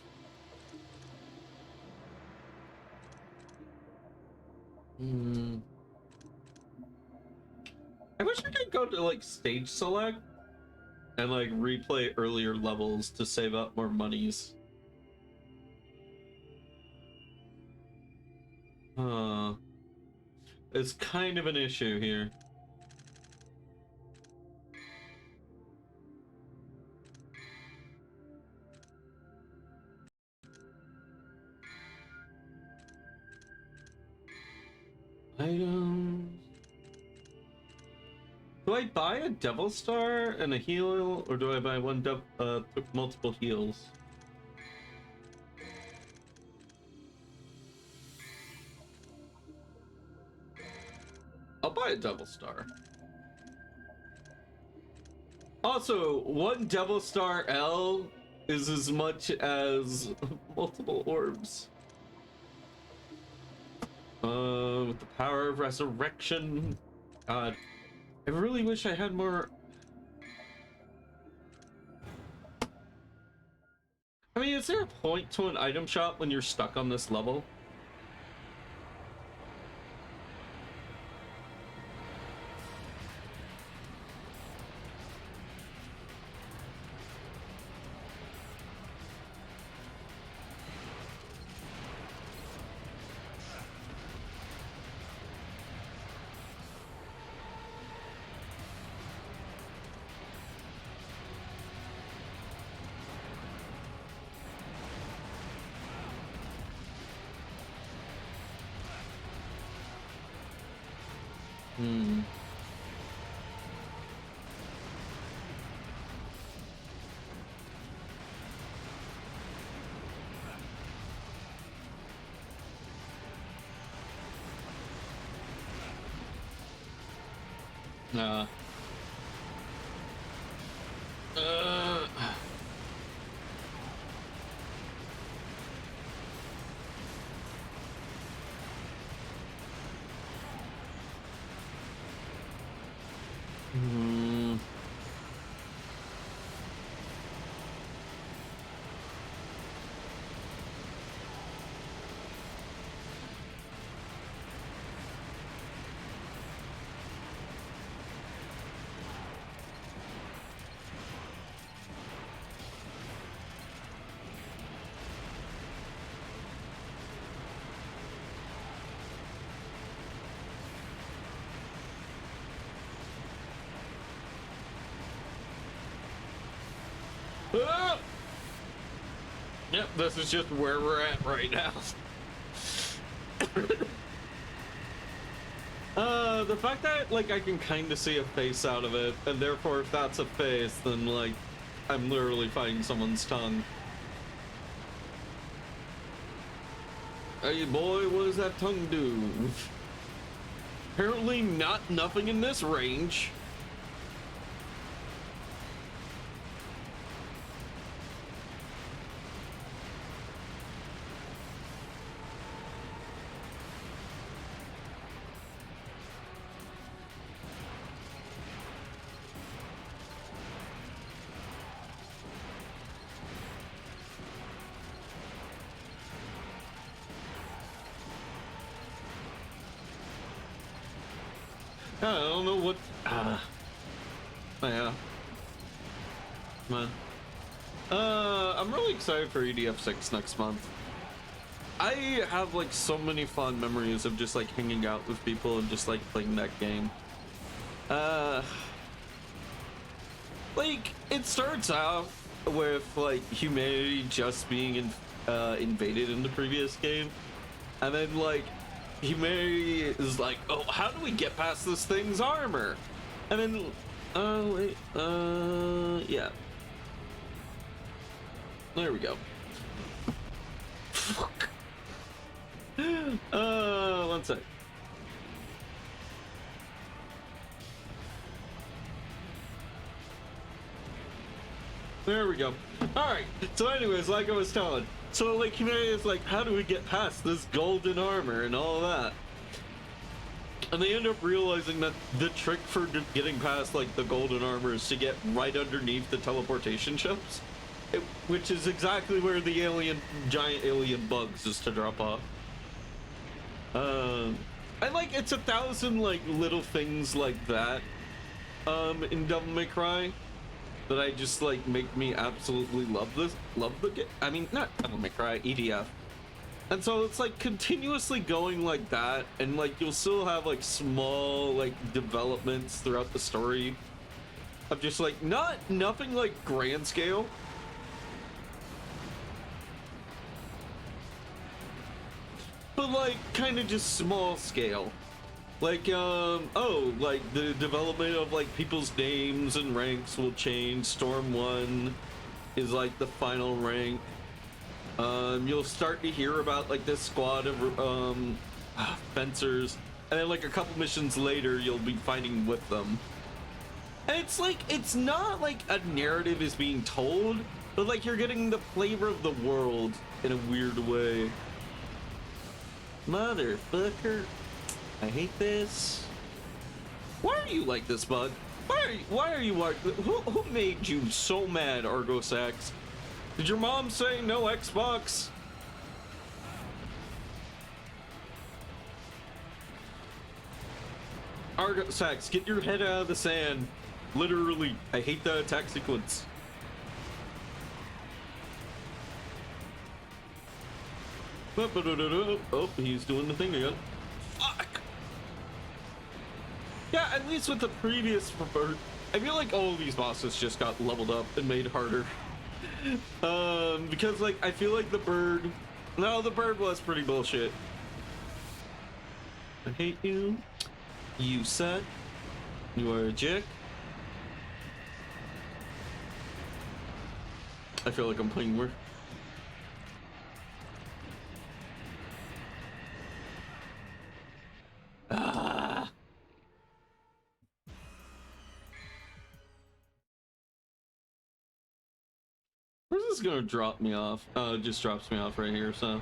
I wish I could go to like stage select and like replay earlier levels to save up more monies. It's kind of an issue here. Items. Do I buy a devil star and a heal, or do I buy multiple heals? I'll buy a devil star. Also, one devil star L is as much as multiple orbs. With the power of resurrection. God, I really wish I had more. I mean, is there a point to an item shop when you're stuck on this level? Uh, hmm. Ah! Yep, this is just where we're at right now. The fact that, like, I can kind of see a face out of it, and therefore if that's a face, then, like, I'm literally fighting someone's tongue. Hey boy, what does that tongue do? Apparently nothing in this range. I don't know what. Yeah. Man. I'm really excited for EDF 6 next month. I have like so many fond memories of just like hanging out with people and just like playing that game. Like it starts out with like humanity just being invaded in the previous game, and then like humanity is like, oh, how do we get past this thing's armor? And then wait, yeah, there we go. Fuck. One sec. There we go. Alright, so anyways, like I was telling, so like humanity is like, how do we get past this golden armor and all that? And they end up realizing that the trick for getting past like the golden armor is to get right underneath the teleportation ships, which is exactly where the giant alien bugs is to drop off. And like it's 1,000 like little things like that in Devil May Cry that I just like make me absolutely love the game. I mean, not Devil May Cry, EDF. And so it's like continuously going like that, and like you'll still have like small like developments throughout the story of just like nothing like grand scale. But like kind of just small scale. Like oh, like the development of like people's names and ranks will change. Storm 1 is like the final rank. You'll start to hear about like this squad of fencers, and then like a couple missions later you'll be fighting with them. And it's like, it's not like a narrative is being told, but like you're getting the flavor of the world in a weird way. Motherfucker. I hate this. Why are you like this, bud? Why are you like, who made you so mad, Argosax? Did your mom say no Xbox? Argosax, get your head out of the sand. Literally, I hate that attack sequence. Oh, he's doing the thing again. Fuck. Yeah, at least with the previous bird, I feel like all of these bosses just got leveled up and made harder. Because like I feel like the bird was pretty bullshit. I hate you. You said you are a jick. I feel like I'm playing more. Ah. Where's this gonna drop me off? Oh, it just drops me off right here, so.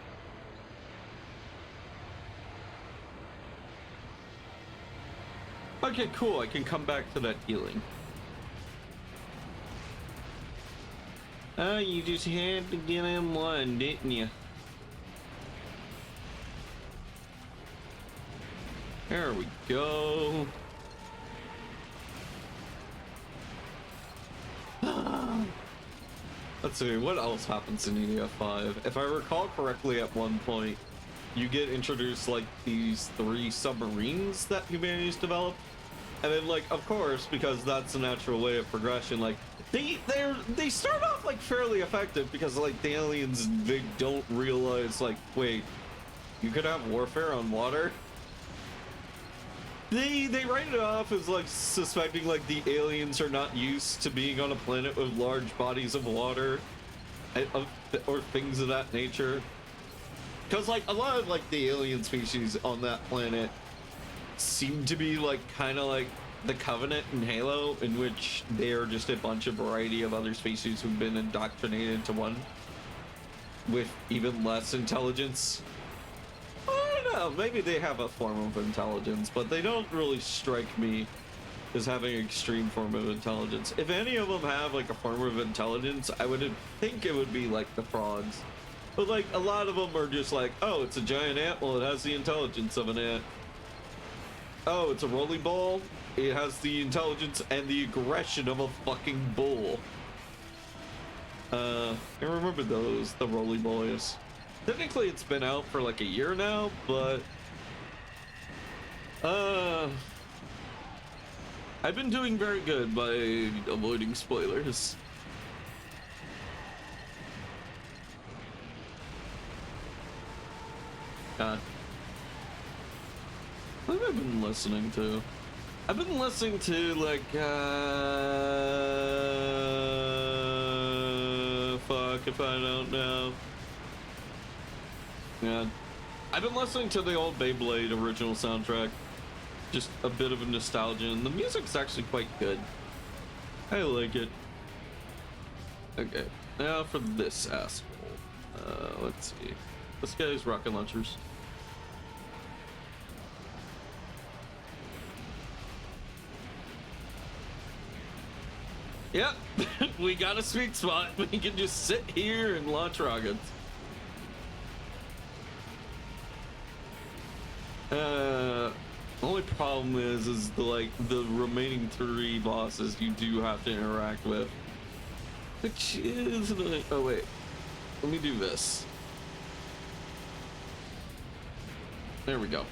Okay, cool. I can come back to that healing. Oh, you just had to get him one, didn't you? There we go. Let's see, what else happens in EDF 5? If I recall correctly, at one point, you get introduced like these 3 submarines that humanity's developed. And then like, of course, because that's a natural way of progression, like they start off like fairly effective because like the aliens, they don't realize like, wait, you could have warfare on water? They write it off as like suspecting like the aliens are not used to being on a planet with large bodies of water or things of that nature. Because like a lot of like the alien species on that planet seem to be like kind of like the Covenant in Halo, in which they are just a bunch of variety of other species who've been indoctrinated into one with even less intelligence. I don't know, maybe they have a form of intelligence, but they don't really strike me as having an extreme form of intelligence. If any of them have like a form of intelligence, I would think it would be like the frogs. But like a lot of them are just like, oh, it's a giant ant, well, it has the intelligence of an ant. Oh, it's a rolling ball, it has the intelligence and the aggression of a fucking bull. I remember those, the Roly Boys. Technically, it's been out for like a year now, but I've been doing very good by avoiding spoilers. God. What have I been listening to? I've been listening to like fuck if I don't know. Yeah. I've been listening to the old Beyblade original soundtrack. Just a bit of a nostalgia, and the music's actually quite good. I like it. Okay, now for this asshole. Let's see. This guy's rocket launchers. Yep, we got a sweet spot. We can just sit here and launch rockets. Only problem is the remaining 3 bosses you do have to interact with. Which is like, oh wait, let me do this. There we go.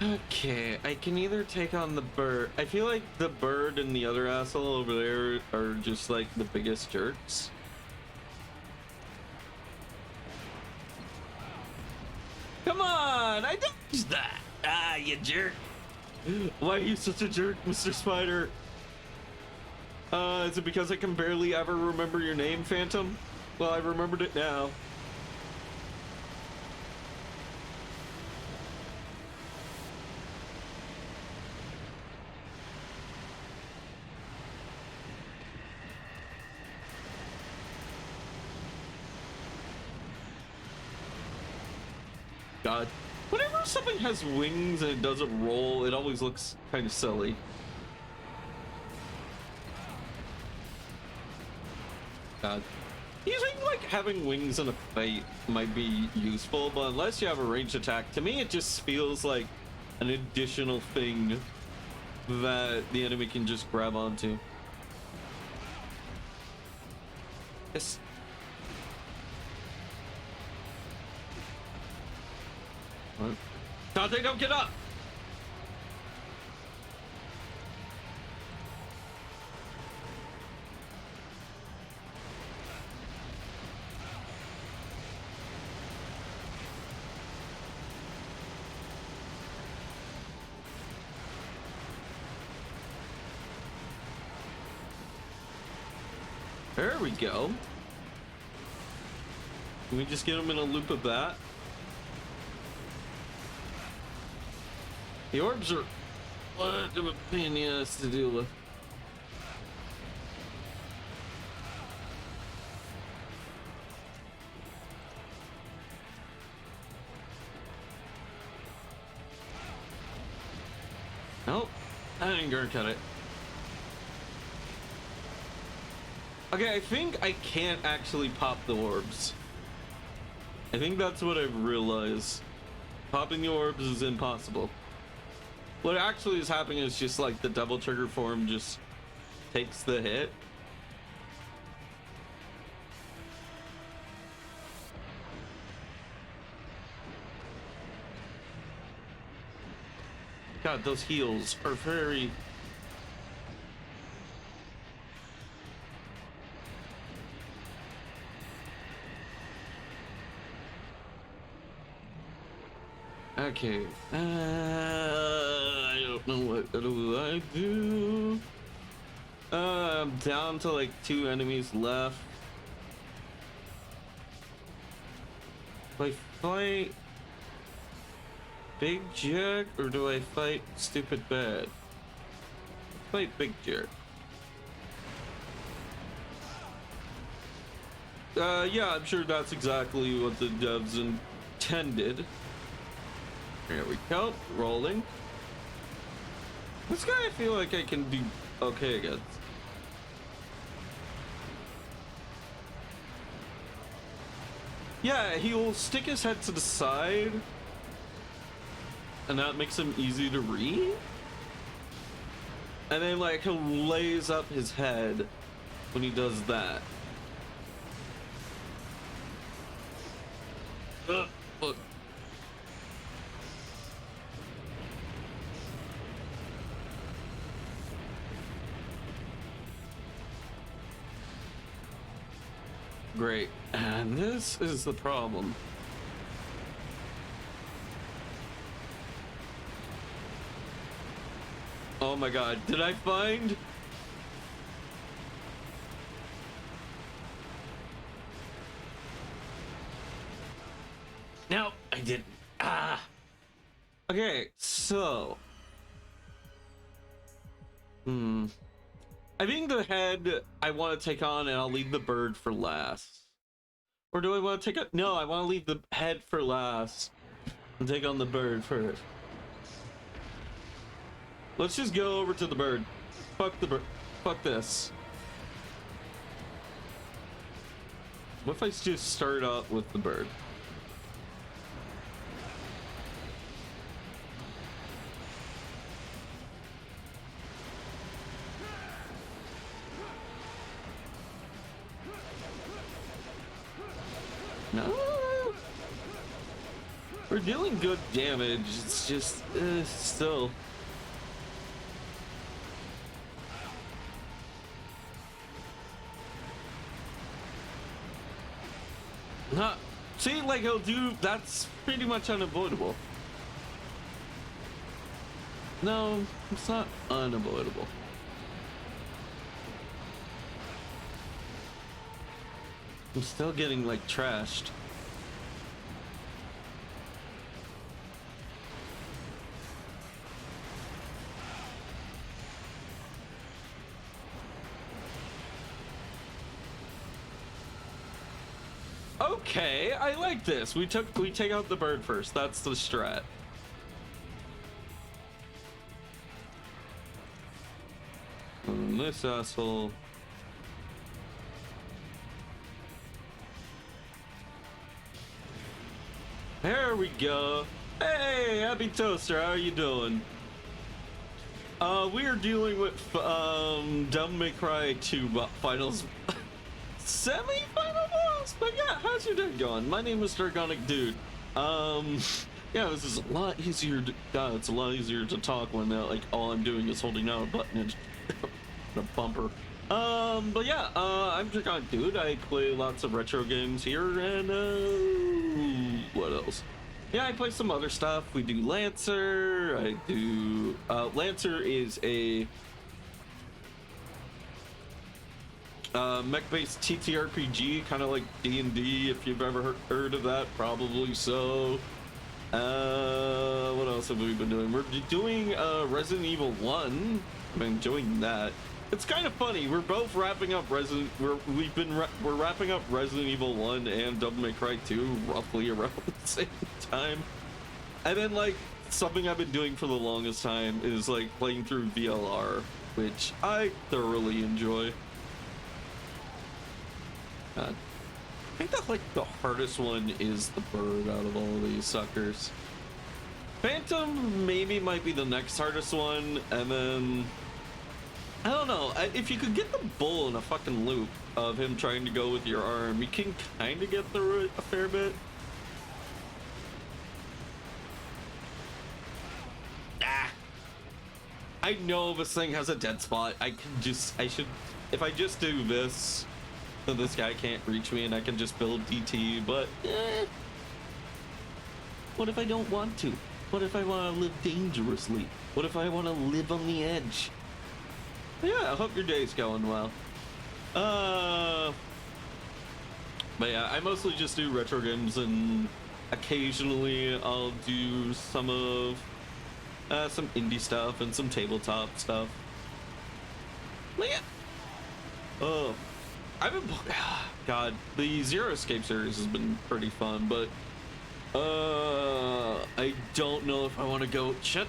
Okay, I can either take on the bird. I feel like the bird and the other asshole over there are just like the biggest jerks. Come on, I dodged that. Ah, you jerk. Why are you such a jerk, Mr. Spider? Is it because I can barely ever remember your name, Phantom? Well, I remembered it now. God. Whenever something has wings and it doesn't roll, it always looks kind of silly. God. You think like having wings in a fight might be useful, but unless you have a ranged attack, to me it just feels like an additional thing that the enemy can just grab onto. Yes. What? Dante, don't get up! There we go. Can we just get him in a loop of that? The orbs are what of a pain in the ass to deal with. Nope, I ain't gonna cut it. Okay, I think I can't actually pop the orbs. I think that's what I've realized. Popping the orbs is impossible. What actually is happening is just like the double trigger form just takes the hit. God, those heals are very... Okay, I don't know what do I do. I'm down to like 2 enemies left. Do I fight Big Jerk or do I fight Stupid Bad? Fight Big Jerk. Yeah, I'm sure that's exactly what the devs intended. There we go, rolling. This guy I feel like I can do okay against. Yeah, he'll stick his head to the side and that makes him easy to read. And then like he'll raise up his head when he does that. Look. Great. And this is the problem. Oh my god, did I find? No, I didn't. Ah. Okay, so. I think the head I want to take on, and I'll leave the bird for last. Or do I want to take on? No, I want to leave the head for last and take on the bird first. Let's just go over to the bird. Fuck the bird. Fuck this. What if I just start out with the bird? No, we're dealing good damage. It's just still. Not see, like he'll do. That's pretty much unavoidable. No, it's not unavoidable. I'm still getting like trashed. Okay, I like this. We take out the bird first. That's the strat. And this asshole. There we go. Hey, Happy Toaster, how are you doing? We are dealing with Devil May Cry 2 finals, semi-final boss. But yeah, how's your day going? My name is Dragonic Dude. Yeah, this is a lot easier. It's a lot easier to talk when like all I'm doing is holding down a button and a bumper. But yeah, I'm Dragonic Dude. I play lots of retro games here, and what else? Yeah, I play some other stuff. We do Lancer. I do Lancer is a mech-based TTRPG, kind of like D&D. If you've ever heard of that, probably so. What else have we been doing? We're doing Resident Evil 1. I've been enjoying that. It's kind of funny. We're both wrapping up we're wrapping up Resident Evil 1 and Devil May Cry 2 roughly around the same time. And then like something I've been doing for the longest time is like playing through VLR, which I thoroughly enjoy. I think that like the hardest one is the bird out of all of these suckers. Phantom maybe might be the next hardest one, and then I don't know. If you could get the bull in a fucking loop of him trying to go with your arm, you can kind of get through it a fair bit. Ah! I know this thing has a dead spot. If I just do this, then this guy can't reach me and I can just build DT, but what if I don't want to? What if I want to live dangerously? What if I want to live on the edge? Yeah, I hope your day's going well. But yeah, I mostly just do retro games, and occasionally I'll do some of some indie stuff and some tabletop stuff. But yeah. Oh, I've been God, the Zero Escape series has been pretty fun, but I don't know if I want to go. Shit.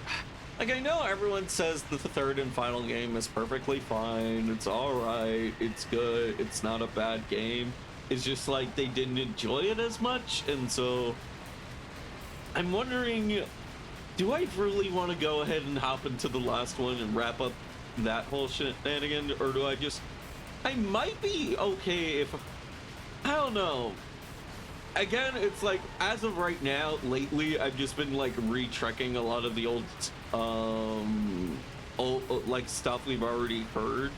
Like, I know everyone says that the third and final game is perfectly fine, it's alright, it's good, it's not a bad game. It's just like they didn't enjoy it as much, and so I'm wondering, do I really want to go ahead and hop into the last one and wrap up that whole shenanigan, or do I just... I might be okay if... I don't know. Again, it's like, as of right now, lately, I've just been like retrekking a lot of the old like stuff we've already heard.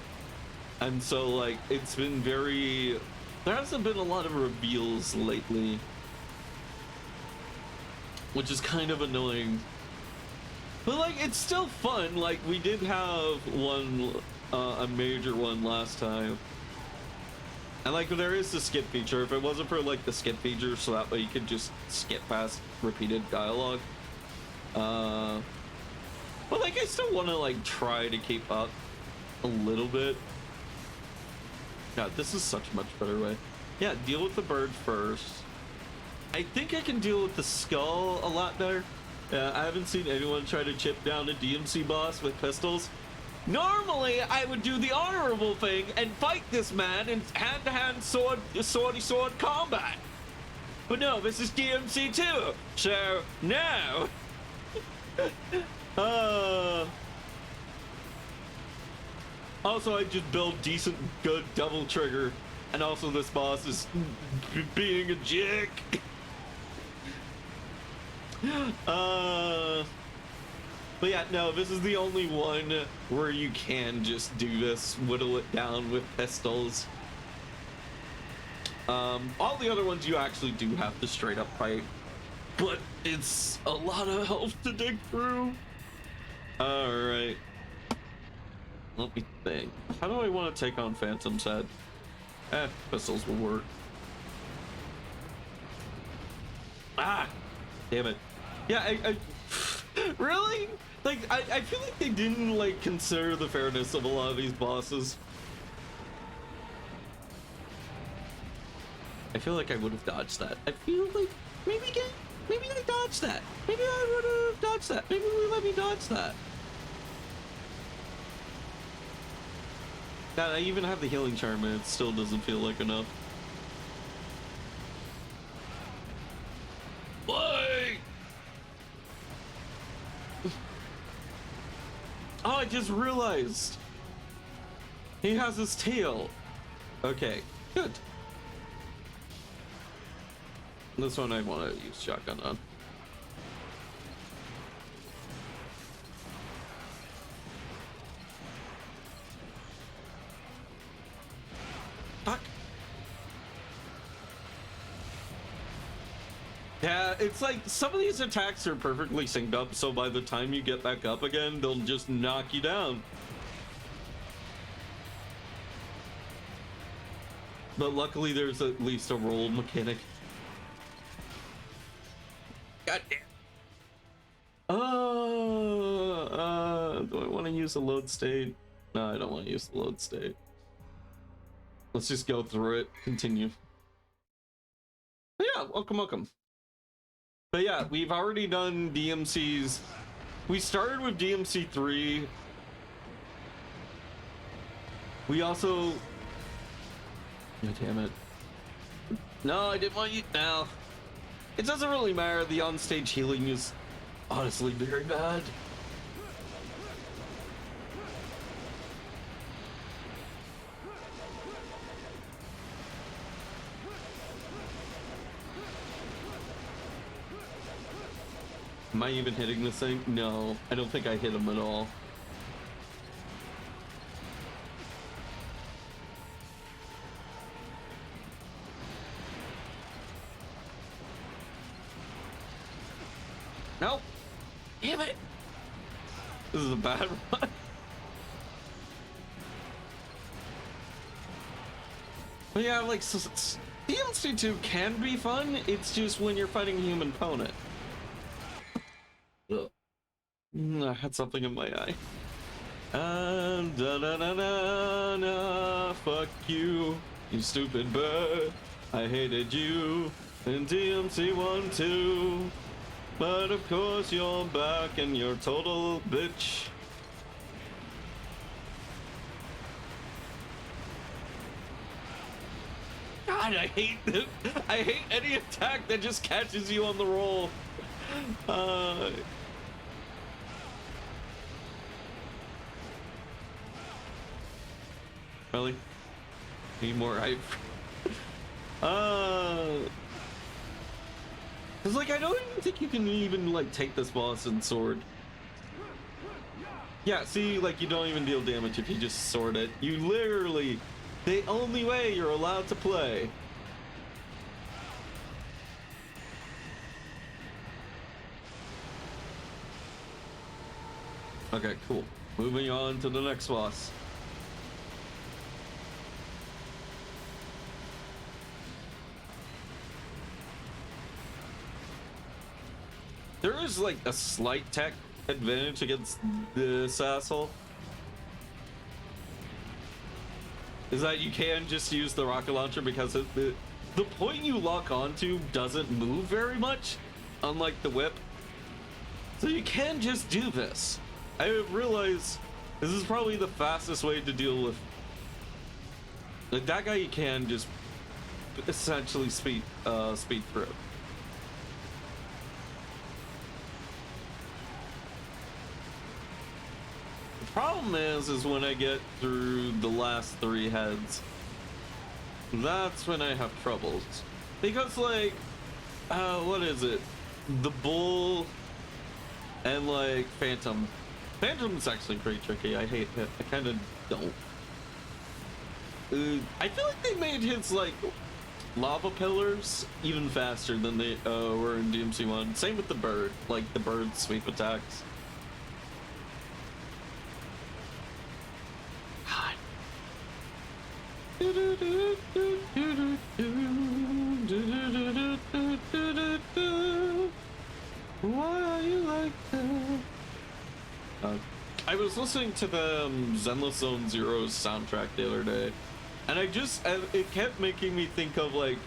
And so like, it's been very... There hasn't been a lot of reveals lately, which is kind of annoying. But like, it's still fun. Like, we did have one, a major one last time. And like, there is the skip feature. If it wasn't for like the skip feature, so that way you could just skip past repeated dialogue. But like, I still want to like try to keep up a little bit. God, this is such a much better way. Yeah, deal with the bird first. I think I can deal with the skull a lot better. I haven't seen anyone try to chip down a DMC boss with pistols. Normally, I would do the honorable thing and fight this man in hand-to-hand sword combat. But no, this is DMC 2, so no. Also, I just built decent, good double trigger, and also this boss is being a dick. But yeah, no, this is the only one where you can just do this, whittle it down with pistols. All the other ones you actually do have to straight up fight, but it's a lot of health to dig through. All right, let me think. How do I want to take on Phantom's head? Pistols will work. Ah, damn it. Yeah, I really? Like, I feel like they didn't, like, consider the fairness of a lot of these bosses. I feel like I would have dodged that. I feel like maybe I dodged that. Maybe I would have dodged that. Maybe we let me dodge that. God, I even have the healing charm and it still doesn't feel like enough. Why? Oh, I just realized. He has his tail. Okay, good. This one I want to use shotgun on. Fuck. Yeah, it's like some of these attacks are perfectly synced up, so by the time you get back up again, they'll just knock you down. But luckily, there's at least a roll mechanic. God damn. Do I want to use a load state? No, I don't want to use the load state. Let's just go through it. Continue. But yeah, welcome. But yeah, we've already done DMCs. We started with DMC 3. We also... God damn it. No, I didn't want you... No. It doesn't really matter. The on-stage healing is honestly very bad. Am I even hitting this thing? No, I don't think I hit him at all. Nope. Damn it. This is a bad one. But yeah, like, DMC 2 can be fun. It's just when you're fighting a human opponent. Ugh. I had something in my eye. Da da da da da. Fuck you, you stupid bird. I hated you in DMC 1 2. But of course you're back and you're total bitch. God, I hate any attack that just catches you on the roll. Really? Need more hype. Cause like I don't even think you can even like take this boss in sword. Yeah, see, like you don't even deal damage if you just sword it. You literally, the only way you're allowed to play. Okay, cool. Moving on to the next boss. There is like a slight tech advantage against this asshole. Is that you can just use the rocket launcher because the point you lock onto doesn't move very much, unlike the whip. So you can just do this. I realize this is probably the fastest way to deal with like that guy. You can just essentially speed through. The problem is when I get through the last 3 heads, that's when I have troubles. Because like, what is it? The bull and like Phantom. Phantom's actually pretty tricky. I hate it. I kind of don't. I feel like they made his like lava pillars even faster than they were in DMC1. Same with the bird, like the bird's sweep attacks. God. Why are you like that? I was listening to the Zenless Zone Zero's soundtrack the other day, and it kept making me think of like,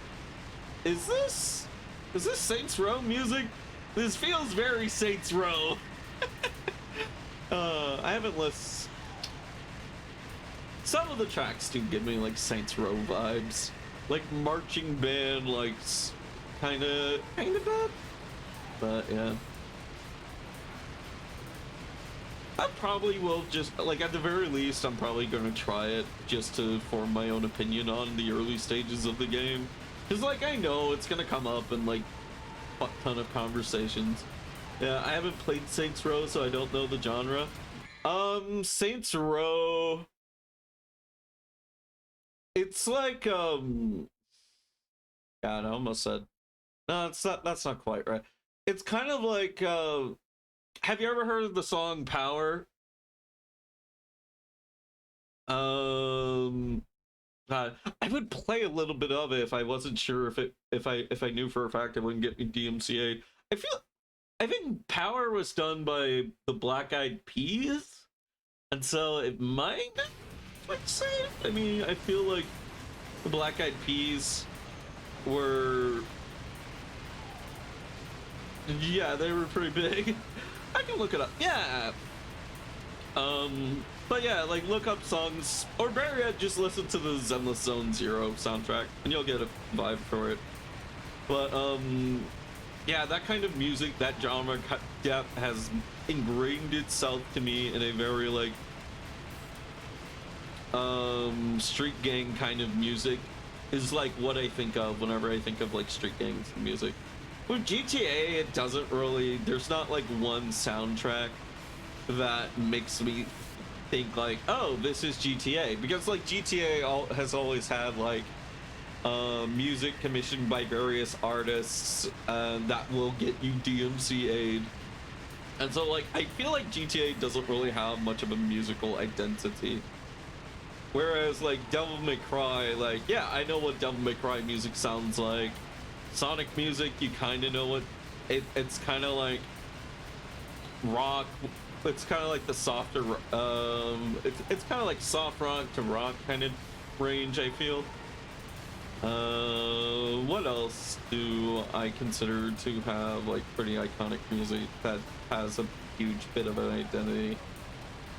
is this Saints Row music? This feels very Saints Row. I haven't listened. Some of the tracks do give me like Saints Row vibes, like marching band, like kind of bad, but yeah. I probably will just, like, at the very least, I'm probably going to try it just to form my own opinion on the early stages of the game. Because, like, I know it's going to come up in, like, a ton of conversations. Yeah, I haven't played Saints Row, so I don't know the genre. Saints Row... It's like, God, I almost said... No, that's not quite right. It's kind of like, have you ever heard of the song Power? God, I would play a little bit of it if I wasn't sure if I knew for a fact it wouldn't get me DMCA. I think Power was done by the Black Eyed Peas, and so it might be safe. I mean, I feel like the Black Eyed Peas were, yeah, they were pretty big. I can look it up. Yeah. But yeah, like look up songs, or better yet, just listen to the Zenless Zone Zero soundtrack, and you'll get a vibe for it. But yeah, that kind of music, that genre, has ingrained itself to me in a very like street gang kind of music. Is like what I think of whenever I think of like street gangs music. With GTA, it doesn't really, there's not like one soundtrack that makes me think like, oh, this is GTA. Because like GTA has always had like music commissioned by various artists that will get you DMCA'd. And so like, I feel like GTA doesn't really have much of a musical identity. Whereas like Devil May Cry, like, yeah, I know what Devil May Cry music sounds like. Sonic music, you kind of know what it's kind of like rock. It's kind of like the softer it's kind of like soft rock to rock kind of range, I feel. What else do I consider to have like pretty iconic music that has a huge bit of an identity?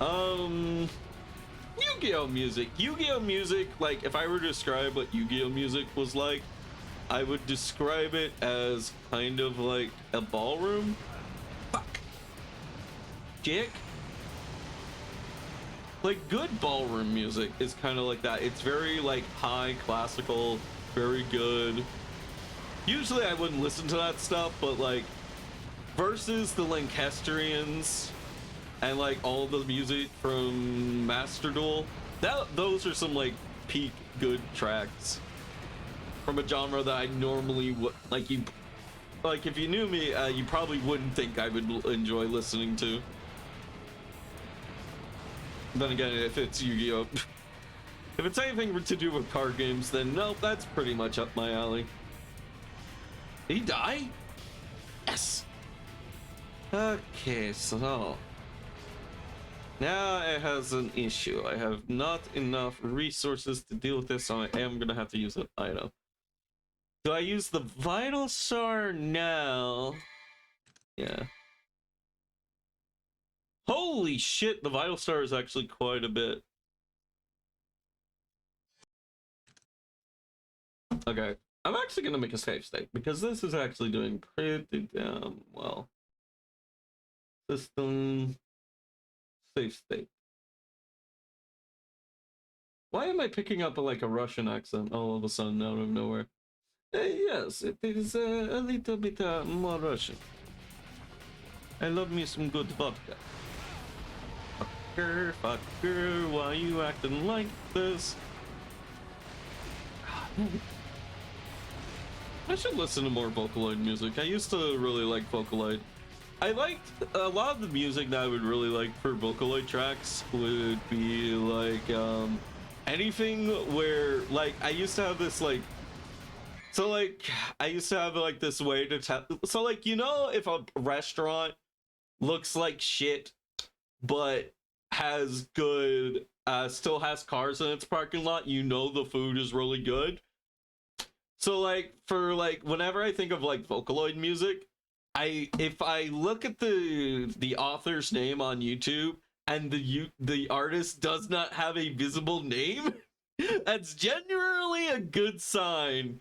Yu-Gi-Oh music. Yu-Gi-Oh music, like if I were to describe what Yu-Gi-Oh music was like, I would describe it as kind of like a ballroom. Fuck. Jake? Like, good ballroom music is kind of like that. It's very, like, high classical, very good. Usually I wouldn't listen to that stuff, but, like, versus the Lancastrians and, like, all the music from Master Duel, those are some, like, peak good tracks from a genre that I normally would, like, if you knew me, you probably wouldn't think I would enjoy listening to. Then again, if it's Yu-Gi-Oh! If it's anything to do with card games, then nope, that's pretty much up my alley. Did he die? Yes! Okay, so... now it has an issue. I have not enough resources to deal with this, so I am gonna have to use an item. Do I use the Vital Star now? Yeah. Holy shit, the Vital Star is actually quite a bit. Okay, I'm actually gonna make a save state because this is actually doing pretty damn well. System save state. Why am I picking up like a Russian accent all of a sudden out of nowhere? Yes, it is a little bit more Russian. I love me some good vodka. Fucker, why you acting like this? I should listen to more Vocaloid music. I used to really like Vocaloid. I liked a lot of the music that I would really like for Vocaloid tracks would be like anything where like I used to have this like I used to have like this way to tell. So like, you know, if a restaurant looks like shit but has good still has cars in its parking lot, you know the food is really good. So like for like whenever I think of like Vocaloid music, if I look at the author's name on YouTube and the artist does not have a visible name, that's generally a good sign.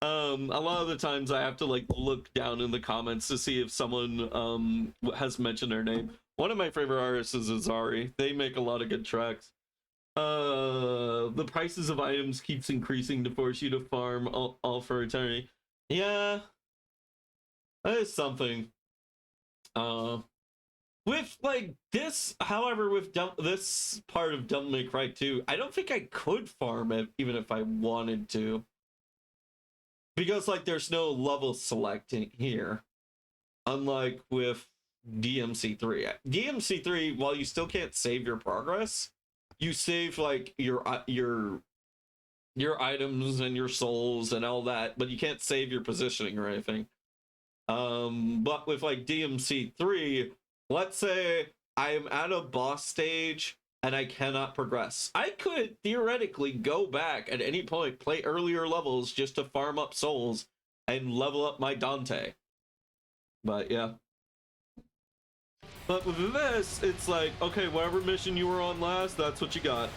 A lot of the times I have to like look down in the comments to see if someone has mentioned their name. One of my favorite artists is Azari. They make a lot of good tracks. The prices of items keeps increasing to force you to farm all for eternity. Yeah, that is something. With like this, however, with this part of Devil May Cry 2, I don't think I could farm it even if I wanted to. Because like there's no level selecting here. Unlike with DMC3. DMC3, while you still can't save your progress, you save like your items and your souls and all that, but you can't save your positioning or anything. But with like DMC3, let's say I am at a boss stage and I cannot progress. I could theoretically go back at any point, play earlier levels just to farm up souls and level up my Dante. But yeah. But with this, it's like, okay, whatever mission you were on last, that's what you got.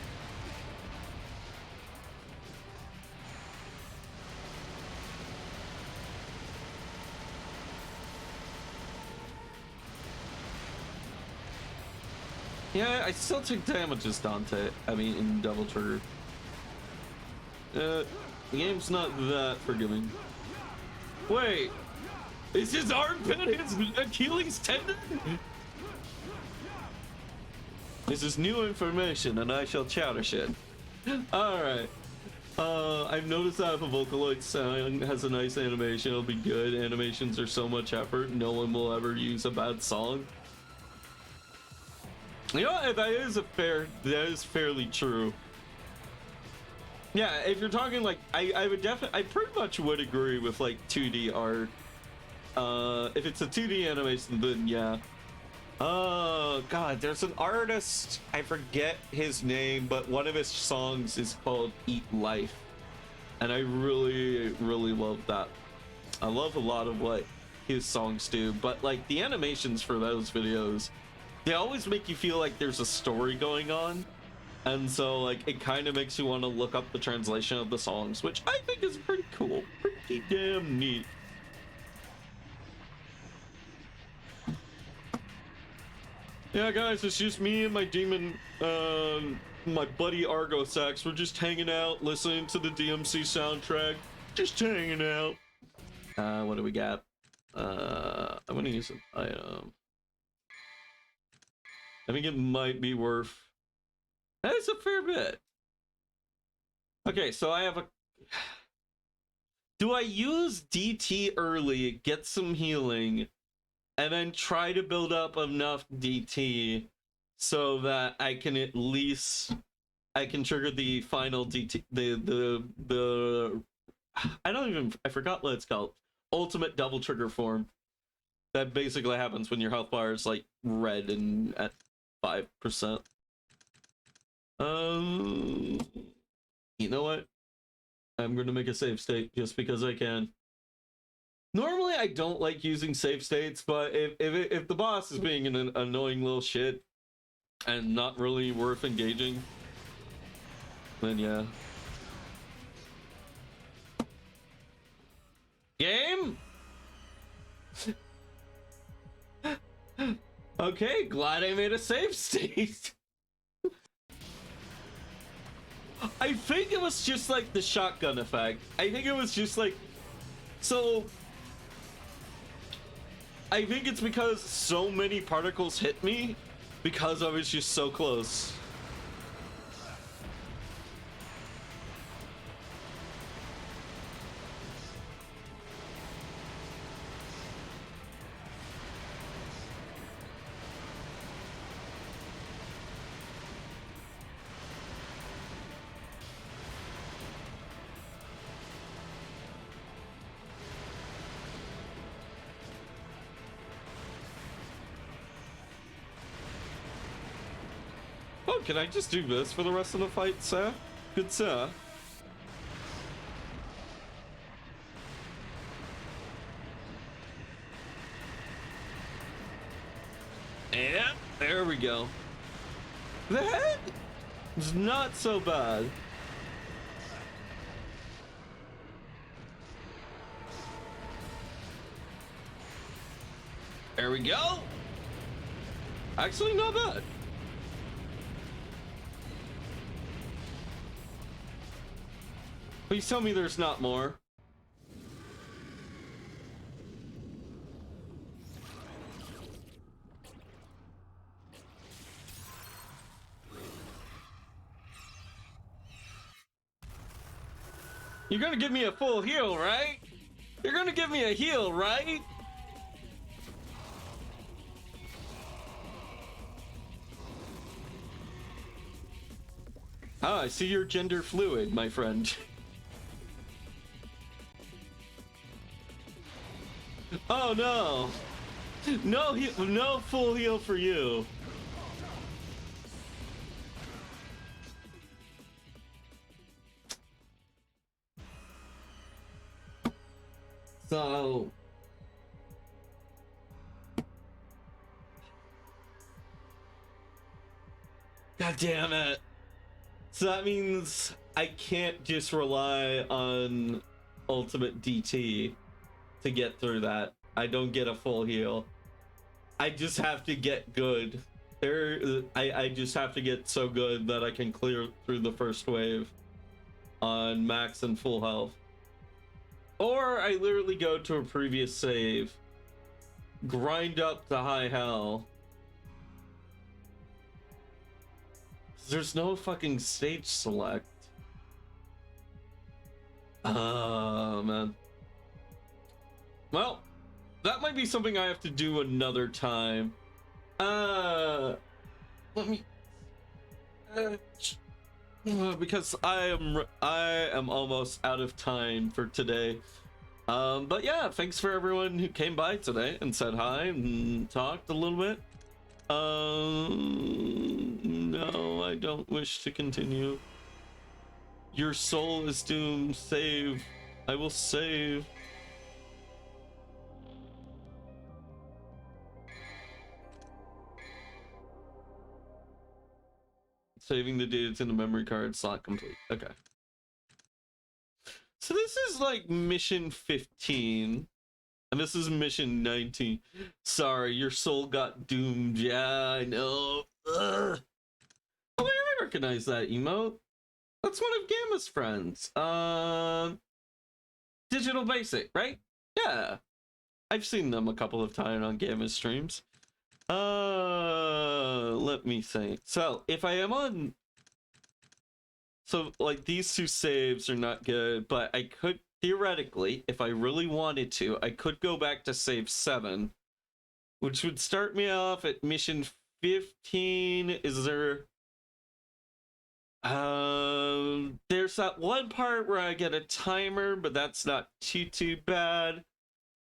Yeah, I still take damage as Dante. I mean, in Devil Trigger. The game's not that forgiving. Wait, is his armpit his Achilles tendon? This is new information, and I shall cherish it. Alright. I've noticed that if a Vocaloid song has a nice animation, it'll be good. Animations are so much effort, no one will ever use a bad song. You know, that is fairly true. Yeah, if you're talking like, I pretty much would agree with like 2D art. If it's a 2D animation, then yeah. Oh god, there's an artist, I forget his name, but one of his songs is called Eat Life. And I really, really love that. I love a lot of what his songs do, but like the animations for those videos, they always make you feel like there's a story going on. And so like it kind of makes you want to look up the translation of the songs, which I think is pretty cool. Pretty damn neat. Yeah, guys, it's just me and my demon, my buddy Argosax. We're just hanging out, listening to the DMC soundtrack. Just hanging out. What do we got? I'm gonna use an item. I think it might be worth... That's a fair bit. Okay, so I have a... Do I use DT early, get some healing, and then try to build up enough DT so that I can at least... I can trigger the final DT... I forgot what it's called. Ultimate double trigger form. That basically happens when your health bar is like red and at 5%. You know what? I'm gonna make a save state just because I can. Normally I don't like using save states, but if the boss is being an annoying little shit and not really worth engaging, then yeah. Game? Okay, glad I made a save state. I think it was just like the shotgun effect. I think it was just like... So... I think it's because so many particles hit me because I was just so close. Oh, can I just do this for the rest of the fight, sir? Good sir. And there we go. The head is not so bad. There we go. Actually, not bad. Please tell me there's not more. You're gonna give me a full heal, right? You're gonna give me a heal, right? Ah, I see you're gender fluid, my friend. Oh no! No full heal for you. So... God damn it. So that means I can't just rely on ultimate DT to get through that. I don't get a full heal. I just have to get good. I just have to get so good that I can clear through the first wave on max and full health. Or I literally go to a previous save, grind up to high hell. There's no fucking stage select. Oh, man. Well, that might be something I have to do another time. Let me... because I am almost out of time for today. But yeah, thanks for everyone who came by today and said hi and talked a little bit. No, I don't wish to continue. Your soul is doomed. Save. I will save. Saving the data in the memory card slot complete. Okay. So this is like mission 15. And this is mission 19. Sorry, your soul got doomed. Yeah, I know. Ugh. Oh, I recognize that emote. That's one of Gamma's friends. Digital Basic, right? Yeah. I've seen them a couple of times on Gamma's streams. Let me think. So, if I am on... So, like, these two saves are not good, but I could, theoretically, if I really wanted to, I could go back to save 7, which would start me off at mission 15. Is there... there's that one part where I get a timer, but that's not too bad.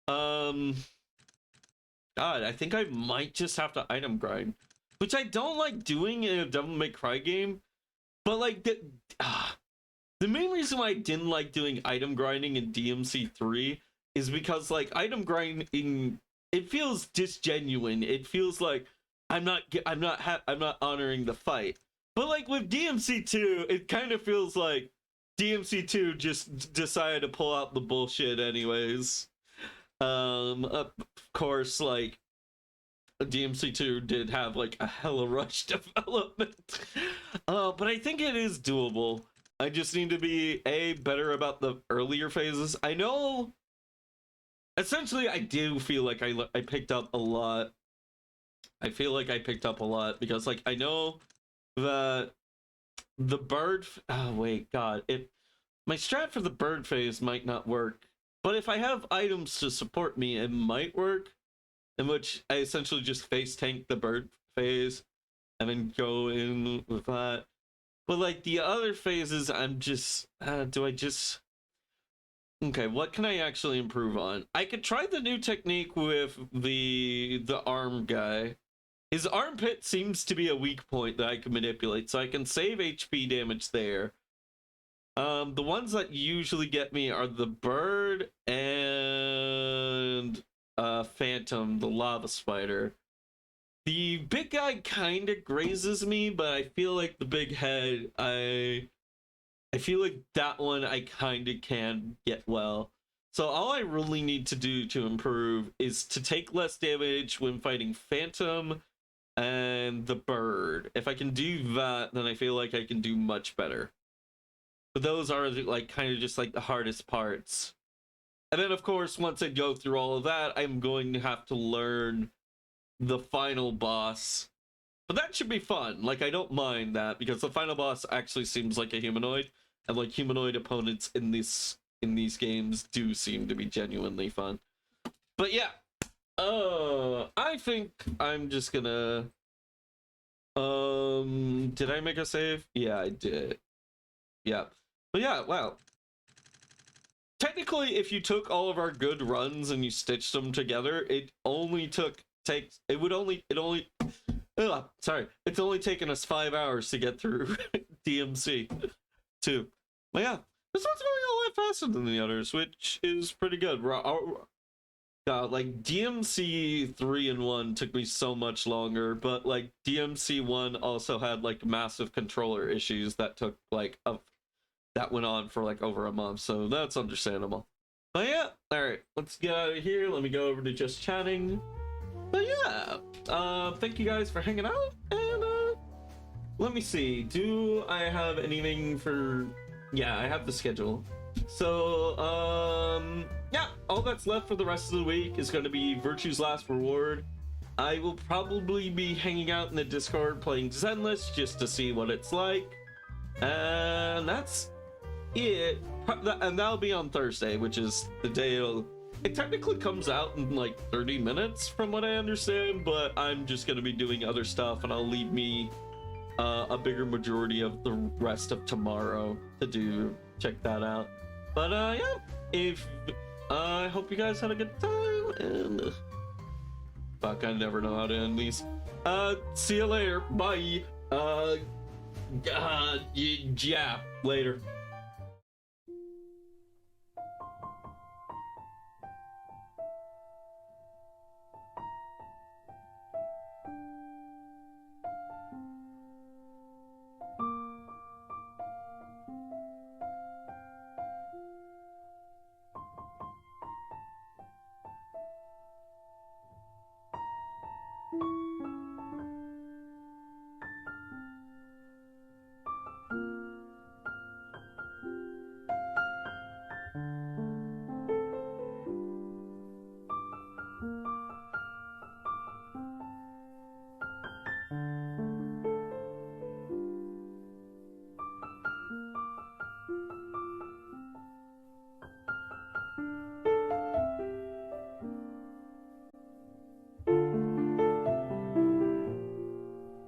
God, I think I might just have to item grind, which I don't like doing in a Devil May Cry game. But like the main reason why I didn't like doing item grinding in DMC3 is because like item grinding, it feels disgenuine. It feels like I'm not honoring the fight. But like with DMC2, it kind of feels like DMC2 just decided to pull out the bullshit anyways. Of course, like DMC2 did have like a hella rush development. But I think it is doable. I just need to be better about the earlier phases. I know essentially I do feel like I picked up a lot. I feel like I picked up a lot because like I know that the bird my strat for the bird phase might not work, but if I have items to support me, it might work, in which I essentially just face tank the bird phase and then go in with that. But like the other phases, I'm just okay, what can I actually improve on? I could try the new technique with the arm guy. His armpit seems to be a weak point that I can manipulate, so I can save HP damage there. The ones that usually get me are the bird and Phantom, the lava spider. The big guy kind of grazes me, but I feel like the big head, I feel like that one I kind of can get well. So all I really need to do to improve is to take less damage when fighting Phantom and the bird. If I can do that, then I feel like I can do much better. But those are like kind of just like the hardest parts. And then of course, once I go through all of that, I'm going to have to learn the final boss. But that should be fun. Like I don't mind that because the final boss actually seems like a humanoid, and like humanoid opponents in these games do seem to be genuinely fun. But yeah, I think I'm just gonna did I make a save? Yeah, I did. Yeah. But yeah, wow. Technically, if you took all of our good runs and you stitched them together, it's only taken us 5 hours to get through DMC 2. But yeah, this one's going a lot faster than the others, which is pretty good. God, like DMC 3 and 1 took me so much longer, but like DMC 1 also had like massive controller issues that took like that went on for like over a month, so that's understandable. But yeah, alright, let's get out of here. Let me go over to just chatting. But yeah, thank you guys for hanging out, and let me see, do I have anything for... Yeah, I have the schedule. So, yeah, all that's left for the rest of the week is going to be Virtue's Last Reward. I will probably be hanging out in the Discord playing Zenless just to see what it's like. And that's it. And that'll be on Thursday, which is the day it technically comes out in like 30 minutes from what I understand, but I'm just going to be doing other stuff, and I'll leave me a bigger majority of the rest of tomorrow to check that out. But yeah, I hope you guys had a good time, and fuck, I never know how to end these. See you later. Bye. Yeah, later.